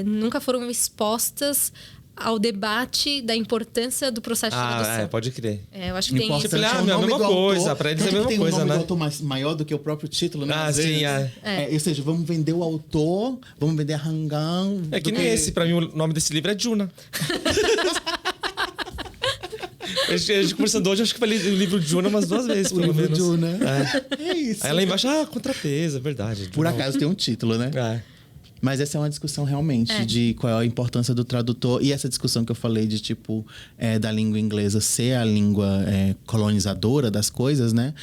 nunca foram expostas ao debate da importância do processo de tradução. Pode crer. Eu acho que tem isso. Tipo, a mesma coisa, pra eles é a mesma coisa, né? Tem um nome do autor maior do que o próprio título, né? Ah, sim, Ou seja, vamos vender o autor, vamos vender a Hanggang. É que nem esse, pra mim o nome desse livro é Juna. A gente conversando hoje, acho que falei o livro de Juna umas 2 vezes, pelo menos. O livro de Juna. É isso. Aí lá embaixo, contrapeso, é verdade. Por acaso tem um título, né? Mas essa é uma discussão realmente de qual é a importância do tradutor. E essa discussão que eu falei de, tipo, da língua inglesa ser a língua colonizadora das coisas, né?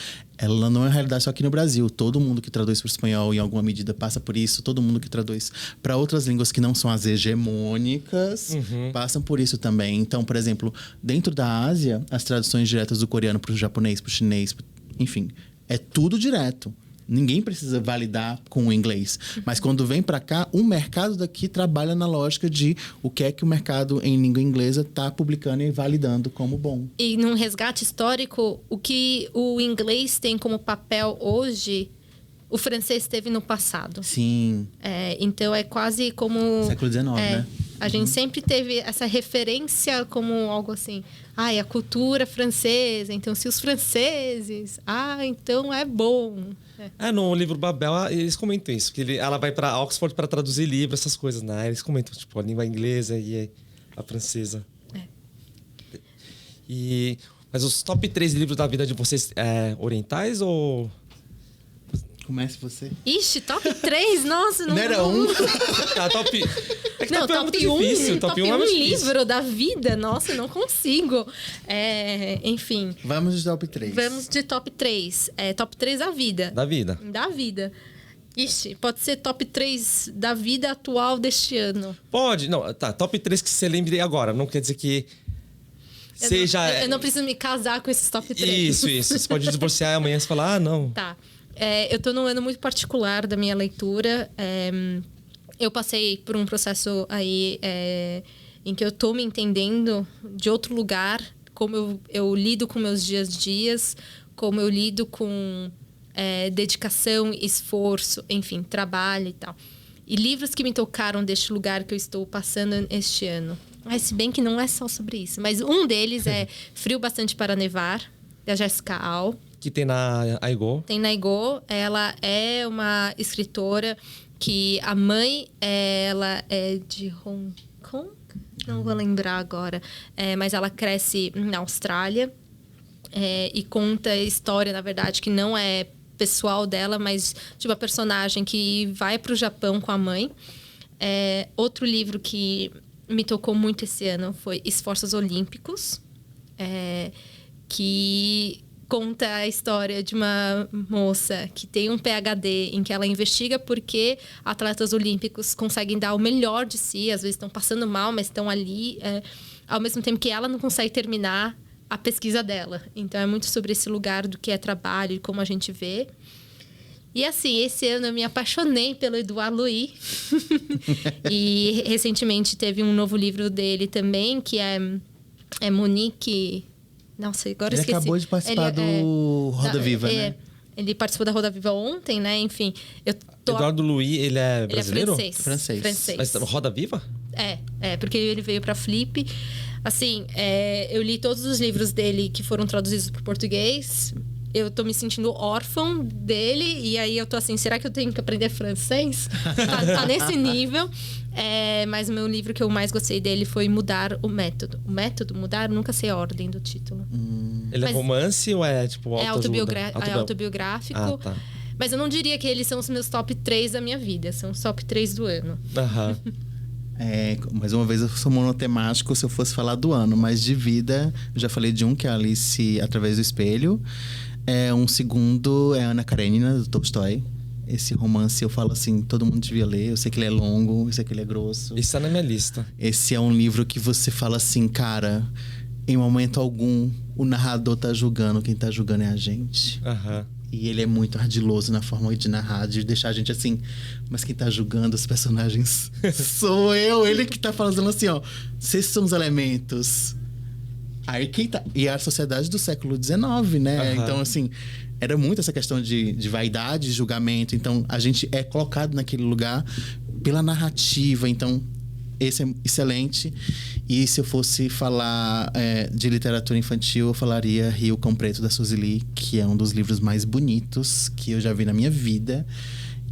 Ela não é realidade só aqui no Brasil. Todo mundo que traduz para o espanhol, em alguma medida, passa por isso. Todo mundo que traduz para outras línguas que não são as hegemônicas, passam por isso também. Então, por exemplo, dentro da Ásia, as traduções diretas do coreano para o japonês, para o chinês, enfim, é tudo direto. Ninguém precisa validar com o inglês. Mas quando vem para cá, o mercado daqui trabalha na lógica de o que é que o mercado em língua inglesa está publicando e validando como bom. E num resgate histórico, o que o inglês tem como papel hoje, o francês teve no passado. Sim. Então é quase como... Século XIX, né? A gente sempre teve essa referência como algo assim... a cultura francesa. Então, se os franceses... então é bom. No livro Babel, eles comentam isso. Que ela vai para Oxford para traduzir livros, essas coisas, né? Eles comentam, tipo, a língua inglesa e a francesa. Mas os top 3 livros da vida de vocês orientais ou... Comece você. Ixi, top 3? Nossa, não era um? Top... Não, top 1 difícil. Top 1 livro da vida. Nossa, não consigo. Enfim. Vamos de top 3. Vamos de top 3. Top 3 da vida. Da vida. Da vida. Ixi, pode ser top 3 da vida atual deste ano. Pode. Não, tá. Top 3 que você lembre agora. Não quer dizer que... Eu não preciso me casar com esses top 3. Isso. Você pode divorciar e amanhã você falar, não. Tá. Eu tô num ano muito particular da minha leitura. Eu passei por um processo aí em que eu tô me entendendo de outro lugar, como eu lido com meus dias, como eu lido com dedicação, esforço, enfim, trabalho e tal. E livros que me tocaram deste lugar que eu estou passando este ano. Mas se bem que não é só sobre isso. Mas um deles é Frio Bastante para Nevar, da Jessica Al. Que tem na Aigo. Tem na Aigo. Ela é uma escritora que a mãe, ela é de Hong Kong? Não vou lembrar agora. Mas ela cresce na Austrália. E conta a história, na verdade, que não é pessoal dela, mas de uma personagem que vai para o Japão com a mãe. Outro livro que me tocou muito esse ano foi Esforços Olímpicos, que conta a história de uma moça que tem um PhD em que ela investiga porque atletas olímpicos conseguem dar o melhor de si, às vezes estão passando mal, mas estão ali, ao mesmo tempo que ela não consegue terminar a pesquisa dela. Então, é muito sobre esse lugar do que é trabalho e como a gente vê. E assim, esse ano eu me apaixonei pelo Edouard Louis. E recentemente teve um novo livro dele também, que é Monique... Nossa, agora eu esqueci. Ele acabou de participar do Roda Viva, né? Ele participou da Roda Viva ontem, né? Enfim, Eduardo Louis, ele é brasileiro? Ele é francês. Mas Roda Viva? Porque ele veio pra Flip. Assim, eu li todos os livros dele que foram traduzidos para o português. Eu tô me sentindo órfã dele. E aí eu tô assim, será que eu tenho que aprender francês? Tá nesse nível. Mas o meu livro que eu mais gostei dele foi Mudar o Método. O Método? Mudar? Nunca sei a ordem do título. Ele é romance ou é tipo autobiográfico? É autobiográfico. Ah, tá. Mas eu não diria que eles são os meus top 3 da minha vida. São os top 3 do ano. Aham. Mais uma vez eu sou monotemático se eu fosse falar do ano, mas de vida eu já falei de um que é Alice Através do Espelho. Um segundo é Ana Karenina, do Tolstói. Esse romance eu falo assim, todo mundo devia ler. Eu sei que ele é longo, eu sei que ele é grosso. Isso tá na minha lista. Esse é um livro que você fala assim, cara, em momento algum o narrador tá julgando, quem tá julgando é a gente. Aham. E ele é muito ardiloso na forma de narrar, de deixar a gente assim... Mas quem tá julgando os personagens sou eu. Ele que tá falando assim, ó... Vocês são os elementos. Aí quem tá... E a sociedade do século XIX, né? Uhum. Então, assim... Era muito essa questão de vaidade, julgamento. Então, a gente é colocado naquele lugar pela narrativa. Então, esse é excelente. E se eu fosse falar de literatura infantil, eu falaria Rio Cão Preto, da Suzy Lee, que é um dos livros mais bonitos que eu já vi na minha vida.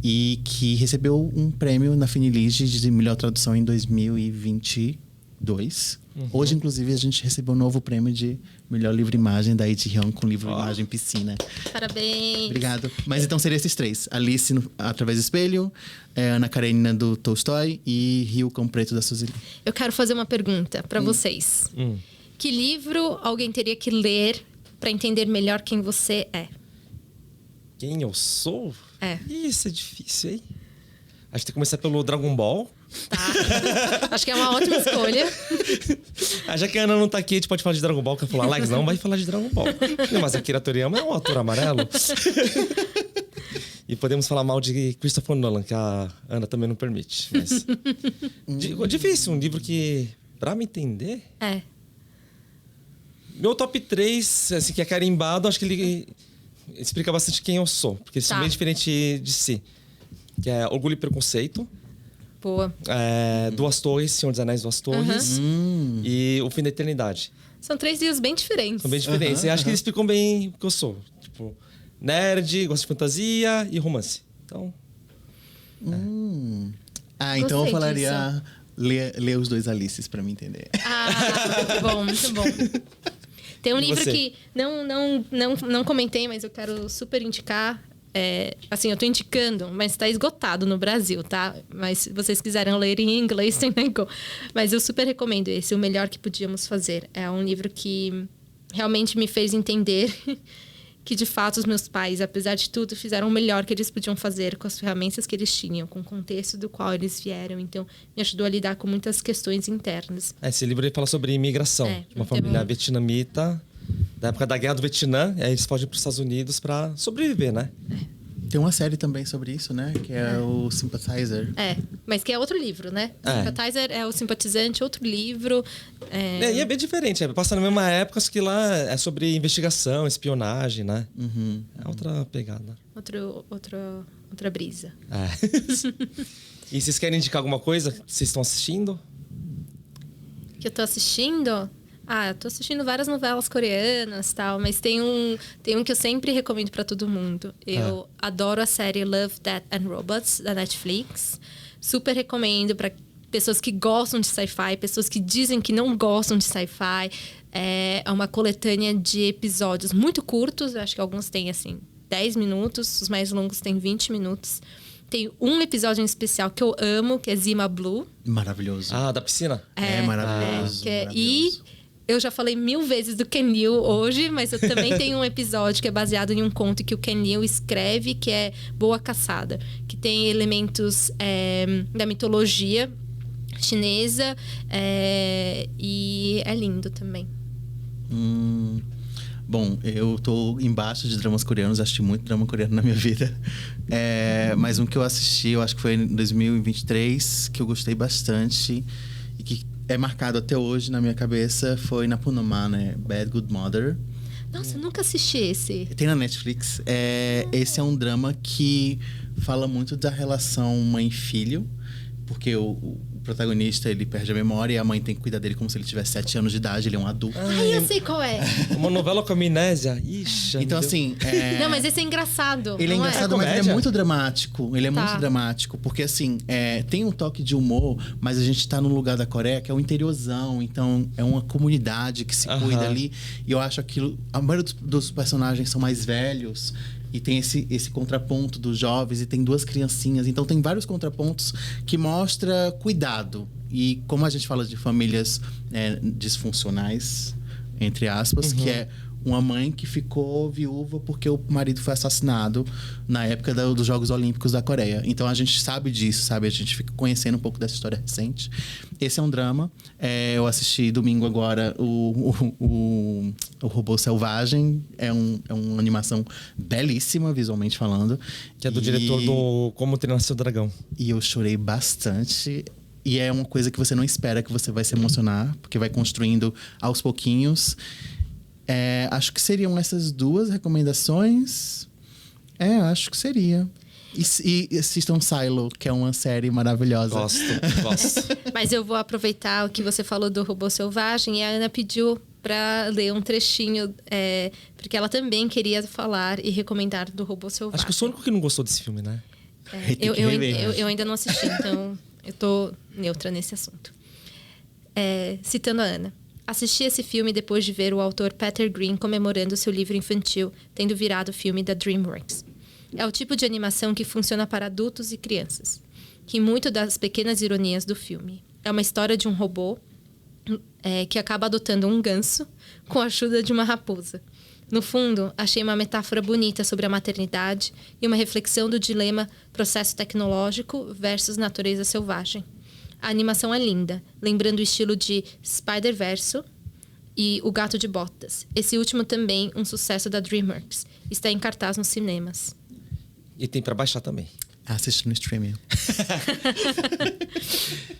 E que recebeu um prêmio na Finilige de melhor tradução em 2022. Hoje, inclusive, a gente recebeu um novo prêmio de melhor livro-imagem da Ed Hyun com livro-imagem Piscina. Parabéns! Obrigado. Mas então seriam esses três. Alice Através do Espelho, Ana Karenina do Tolstói e Rio Cão Preto da Suzy Lee. Eu quero fazer uma pergunta para vocês. Que livro alguém teria que ler para entender melhor quem você é? Quem eu sou? É. Isso é difícil, hein? Acho que tem que começar pelo Dragon Ball. Tá. Acho que é uma ótima escolha. Já que a Ana não tá aqui, a gente pode falar de Dragon Ball. Que eu falar, Alex, não vai falar de Dragon Ball. Não, mas Akira Toriyama é um autor amarelo. E podemos falar mal de Christopher Nolan, que a Ana também não permite. Mas... difícil, um livro que, pra me entender... É. Meu top 3, assim, que é carimbado, acho que ele explica bastante quem eu sou. Porque isso é bem diferente de si. Que é Orgulho e Preconceito. Boa. Duas Torres, Senhor dos Anéis, Duas Torres. E O Fim da Eternidade. São 3 livros bem diferentes. São bem diferentes. E acho que eles explicam bem o que eu sou. Tipo, nerd, gosto de fantasia e romance. Então... Então eu Gostei falaria... Lê os dois Alices pra me entender. Muito bom, muito bom. Tem um E livro você? que não comentei, mas eu quero super indicar. Assim, eu tô indicando, mas tá esgotado no Brasil, tá? Mas se vocês quiserem ler em inglês, tem nego. Mas eu super recomendo esse, O Melhor que Podíamos Fazer. É um livro que realmente me fez entender que, de fato, os meus pais, apesar de tudo, fizeram o melhor que eles podiam fazer com as ferramentas que eles tinham, com o contexto do qual eles vieram. Então, me ajudou a lidar com muitas questões internas. Esse livro ele fala sobre imigração. De uma então- família vietnamita, da época da Guerra do Vietnã. E aí eles fogem para os Estados Unidos para sobreviver, né? Tem uma série também sobre isso, né? Que é o Sympathizer. Mas que é outro livro, né? Sympathizer é o Simpatizante, outro livro. E é bem diferente. Passa na mesma época, só que lá é sobre investigação, espionagem, né? É outra pegada. Outra brisa. E vocês querem indicar alguma coisa que vocês estão assistindo? Que eu tô assistindo? Eu tô assistindo várias novelas coreanas e tal, mas tem um que eu sempre recomendo pra todo mundo. Eu adoro a série Love, Death and Robots, da Netflix. Super recomendo pra pessoas que gostam de sci-fi, pessoas que dizem que não gostam de sci-fi. É uma coletânea de episódios muito curtos, eu acho que alguns têm, assim, 10 minutos, os mais longos têm 20 minutos. Tem um episódio em especial que eu amo, que é Zima Blue. Maravilhoso. Da piscina? É maravilhoso. E eu já falei 1000 vezes do Ken Liu hoje, mas eu também tenho um episódio que é baseado em um conto que o Ken Liu escreve, que é Boa Caçada, que tem elementos da mitologia chinesa e é lindo também. Bom, eu tô embaixo de dramas coreanos, assisti muito drama coreano na minha vida. Mas um que eu assisti, eu acho que foi em 2023, que eu gostei bastante e que é marcado até hoje na minha cabeça, foi Napunama, né? Bad Good Mother. Nossa, eu nunca assisti esse. Tem na Netflix. Esse é um drama que fala muito da relação mãe-filho, porque o protagonista, ele perde a memória e a mãe tem que cuidar dele como se ele tivesse 7 anos de idade, ele é um adulto. Eu sei qual é. Uma novela com amnésia. Ixi, Então, assim... Não, mas esse é engraçado. Ele é não engraçado, mas ele é comédia? muito dramático. Ele é Tá. muito dramático. Porque, assim, tem um toque de humor, mas a gente tá num lugar da Coreia que é o interiorzão. Então, é uma comunidade que se cuida ali. E eu acho aquilo... A maioria dos personagens são mais velhos. E tem esse contraponto dos jovens. E tem 2 criancinhas. Então, tem vários contrapontos que mostra cuidado. E como a gente fala de famílias disfuncionais, entre aspas, que é uma mãe que ficou viúva porque o marido foi assassinado na época dos Jogos Olímpicos da Coreia. Então a gente sabe disso, sabe? A gente fica conhecendo um pouco dessa história recente. Esse é um drama. Eu assisti domingo agora o Robô Selvagem. É uma animação belíssima, visualmente falando. Que é do diretor do Como Treinar Seu Dragão. E eu chorei bastante. E é uma coisa que você não espera que você vai se emocionar, porque vai construindo aos pouquinhos. Acho que seriam essas 2 recomendações. Acho que seria. E assistam Silo, que é uma série maravilhosa. Gosto. Mas eu vou aproveitar o que você falou do Robô Selvagem. E a Ana pediu para ler um trechinho, porque ela também queria falar e recomendar do Robô Selvagem. Acho que eu sou o único que não gostou desse filme, né? Eu ainda não assisti, então eu tô neutra nesse assunto. Citando a Ana. Assisti esse filme depois de ver o autor Peter Green comemorando seu livro infantil, tendo virado filme da DreamWorks. É o tipo de animação que funciona para adultos e crianças. Ri muito das pequenas ironias do filme. É uma história de um robô que acaba adotando um ganso com a ajuda de uma raposa. No fundo, achei uma metáfora bonita sobre a maternidade e uma reflexão do dilema processo tecnológico versus natureza selvagem. A animação é linda, lembrando o estilo de Spider-Verse e O Gato de Botas. Esse último também um sucesso da DreamWorks. Está em cartaz nos cinemas. E tem pra baixar também. Assiste no streaming.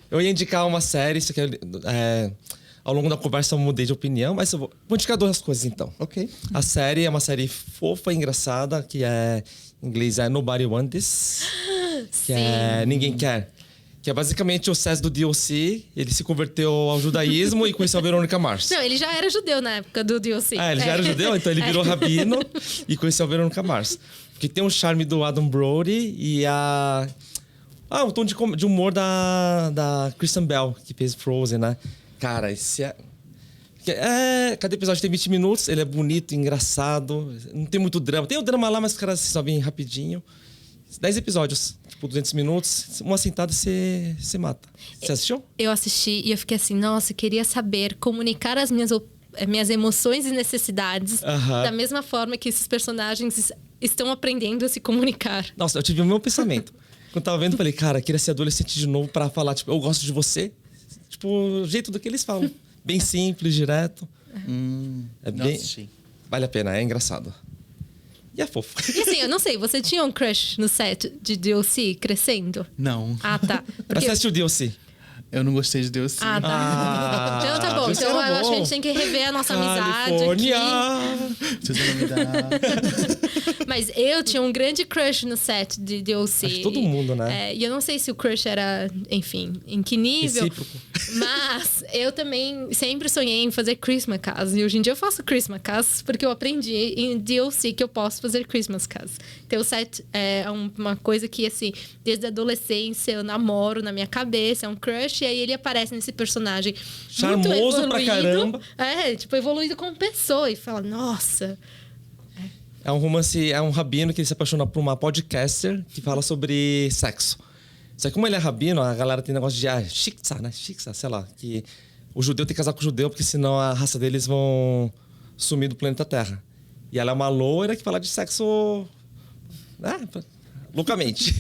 Eu ia indicar uma série, isso aqui ao longo da conversa eu mudei de opinião, mas eu vou indicar 2 coisas então. Ok. A série é uma série fofa e engraçada, que em inglês é Nobody Wants This, que é Ninguém Quer. Que é basicamente o César do DLC, ele se converteu ao judaísmo e conheceu a Verônica Mars. Não, ele já era judeu na época do DLC. Ele já era judeu, então ele virou rabino e conheceu a Verônica Mars. Que tem o charme do Adam Brody e o tom de humor da Kristen Bell, que fez Frozen, né? Cara, cada episódio tem 20 minutos, ele é bonito, engraçado, não tem muito drama. Tem o drama lá, mas os caras só vêm rapidinho. 10 episódios, tipo 200 minutos, uma sentada e você mata. Você assistiu? Eu assisti e eu fiquei assim, nossa, queria saber comunicar as minhas emoções e necessidades da mesma forma que esses personagens estão aprendendo a se comunicar. Nossa, eu tive o meu pensamento. Quando tava vendo, eu falei, cara, queria ser adolescente de novo pra falar, tipo, eu gosto de você. Tipo, o jeito do que eles falam. Bem simples, direto. Bem... Vale a pena, é engraçado. E é fofo. E assim, eu não sei, você tinha um crush no set de DLC crescendo? Não. Ah, tá. Mas você assistiu DLC? Eu não gostei de Deus. Ah, tá. Então tá bom. Então eu acho que a gente tem que rever a nossa amizade aqui. Você não me dá. Mas eu tinha um grande crush no set de DLC. Acho que todo mundo, né? E eu não sei se o crush era, enfim, em que nível. Recíproco. Mas eu também sempre sonhei em fazer Christmas Cards. E hoje em dia eu faço Christmas Cards porque eu aprendi em DLC que eu posso fazer Christmas Cards. Então o set é uma coisa que, assim, desde a adolescência eu namoro na minha cabeça. É um crush. E aí ele aparece nesse personagem charmoso pra caramba. Evoluído como pessoa. E fala, nossa... É um romance, é um rabino que ele se apaixona por uma podcaster que fala sobre sexo. Só que como ele é rabino, a galera tem negócio de shiksa, né? Shiksa, sei lá. Que o judeu tem que casar com o judeu, porque senão a raça deles vão sumir do planeta Terra. E ela é uma loira que fala de sexo... loucamente.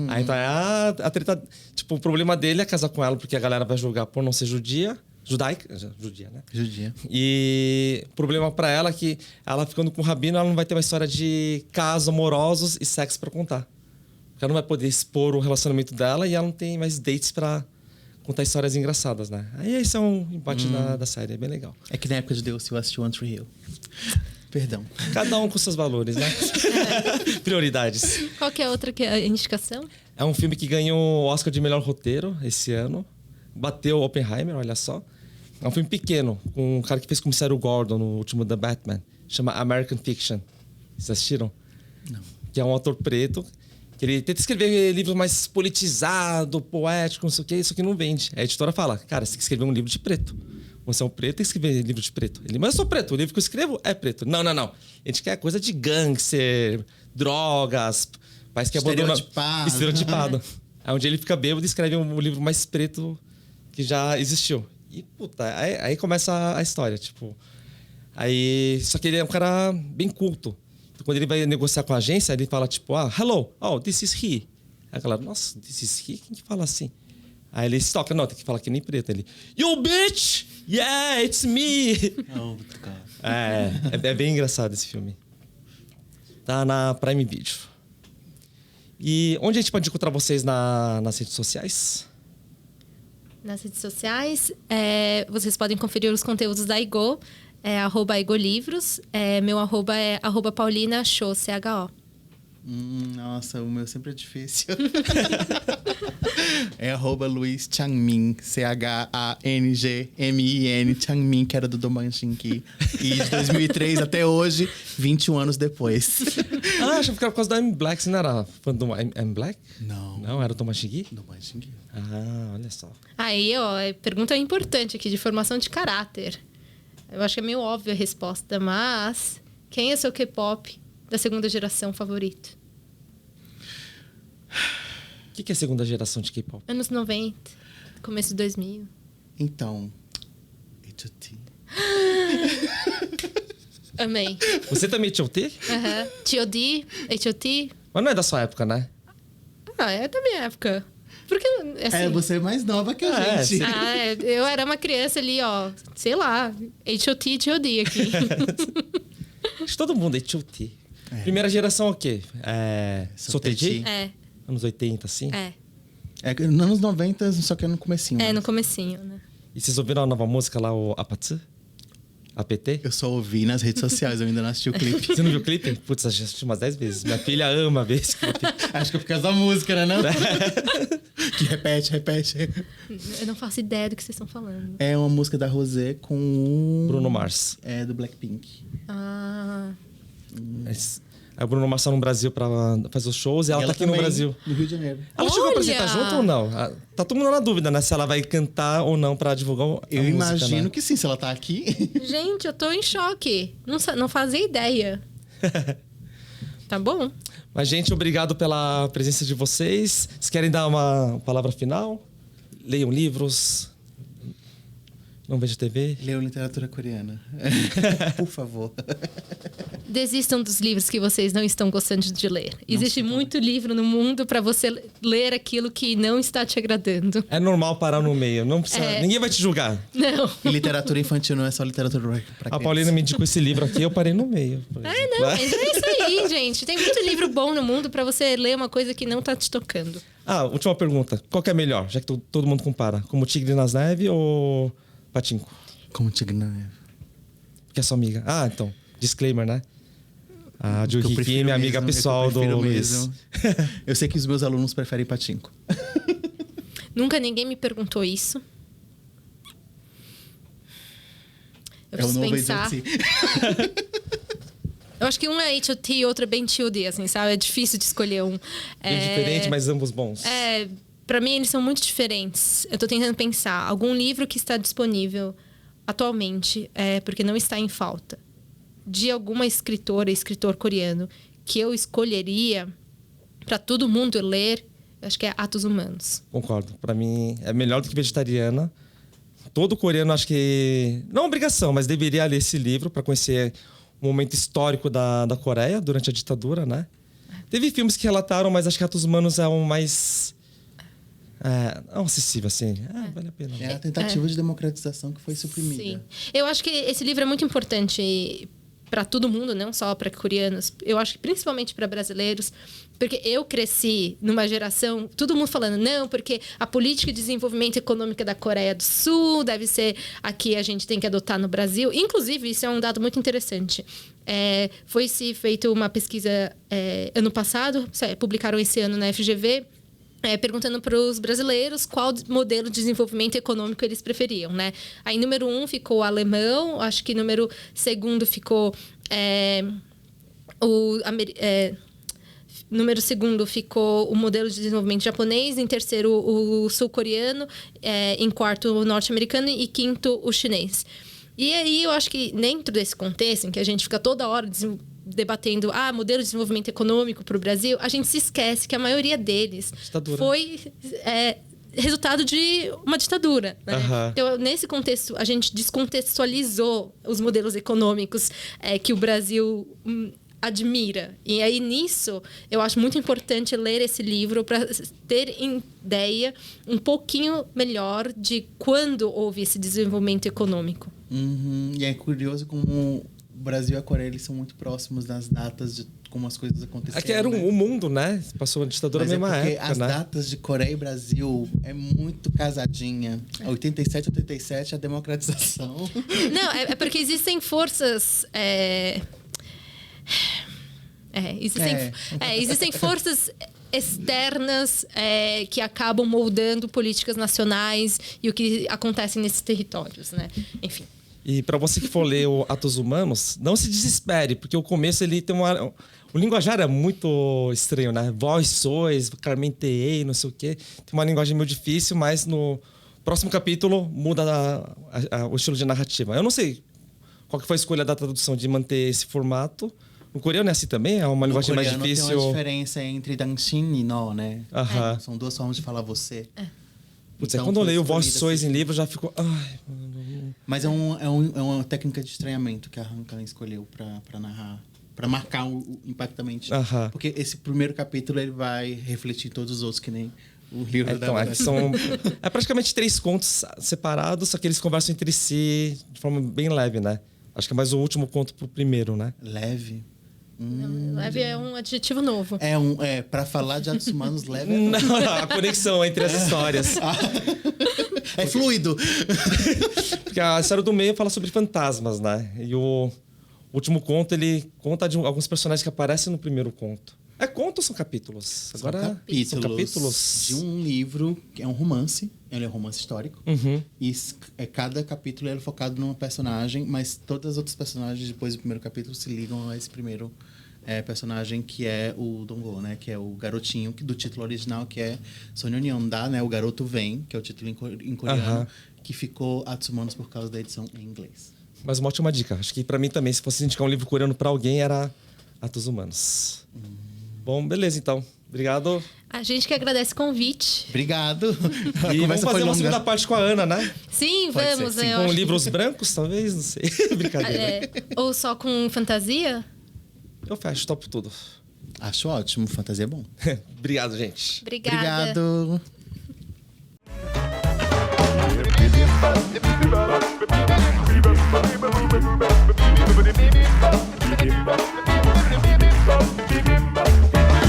Aí então a treta... Tipo, o problema dele é casar com ela, porque a galera vai julgar por não ser judia. Judia, né? Judia. E o problema pra ela é que ela ficando com o rabino, ela não vai ter uma história de casos amorosos e sexo pra contar. Porque ela não vai poder expor o relacionamento dela e ela não tem mais dates pra contar histórias engraçadas, né? Aí esse é um embate da série, é bem legal. É que na época de Deus eu assisti One Tree Hill. Perdão. Cada um com seus valores, né? Prioridades. Qual que é a outra indicação? É um filme que ganhou o Oscar de melhor roteiro esse ano. Bateu Oppenheimer, olha só. É um filme pequeno, com um cara que fez Comissário Gordon no último The Batman. Chama American Fiction. Vocês assistiram? Não. Que é um autor preto, que ele tenta escrever livros mais politizado, poético, não sei o quê, isso aqui não vende. A editora fala, cara, você tem que escrever um livro de preto. Você é um preto, tem que escrever livro de preto. Ele, mas eu sou preto, o livro que eu escrevo é preto. Não. A gente quer coisa de gangster, drogas, parece que estereotipado. Aí um dia ele fica bêbado e escreve um livro mais preto que já existiu. E, puta, aí começa a história, tipo... Aí, só que ele é um cara bem culto. Então, quando ele vai negociar com a agência, ele fala tipo, hello, this is he. Aí a galera, nossa, this is he? Quem que fala assim? Aí ele toca, não, tem que falar que nem preto. Ele, yo, bitch! Yeah, it's me! Oh, God. É bem engraçado esse filme. Tá na Prime Video. E onde a gente pode encontrar vocês nas redes sociais? Nas redes sociais, vocês podem conferir os conteúdos da Igo, @igolivros. Meu @, é @paulinashow, CHO. Nossa, o meu sempre é difícil. É @Luiz Changmin, CHANGMIN, Changmin, que era do Doman Shinki. E de 2003 até hoje, 21 anos depois. Acho que era por causa da M Black. Você não era fã do M Black? Não. Não, era do Tomashigi? Doman Shinki. Olha só. Aí, pergunta importante aqui, de formação de caráter. Eu acho que é meio óbvia a resposta, mas... Quem é seu K-pop da segunda geração favorito? O que é a segunda geração de K-pop? Anos 90, começo de 2000. Então, H.O.T. Amei. Você também é T? Aham. T.O.D., H.O.T. Mas não é da sua época, né? É da minha época. Porque, assim... Você é mais nova que a gente. sim. Eu era uma criança ali, sei lá, H.O.T. e T.O.D. aqui. Acho que todo mundo é T. Primeira geração é o quê? Soteji? É. Anos 80, assim? Nos anos 90, só que é no comecinho. No comecinho, né? E vocês ouviram a nova música lá, o Apatsu? APT? Eu só ouvi nas redes sociais, eu ainda não assisti o clipe. Você não viu o clipe? Putz, eu já assisti umas 10 vezes. Minha filha ama ver esse clipe. Acho que é por causa da música, né? Não? Que repete. Eu não faço ideia do que vocês estão falando. É uma música da Rosé com o... Bruno Mars. Do Blackpink. Aí o Bruno Mars tá no Brasil pra fazer os shows e ela tá aqui no também, Brasil. no Rio de Janeiro. Ela chegou a Olha! apresentar junto ou não? Tá todo mundo na dúvida, né? Se ela vai cantar ou não pra divulgar a Eu música, imagino né? que sim, se ela tá aqui. Gente, eu tô em choque. Não fazia ideia. Tá bom? Mas, gente, obrigado pela presença de vocês. Vocês querem dar uma palavra final? Leiam livros. Não vejo TV. Leu literatura coreana. Por favor. Desistam dos livros que vocês não estão gostando de ler. Existe muito livro no mundo pra você ler aquilo que não está te agradando. É normal parar no meio. Não precisa, ninguém vai te julgar. Não. E literatura infantil não é só literatura pra criança. A Paulina me indicou esse livro aqui, eu parei no meio. Não, mas é isso aí, gente. Tem muito livro bom no mundo pra você ler uma coisa que não tá te tocando. Última pergunta. Qual que é melhor? Já que todo mundo compara. Como Tigre nas Neves ou Pachinko? Como Tigre na Neve. Que é sua amiga. Então. Disclaimer, né? A Ju Eu Riquim, prefiro minha amiga mesmo, pessoal do prefiro Luiz. mesmo. Eu sei que os meus alunos preferem Pachinko. Nunca ninguém me perguntou isso. Eu É o preciso novo pensar. H.O.T. Eu acho que um é H.O.T. e outro é bem T.O.D., assim, sabe? É difícil de escolher um. Bem diferente, mas ambos bons. Pra mim, eles são muito diferentes. Eu tô tentando pensar. Algum livro que está disponível atualmente, porque não está em falta, de alguma escritor coreano, que eu escolheria pra todo mundo ler, acho que é Atos Humanos. Concordo. Pra mim, é melhor do que Vegetariana. Todo coreano, acho que... Não obrigação, mas deveria ler esse livro pra conhecer o momento histórico da Coreia durante a ditadura, né? Teve filmes que relataram, mas acho que Atos Humanos é o mais... não acessível, assim. Vale a pena. É a tentativa de democratização que foi suprimida. Sim. Eu acho que esse livro é muito importante para todo mundo, não só para coreanos. Eu acho que principalmente para brasileiros, porque eu cresci numa geração, todo mundo falando, não, porque a política de desenvolvimento econômica da Coreia do Sul deve ser a que a gente tem que adotar no Brasil. Inclusive, isso é um dado muito interessante. Foi-se feita uma pesquisa ano passado, publicaram esse ano na FGV, perguntando para os brasileiros qual modelo de desenvolvimento econômico eles preferiam, né? Aí, número 1 ficou o alemão, acho que número 2 ficou número 2 ficou o modelo de desenvolvimento japonês, em terceiro o sul-coreano, em quarto o norte-americano e quinto o chinês. E aí eu acho que dentro desse contexto em que a gente fica toda hora debatendo modelo de desenvolvimento econômico para o Brasil, a gente se esquece que a maioria deles foi resultado de uma ditadura, né? Aham. Então, nesse contexto, a gente descontextualizou os modelos econômicos que o Brasil admira. E aí, nisso, eu acho muito importante ler esse livro para ter ideia um pouquinho melhor de quando houve esse desenvolvimento econômico. Uhum. E é curioso como o Brasil e a Coreia eles são muito próximos das datas de como as coisas aconteceram. Aqui era né? o mundo, né? Passou a ditadura Mas na mesma porque época, as né? datas de Coreia e Brasil é muito casadinha. 87, a democratização. Não, é porque existem forças... existem forças externas que acabam moldando políticas nacionais e o que acontece nesses territórios, né? Enfim. E para você que for ler o Atos Humanos, não se desespere, porque o começo ele tem uma... O linguajar é muito estranho, né? Vós sois, carmentei, não sei o quê. Tem uma linguagem meio difícil, mas no próximo capítulo muda o estilo de narrativa. Eu não sei qual que foi a escolha da tradução de manter esse formato. No coreano é assim também? É uma linguagem mais difícil? Tem uma diferença entre danshin e no, né? Aham. São duas formas de falar você. Putz, Então, quando eu foi leio Vós escolhida sois assim. em livro, já fico... Ai, Mas é uma técnica de estranhamento que a Han Kang escolheu pra narrar. Pra marcar o impactamente. Aham. Porque esse primeiro capítulo ele vai refletir todos os outros, que nem o livro então, da... é, que são praticamente 3 contos separados, só que eles conversam entre si de forma bem leve, né? Acho que é mais o último conto pro primeiro, né? Leve. Leve é um adjetivo novo. Pra falar de atos humanos, leve é Não, a conexão entre as histórias. é fluido. Porque a história do meio fala sobre fantasmas, né? E o último conto, ele conta de alguns personagens que aparecem no primeiro conto. É conto ou são capítulos? Agora São capítulos de um livro, que é um romance. Ele é um romance histórico. Uhum. E cada capítulo é focado numa personagem, mas todas as outras personagens, depois do primeiro capítulo, se ligam a esse primeiro personagem, que é o Dongho, né? Que é o garotinho do título original, que é Sonyeonda, né? O Garoto Vem, que é o título em coreano, Aham. que ficou Atos Humanos por causa da edição em inglês. Mas uma ótima dica. Acho que pra mim também, se fosse indicar um livro coreano pra alguém, era Atos Humanos. Bom, beleza então. Obrigado. A gente que agradece o convite. Obrigado. A E vamos conversa fazer foi uma longa. segunda parte com a Ana, né? Sim, Pode ser, vamos. sim. Eu Com acho que- livros brancos, talvez, não sei. Brincadeira. ou só com fantasia? Eu fecho, topo tudo. Acho ótimo. Fantasia é bom. Obrigado, gente. Obrigada. Obrigado.